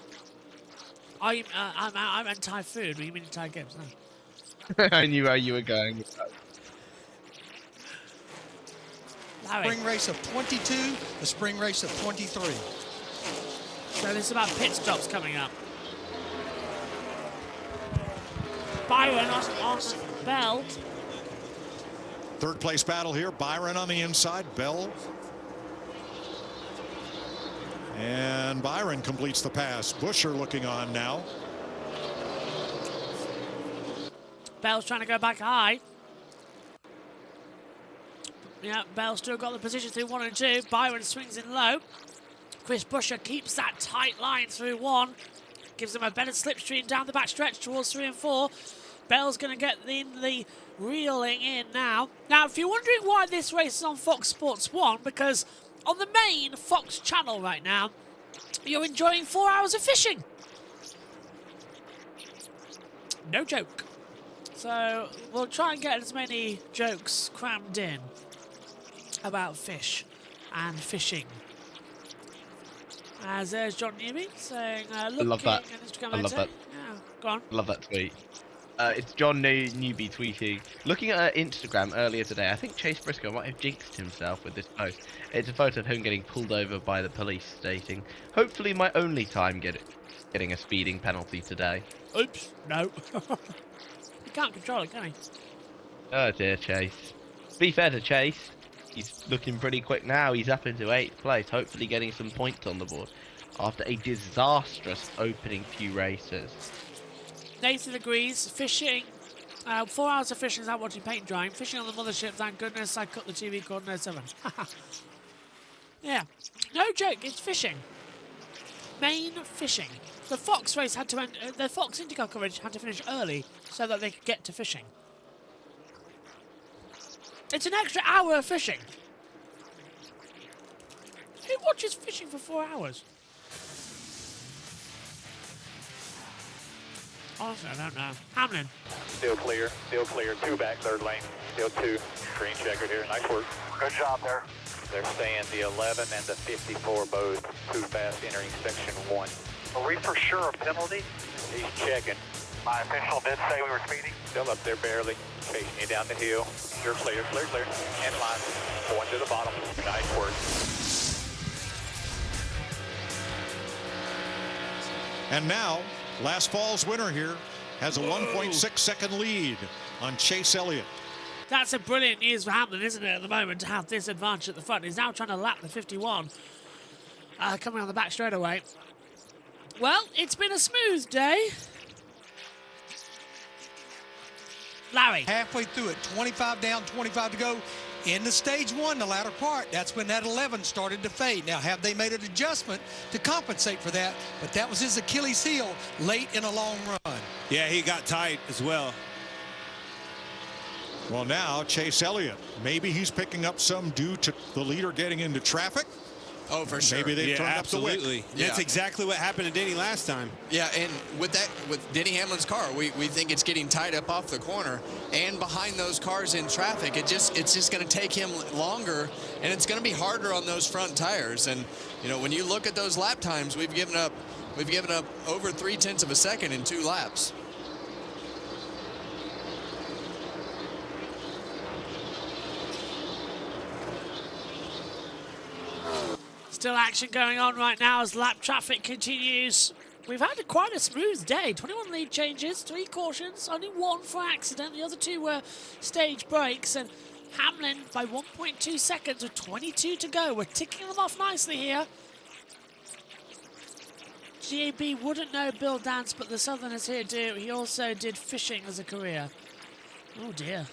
I'm anti food. You mean Thai games? No. I knew where you were going with that. Spring race of 22, the spring race of 23. So this is about pit stops coming up. Byron on Bell. Third place battle here. Byron on the inside. Bell. And Byron completes the pass. Busher looking on now. Bell's trying to go back high. Yeah, Bell's still got the position through 1 and 2. Byron swings in low. Chris Busher keeps that tight line through 1. Gives him a better slipstream down the back stretch towards 3 and 4. Bell's going to get in the reeling in now. Now, if you're wondering why this race is on Fox Sports 1, because on the main Fox channel right now, you're enjoying 4 hours of fishing. No joke. So we'll try and get as many jokes crammed in about fish and fishing. As there's John Newby saying, I love that. I love that. Yeah, go on. I love that tweet. It's John Newby tweeting. Looking at Instagram earlier today, I think Chase Briscoe might have jinxed himself with this post. It's a photo of him getting pulled over by the police, stating, "Hopefully my only time getting a speeding penalty today." Oops, no. He can't control it, can he? Oh dear, Chase. Be fair to Chase, he's looking pretty quick now. He's up into 8th place, hopefully getting some points on the board after a disastrous opening few races. Nathan agrees. Fishing. 4 hours of fishing without watching paint drying. Fishing on the mothership. Thank goodness I cut the TV cord no 7. Yeah. No joke. It's fishing. Main fishing. The Fox race had to end. The Fox IndyCar coverage had to finish early so that they could get to fishing. It's an extra hour of fishing. Who watches fishing for 4 hours? Honestly, I don't know. Hamlin. Still clear. 2 back, 3rd lane. Still 2. Green checkered here. Nice work. Good job there. They're staying the 11 and the 54 both too fast entering section 1. Are we for sure a penalty? He's checking. My official did say we were speeding. Still up there barely. Chasing you down the hill. You're clear. In line. Going to the bottom. Nice work. And now, last fall's winner here has a 1.6 second lead on Chase Elliott. That's a brilliant news for Hamlin, isn't it, at the moment, to have this advantage at the front. He's now trying to lap the 51, coming on the back straightaway. Well, it's been a smooth day. Larry. Halfway through it, 25 down, 25 to go. In the stage 1, the latter part, that's when that 11 started to fade. Now, have they made an adjustment to compensate for that? But that was his Achilles heel late in a long run. Yeah, he got tight as well. Well, now Chase Elliott, maybe he's picking up some due to the leader getting into traffic. Oh, for sure. Maybe they've turned absolutely. up the wick. That's exactly what happened to Denny last time. Yeah, and with Denny Hamlin's car, we think it's getting tied up off the corner and behind those cars in traffic. It's just going to take him longer, and it's going to be harder on those front tires. And you know, when you look at those lap times, we've given up over 0.3 of a second in 2 laps. Still action going on right now as lap traffic continues. we've had quite a smooth day. 21 lead changes, 3 cautions, only 1 for accident. The other 2 were stage breaks, and Hamlin by 1.2 seconds with 22 to go. We're ticking them off nicely here. GAB wouldn't know Bill Dance, but the Southerners here do. He also did fishing as a career. Oh dear.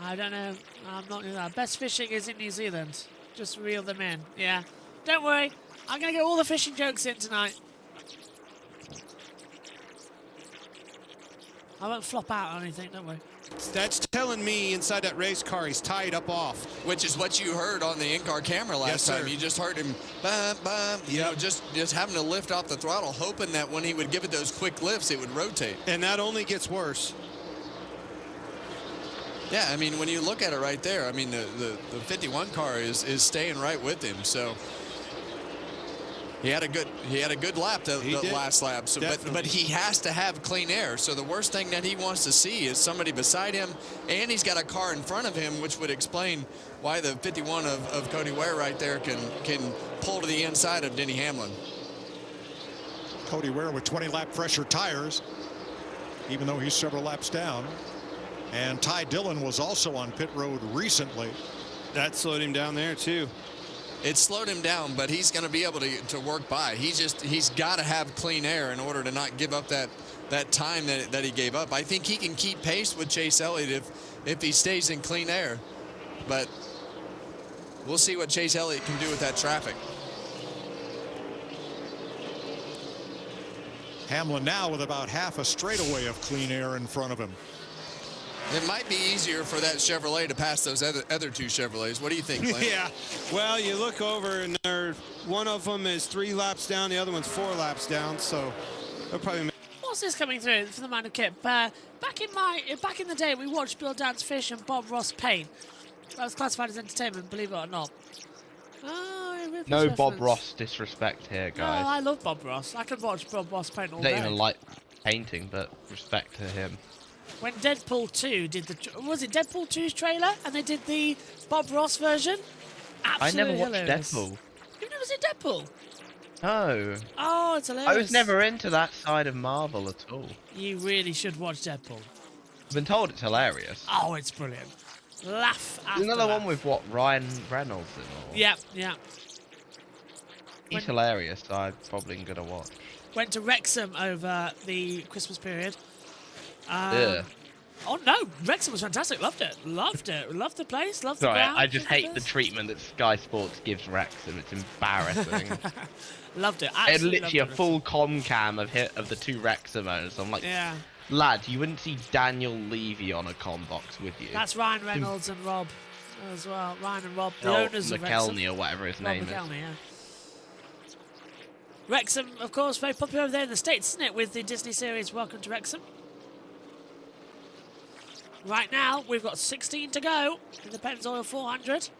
I don't know. I'm not doing that. Best fishing is in New Zealand. Just reel them in. Yeah. Don't worry. I'm going to get all the fishing jokes in tonight. I won't flop out or anything, don't worry. That's telling me inside that race car he's tied up off. Which is what you heard on the in-car camera last time. You just heard him, bam, bam, you know, just having to lift off the throttle, hoping that when he would give it those quick lifts, it would rotate. And that only gets worse. Yeah, I mean, when you look at it right there, I mean, the 51 car is staying right with him. So he had a good lap the last lap. So, but he has to have clean air. So the worst thing that he wants to see is somebody beside him, and he's got a car in front of him, which would explain why the 51 of Cody Ware right there can pull to the inside of Denny Hamlin. Cody Ware with 20 lap pressure tires, even though he's several laps down. And Ty Dillon was also on pit road recently. That slowed him down there too. It slowed him down, but he's going to be able to work by. He's got to have clean air in order to not give up that time that he gave up. I think he can keep pace with Chase Elliott if he stays in clean air. But we'll see what Chase Elliott can do with that traffic. Hamlin now with about half a straightaway of clean air in front of him. It might be easier for that Chevrolet to pass those other 2 Chevrolets. What do you think, Blaney? Yeah. Well, you look over and one of them is 3 laps down, the other one's 4 laps down, so they'll probably. What's this coming through for the minor kip? Back in the day, we watched Bill Dance fish and Bob Ross paint. That was classified as entertainment, believe it or not. Oh, no Bob Ross disrespect here, guys. No, I love Bob Ross. I could watch Bob Ross paint all I don't day. even like painting, but respect to him. When Deadpool 2 did was it Deadpool 2's trailer and they did the Bob Ross version? Absolutely I never watched hilarious. Deadpool. You've never seen Deadpool? No. Oh, it's hilarious. I was never into that side of Marvel at all. You really should watch Deadpool. I've been told it's hilarious. Oh, it's brilliant. Laugh after There's another laugh. one with what, Ryan Reynolds in all? Yeah, yeah. He's hilarious, so I'm probably going to watch. Went to Wrexham over the Christmas period. Yeah. Oh no, Wrexham was fantastic. Loved it. Loved it. Loved the place. Loved the Sorry, ground. I just hate the treatment that Sky Sports gives Wrexham. It's embarrassing. Loved it. It's Absolutely literally a loved it. full com cam of the 2 Wrexham owners. I'm like, Yeah. lad, you wouldn't see Daniel Levy on a com box with you. That's Ryan Reynolds and Rob as well. Ryan and Rob, the Oh, owners of Wrexham. McKelney or whatever his Rob name McKelney, is. yeah. Wrexham, of course, very popular over there in the States, isn't it, with the Disney series Welcome to Wrexham? Right now, we've got 16 to go in the Pennzoil 400.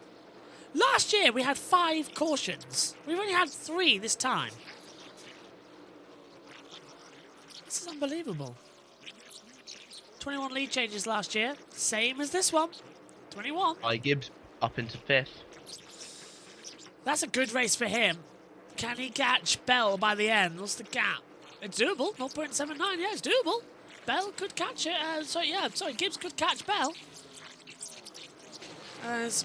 Last year, we had 5 cautions. We've only had 3 this time. This is unbelievable. 21 lead changes last year, same as this one. 21. Gibbs up into 5th. That's a good race for him. Can he catch Bell by the end? What's the gap? It's doable. 0.79. Yeah, it's doable. Bell could catch it. Gibbs could catch Bell. As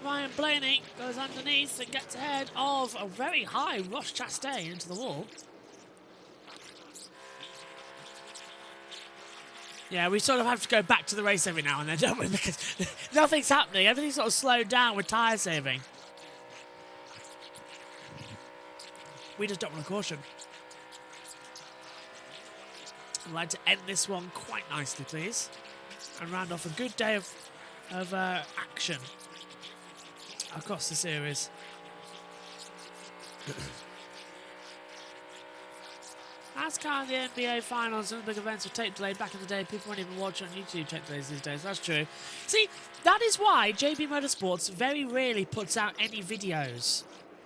Ryan Blaney goes underneath and gets ahead of a very high Ross Chastain into the wall. Yeah, we sort of have to go back to the race every now and then, don't we? Because nothing's happening. Everything's sort of slowed down with tyre saving. We just don't want a caution. I'd like to end this one quite nicely, please. And round off a good day of action across the series. NASCAR and the NBA Finals and the big events were tape delayed back in the day. People won't even watch on YouTube tape delays these days. That's true. See, that is why JB Motorsports very rarely puts out any videos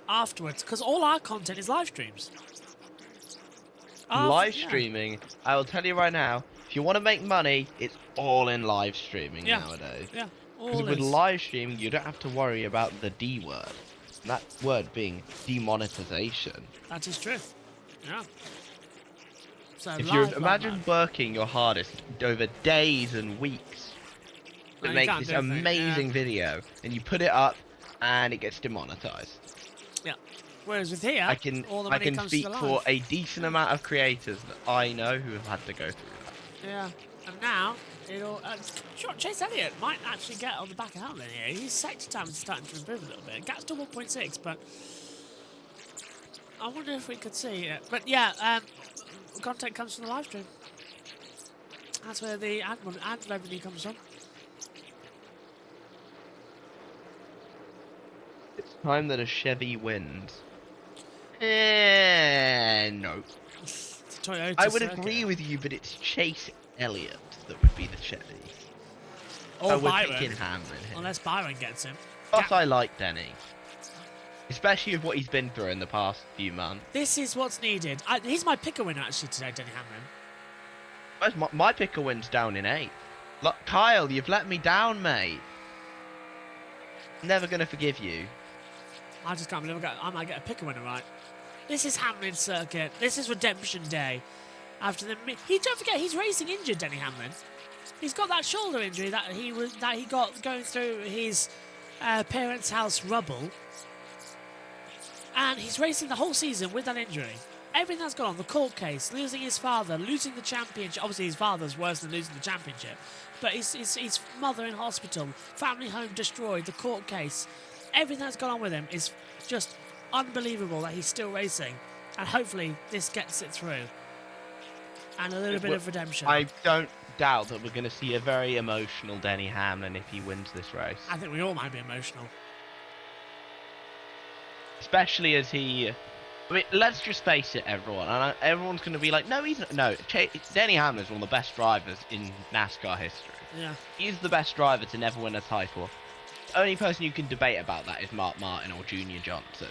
afterwards, because all our content is live streams. Live streaming, I will tell you right now, if you want to make money, it's all in live streaming nowadays. Yeah, Because all with is. live streaming, you don't have to worry about the D word. That word being demonetization. That is true. Yeah. So If you imagine working your hardest over days and weeks to make this amazing video, and you put it up, and it gets demonetized. Yeah. Whereas with here, I can speak for a decent amount of creators that I know who have had to go through that. Yeah. And now, Chase Elliott might actually get on the back of Hamlin here. His sector time is starting to improve a little bit. Gap's to 1.6, but I wonder if we could see it. But yeah, content comes from the live stream. That's where the ad revenue comes from. It's time that a Chevy wins. No. I would agree with you, but it's Chase Elliott that would be the Chevy. Or Byron. Byron. Hamlin here. Unless Byron gets him. But I like Denny. Especially with what he's been through in the past few months. This is what's needed. He's my picker winner actually today, Denny Hamlin. Where's my picker win's down in 8th? Look, Kyle, you've let me down, mate. Never gonna forgive you. I just can't believe I might get a picker winner right. This is Hamlin's circuit. This is redemption day. After the don't forget he's racing injured, Denny Hamlin. He's got that shoulder injury that he got going through his parents' house rubble, and he's racing the whole season with that injury. Everything that's gone on, the court case, losing his father, losing the championship. Obviously, his father's worse than losing the championship, but his mother in hospital, family home destroyed, the court case. Everything that's gone on with him is just unbelievable that he's still racing, and hopefully this gets it through. And a little bit of redemption. I don't doubt that we're going to see a very emotional Denny Hamlin if he wins this race. I think we all might be emotional. Especially as he... I mean, let's just face it, everyone. And everyone's going to be like, no, he's not. No, Denny Hamlin's one of the best drivers in NASCAR history. Yeah. He's the best driver to never win a title. The only person you can debate about that is Mark Martin or Junior Johnson.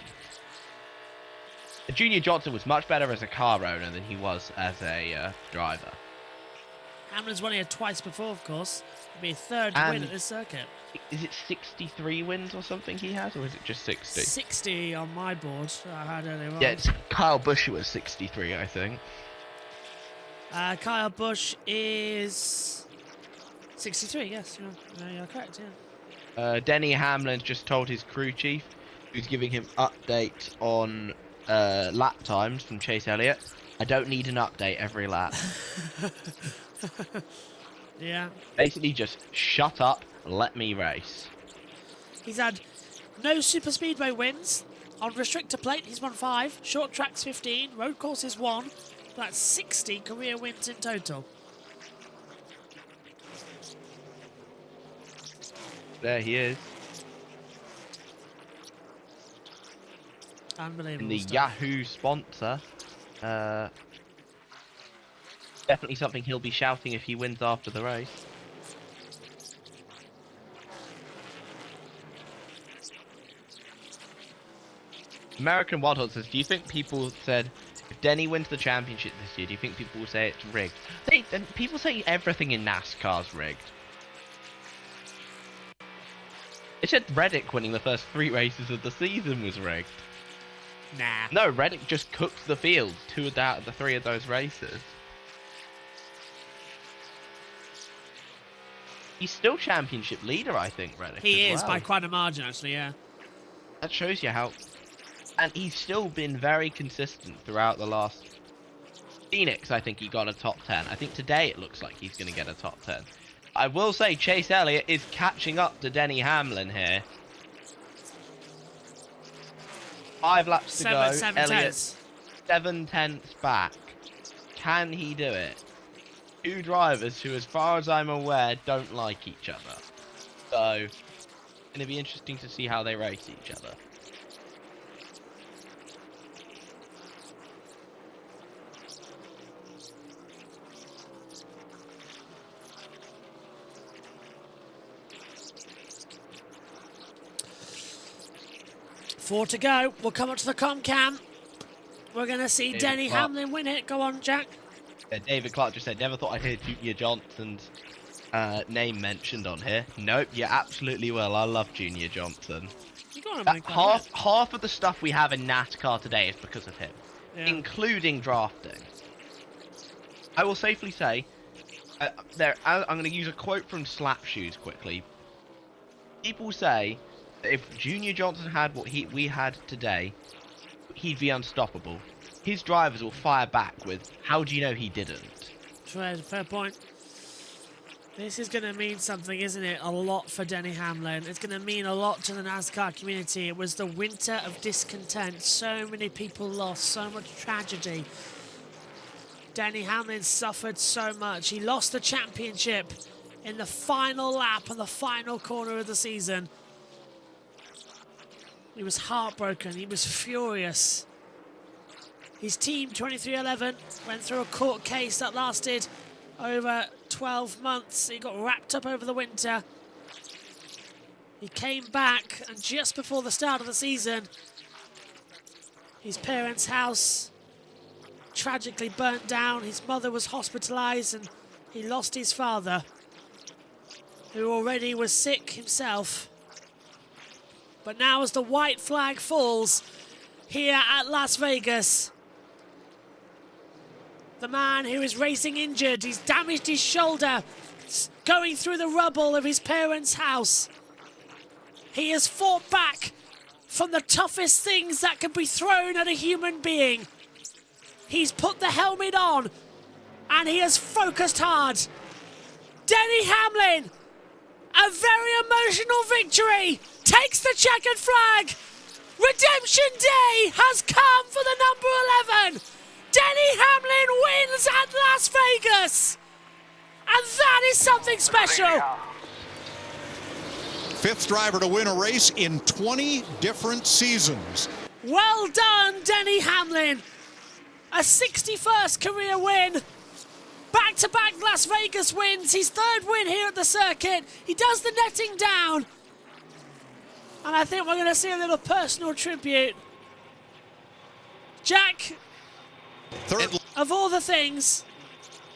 Junior Johnson was much better as a car owner than he was as a driver. Hamlin's won here twice before, of course. It'll be a third win at this circuit. Is it 63 wins or something he has, or is it just 60? 60 on my board. I had earlier on. Yeah, it's Kyle Busch was 63, I think. Kyle Busch is 63, yes. You're correct, yeah. Denny Hamlin just told his crew chief, who's giving him updates on lap times from Chase Elliott. I don't need an update every lap. Yeah. Basically just shut up, let me race. He's had no super speedway wins. On restrictor plate, he's won 5. Short tracks 15. Road courses 1. That's 60 career wins in total. There he is. Unbelievable. And the stuff. Yahoo sponsor. Definitely something he'll be shouting if he wins after the race. American Wild Hot says, do you think people said, if Denny wins the championship this year, do you think people will say it's rigged? People say everything in NASCAR's rigged. It said Reddick winning the first 3 races of the season was rigged. Nah. No, Reddick just cooked the field 2 out of the 3 of those races. He's still championship leader, I think, Reddick. He is, by quite a margin, actually, yeah. That shows you how... And he's still been very consistent throughout the last... Phoenix, I think he got a top 10. I think today it looks like he's going to get a top 10. I will say Chase Elliott is catching up to Denny Hamlin here. 5 laps to go. Elliott 7/10 back. Can he do it? 2 drivers who, as far as I'm aware, don't like each other. So, it's going to be interesting to see how they race each other. Four to go. We'll come up to the com-cam. We're going to see Denny Hamlin win it. Go on, Jack. Yeah, David Clark just said, never thought I'd hear Junior Johnson's name mentioned on here. Nope, you absolutely will. I love Junior Johnson. Half of the stuff we have in NASCAR today is because of him, including drafting. I will safely say, I'm going to use a quote from Slapshoes quickly. People say that if Junior Johnson had what we had today, he'd be unstoppable. His drivers will fire back with, "How do you know he didn't?" Fair point. This is going to mean something, isn't it? A lot for Denny Hamlin. It's going to mean a lot to the NASCAR community. It was the winter of discontent. So many people lost, so much tragedy. Denny Hamlin suffered so much. He lost the championship in the final lap on the final corner of the season. He was heartbroken. He was furious. His team, 2311, went through a court case that lasted over 12 months. He got wrapped up over the winter. He came back, and just before the start of the season, his parents' house tragically burnt down. His mother was hospitalized, and he lost his father, who already was sick himself. But now, as the white flag falls here at Las Vegas, the man who is racing injured, he's damaged his shoulder, going through the rubble of his parents' house. He has fought back from the toughest things that can be thrown at a human being. He's put the helmet on, and he has focused hard. Denny Hamlin, a very emotional victory, takes the checkered flag. Redemption Day has come for the number 11. Denny Hamlin wins at Las Vegas, and that is something special. Fifth driver to win a race in 20 different seasons. Well done, Denny Hamlin. A 61st career win. Back-to-back Las Vegas wins. His third win here at the circuit. He does the netting down. And I think we're going to see a little personal tribute. Jack, of all the things,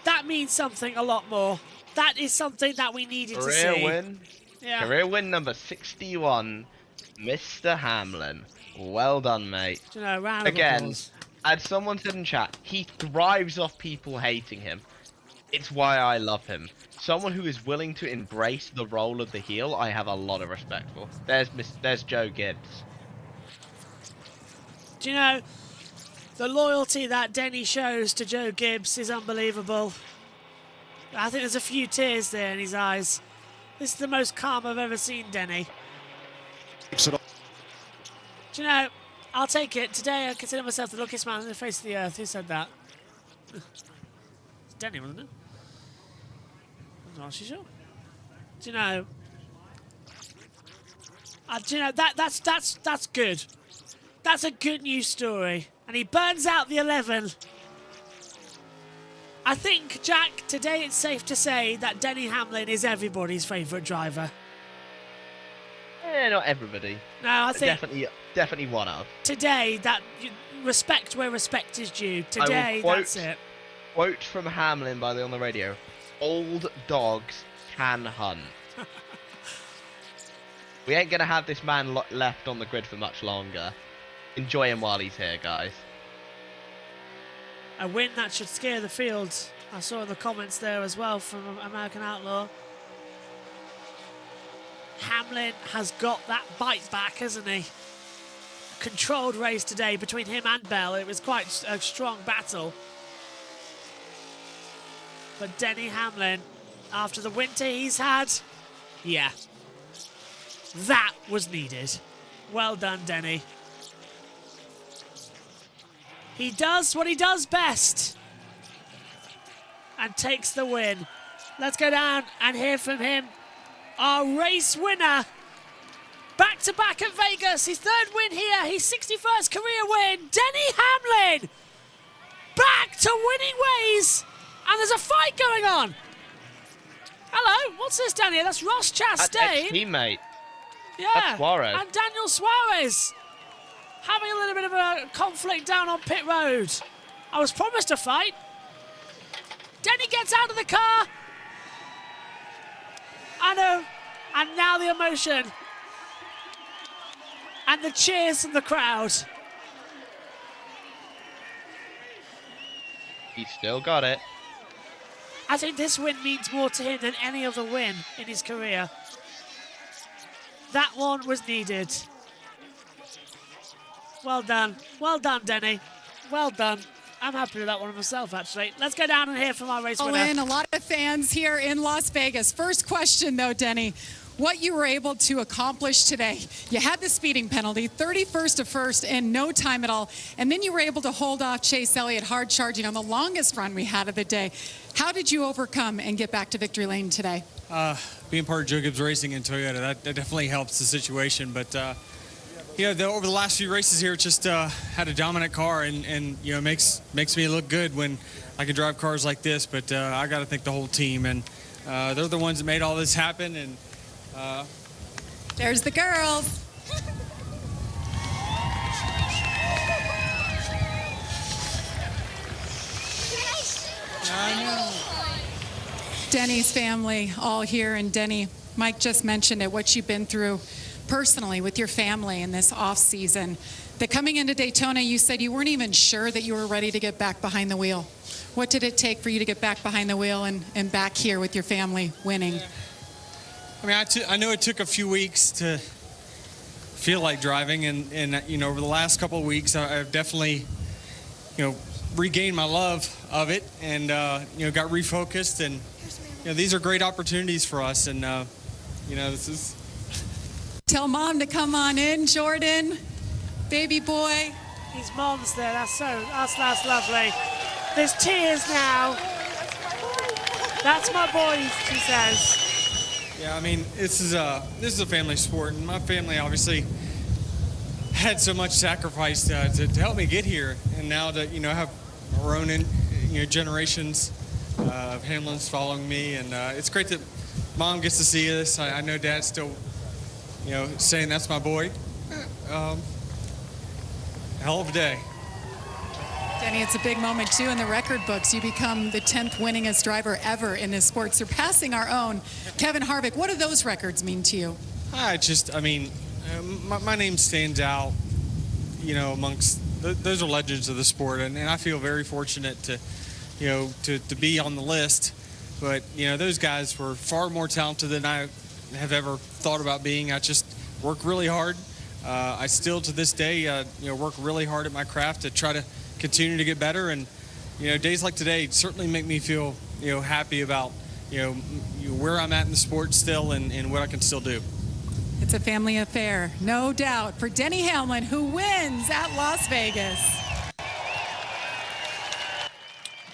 that means something a lot more. That is something that we needed to see. Career win. Yeah. Career win number 61, Mr. Hamlin. Well done, mate. You know, round of Again, applause. as someone said in chat, he thrives off people hating him. It's why I love him. Someone who is willing to embrace the role of the heel, I have a lot of respect for. There's Joe Gibbs. Do you know, the loyalty that Denny shows to Joe Gibbs is unbelievable. I think there's a few tears there in his eyes. This is the most calm I've ever seen Denny. Do you know, I'll take it. Today I consider myself the luckiest man on the face of the earth. Who said that? It's Denny, wasn't it? I'm not actually sure. Do you know? Do you know that's good. That's a good news story. And he burns out the 11. I think, Jack, today it's safe to say that Denny Hamlin is everybody's favourite driver. Not everybody. No, I think definitely one of. Today, respect where respect is due. Today, that's it. Quote from Hamlin on the radio: "Old dogs can hunt." We ain't gonna have this man left on the grid for much longer. Enjoy him while he's here, guys. A win that should scare the field. I saw in the comments there as well from American Outlaw. Hamlin has got that bite back, hasn't he? Controlled race today between him and Bell. It was quite a strong battle. But Denny Hamlin, after the winter he's had, yeah, that was needed. Well done, Denny. He does what he does best and takes the win. Let's go down and hear from him. Our race winner. Back-to-back at Vegas. His third win here. His 61st career win. Denny Hamlin. Back to winning ways. And there's a fight going on. Hello. What's this down here? That's Ross Chastain. Teammate. Yeah. That's Suarez. And Daniel Suarez. Having a little bit of a conflict down on pit road. I was promised a fight. Denny gets out of the car. I know. And now the emotion. And the cheers from the crowd. He's still got it. I think this win means more to him than any other win in his career. That one was needed. Well done. Well done, Denny. Well done. I'm happy with that one myself, actually. Let's go down and hear from our race winner. A lot of fans here in Las Vegas. First question, though, Denny. What you were able to accomplish today. You had the speeding penalty, 31st to first in no time at all. And then you were able to hold off Chase Elliott hard charging on the longest run we had of the day. How did you overcome and get back to victory lane today? Being part of Joe Gibbs Racing in Toyota, that definitely helps the situation. But, over the last few races here, just had a dominant car and makes me look good when I can drive cars like this. But I got to thank the whole team. And they're the ones that made all this happen. And there's the girls. Denny's family all here, and Denny, Mike just mentioned it, what you've been through personally with your family in this off season. That coming into Daytona, you said you weren't even sure that you were ready to get back behind the wheel. What did it take for you to get back behind the wheel and back here with your family winning? I mean, I know it took a few weeks to feel like driving, and over the last couple of weeks, I've definitely, regained my love of it, and got refocused, and these are great opportunities for us, and this is. Tell Mom to come on in, Jordan, baby boy. His mom's there. That's lovely. There's tears now. That's my boy, she says. Yeah, I mean, this is a family sport, and my family obviously had so much sacrifice to help me get here, and now to have our own generations of Hamlins following me, and it's great that Mom gets to see this. I know Dad's still saying that's my boy. Hell of a day. Denny, it's a big moment, too, in the record books. You become the 10th winningest driver ever in this sport, surpassing our own Kevin Harvick. What do those records mean to you? My name stands out, amongst those are legends of the sport, and I feel very fortunate to be on the list. But, those guys were far more talented than I have ever thought about being. I just work really hard. I still, to this day, work really hard at my craft to try to continue to get better, and days like today certainly make me feel happy about where I'm at in the sport still and what I can still do. It's a family affair, no doubt, for Denny Hamlin, who wins at Las Vegas.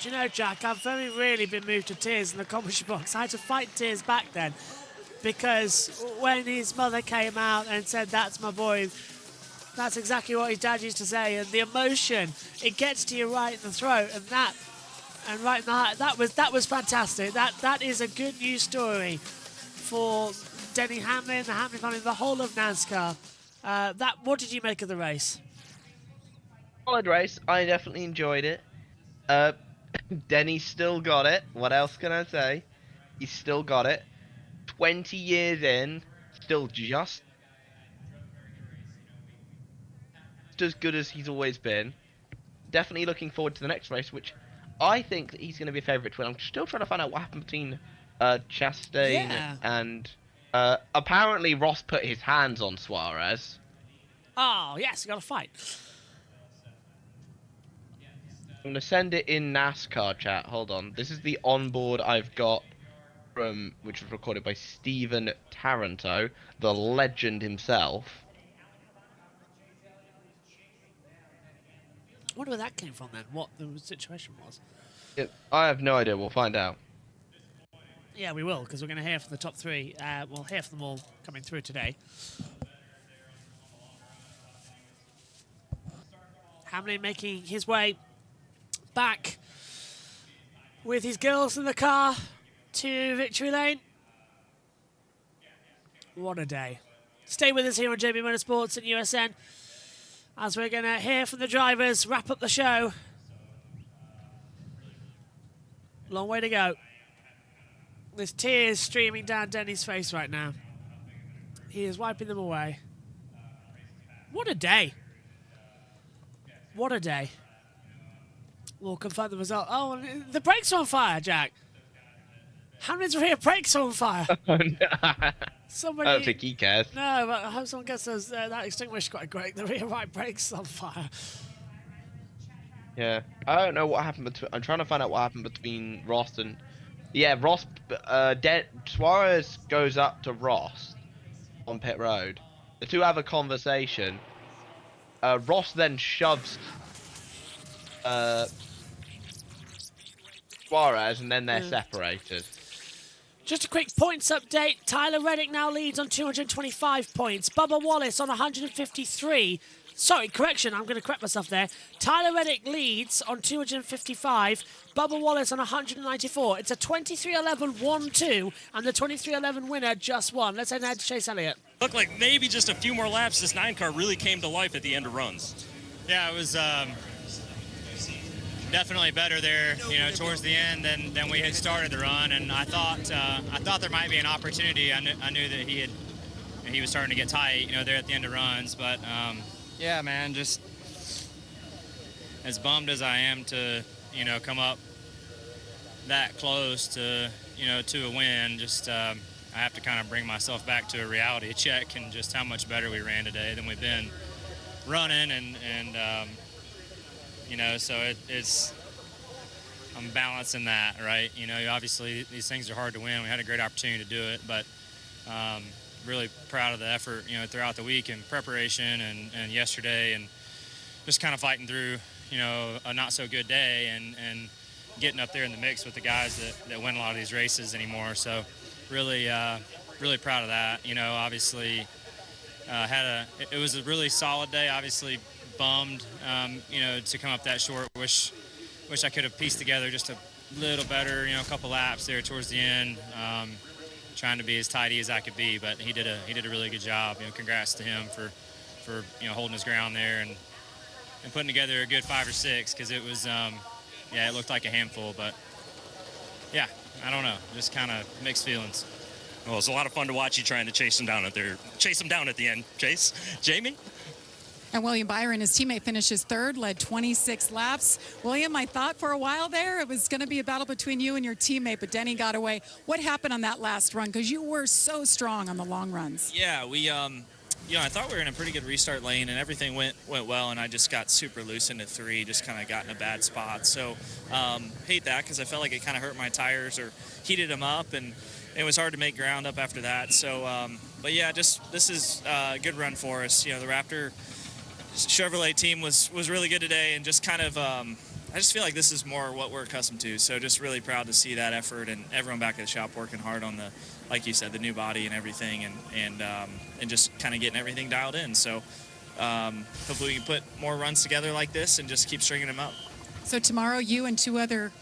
Do you know, Jack, I've very rarely been moved to tears in the commentary box. I had to fight tears back then, because when his mother came out and said, "That's my boy," that's exactly what his dad used to say, and the emotion, it gets to you right in the throat, and right in the heart. That was fantastic. That is a good news story for Denny Hamlin, the Hamlin family, the whole of NASCAR. What did you make of the race? Solid race. I definitely enjoyed it. Denny still got it. What else can I say? He's still got it. 20 years in, still just as good as he's always been. Definitely looking forward to the next race, which I think that he's going to be a favourite to win. I'm still trying to find out what happened between Chastain and apparently Ross put his hands on Suarez. Oh, yes, you got to fight. I'm going to send it in NASCAR chat. Hold on. This is the onboard I've got which was recorded by Stephen Taranto, the legend himself. I wonder where that came from then, what the situation was. I have no idea. We'll find out. Yeah, we will, because we're going to hear from the top three. We'll hear from them all coming through today. Hamlin making his way back with his girls in the car to victory lane. What a day. Stay with us here on JB Motorsports and USN as we're going to hear from the drivers, wrap up the show. Long way to go. There's tears streaming down Denny's face right now. He is wiping them away. What a day. What a day. We'll confirm the result. Oh, the brakes are on fire, Jack. How many rear brakes are on fire? Somebody, I don't think he cares. No, but I hope someone gets those, that extinguished quite quick. The rear right brake's on fire. Yeah, I don't know what happened between. I'm trying to find out what happened between Ross and. Yeah, Ross. Suarez goes up to Ross on pit road. The two have a conversation. Ross then shoves Suarez, and then they're separated. Just a quick points update. Tyler Reddick now leads on 225 points. Bubba Wallace on 153. Sorry, correction. I'm going to correct myself there. Tyler Reddick leads on 255. Bubba Wallace on 194. It's a 23-11 1-2, and the 23-11 winner just won. Let's head ahead to Chase Elliott. Looked like maybe just a few more laps. This 9 car really came to life at the end of runs. Yeah, it was definitely better there, towards the end than we had started the run, and I thought there might be an opportunity. I knew that he was starting to get tight, there at the end of runs, but yeah, man, just as bummed as I am to come up that close to to a win, just I have to kind of bring myself back to a reality check and just how much better we ran today than we've been running, and so it's I'm balancing that, right? Obviously these things are hard to win. We had a great opportunity to do it, but really proud of the effort, throughout the week in preparation and yesterday, and just kind of fighting through, a not so good day and getting up there in the mix with the guys that win a lot of these races anymore. So really proud of that. Obviously it was a really solid day. Obviously bummed, to come up that short. Wish I could have pieced together just a little better, a couple laps there towards the end. Trying to be as tidy as I could be, but he did a really good job. Congrats to him for holding his ground there and putting together a good 5 or 6, because it was it looked like a handful, but yeah, I don't know, just kind of mixed feelings. Well, it's a lot of fun to watch you trying to chase him down at the end. Chase, Jamie. And William Byron, his teammate, finishes third, led 26 laps. William, I thought for a while there it was going to be a battle between you and your teammate, but Denny got away. What happened on that last run? Because you were so strong on the long runs. Yeah, we, I thought we were in a pretty good restart lane, and everything went well, and I just got super loose into 3, just kind of got in a bad spot. So hate that, because I felt like it kind of hurt my tires or heated them up, and it was hard to make ground up after that. So, but yeah, this is a good run for us. The Raptor Chevrolet team was really good today, and just kind of I just feel like this is more what we're accustomed to. So just really proud to see that effort and everyone back at the shop working hard on the, like you said, the new body and everything, and just kind of getting everything dialed in. So hopefully we can put more runs together like this and just keep stringing them up. So tomorrow you and 2 other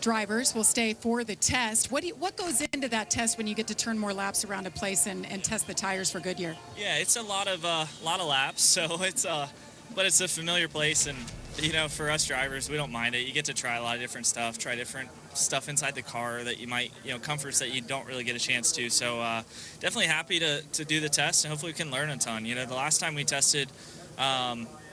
drivers will stay for the test. What goes into that test when you get to turn more laps around a place and test the tires for Goodyear? Yeah, it's a lot of laps, so but it's a familiar place, and for us drivers, we don't mind it. You get to try a lot of different stuff, try different stuff inside the car that you might, comforts that you don't really get a chance to. So definitely happy to do the test, and hopefully we can learn a ton. The last time we tested,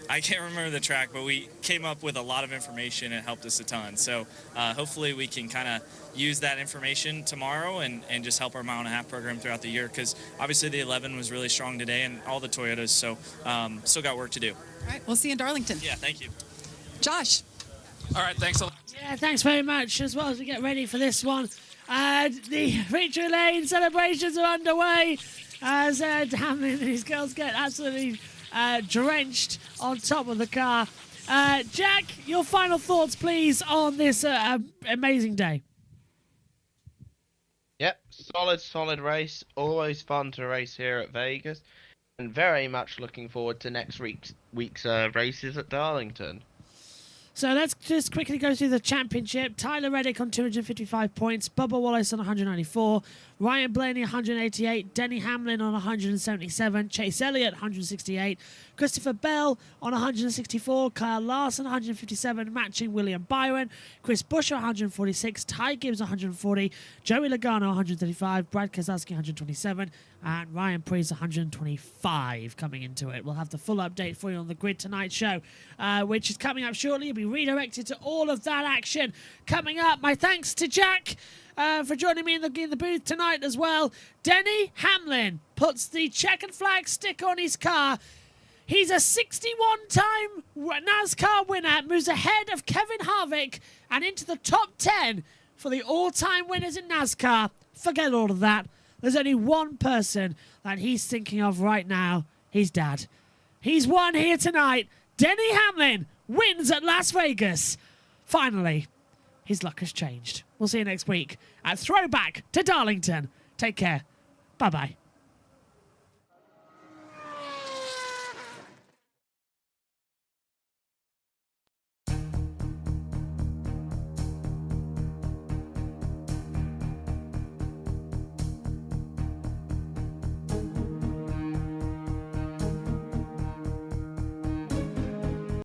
I can't remember the track, but we came up with a lot of information and it helped us a ton. So hopefully we can kind of use that information tomorrow and just help our mile-and-a-half program throughout the year, because obviously the 11 was really strong today and all the Toyotas, so still got work to do. All right, we'll see you in Darlington. Yeah, thank you. Josh. All right, thanks a lot. Yeah, thanks very much. As well as we get ready for this one, the victory lane celebrations are underway as Dan and his girls get absolutely drenched on top of the car. Jack, your final thoughts, please, on this amazing day. Yep, solid race. Always fun to race here at Vegas, and very much looking forward to next week's races at Darlington. So let's just quickly go through the championship. Tyler Reddick on 255 points. Bubba Wallace on 194. Ryan Blaney 188, Denny Hamlin on 177, Chase Elliott 168, Christopher Bell on 164, Kyle Larson 157, matching William Byron, Chris Buescher 146, Ty Gibbs 140, Joey Logano 135, Brad Keselowski 127, and Ryan Preece 125 coming into it. We'll have the full update for you on the Grid Tonight show, which is coming up shortly. You'll be redirected to all of that action coming up. My thanks to Jack for joining me in the booth tonight as well. Denny Hamlin puts the checkered flag sticker on his car. He's a 61-time NASCAR winner, moves ahead of Kevin Harvick and into the top 10 for the all-time winners in NASCAR. Forget all of that. There's only one person that he's thinking of right now, his dad. He's won here tonight. Denny Hamlin wins at Las Vegas. Finally, his luck has changed. We'll see you next week at Throwback to Darlington. Take care. Bye-bye.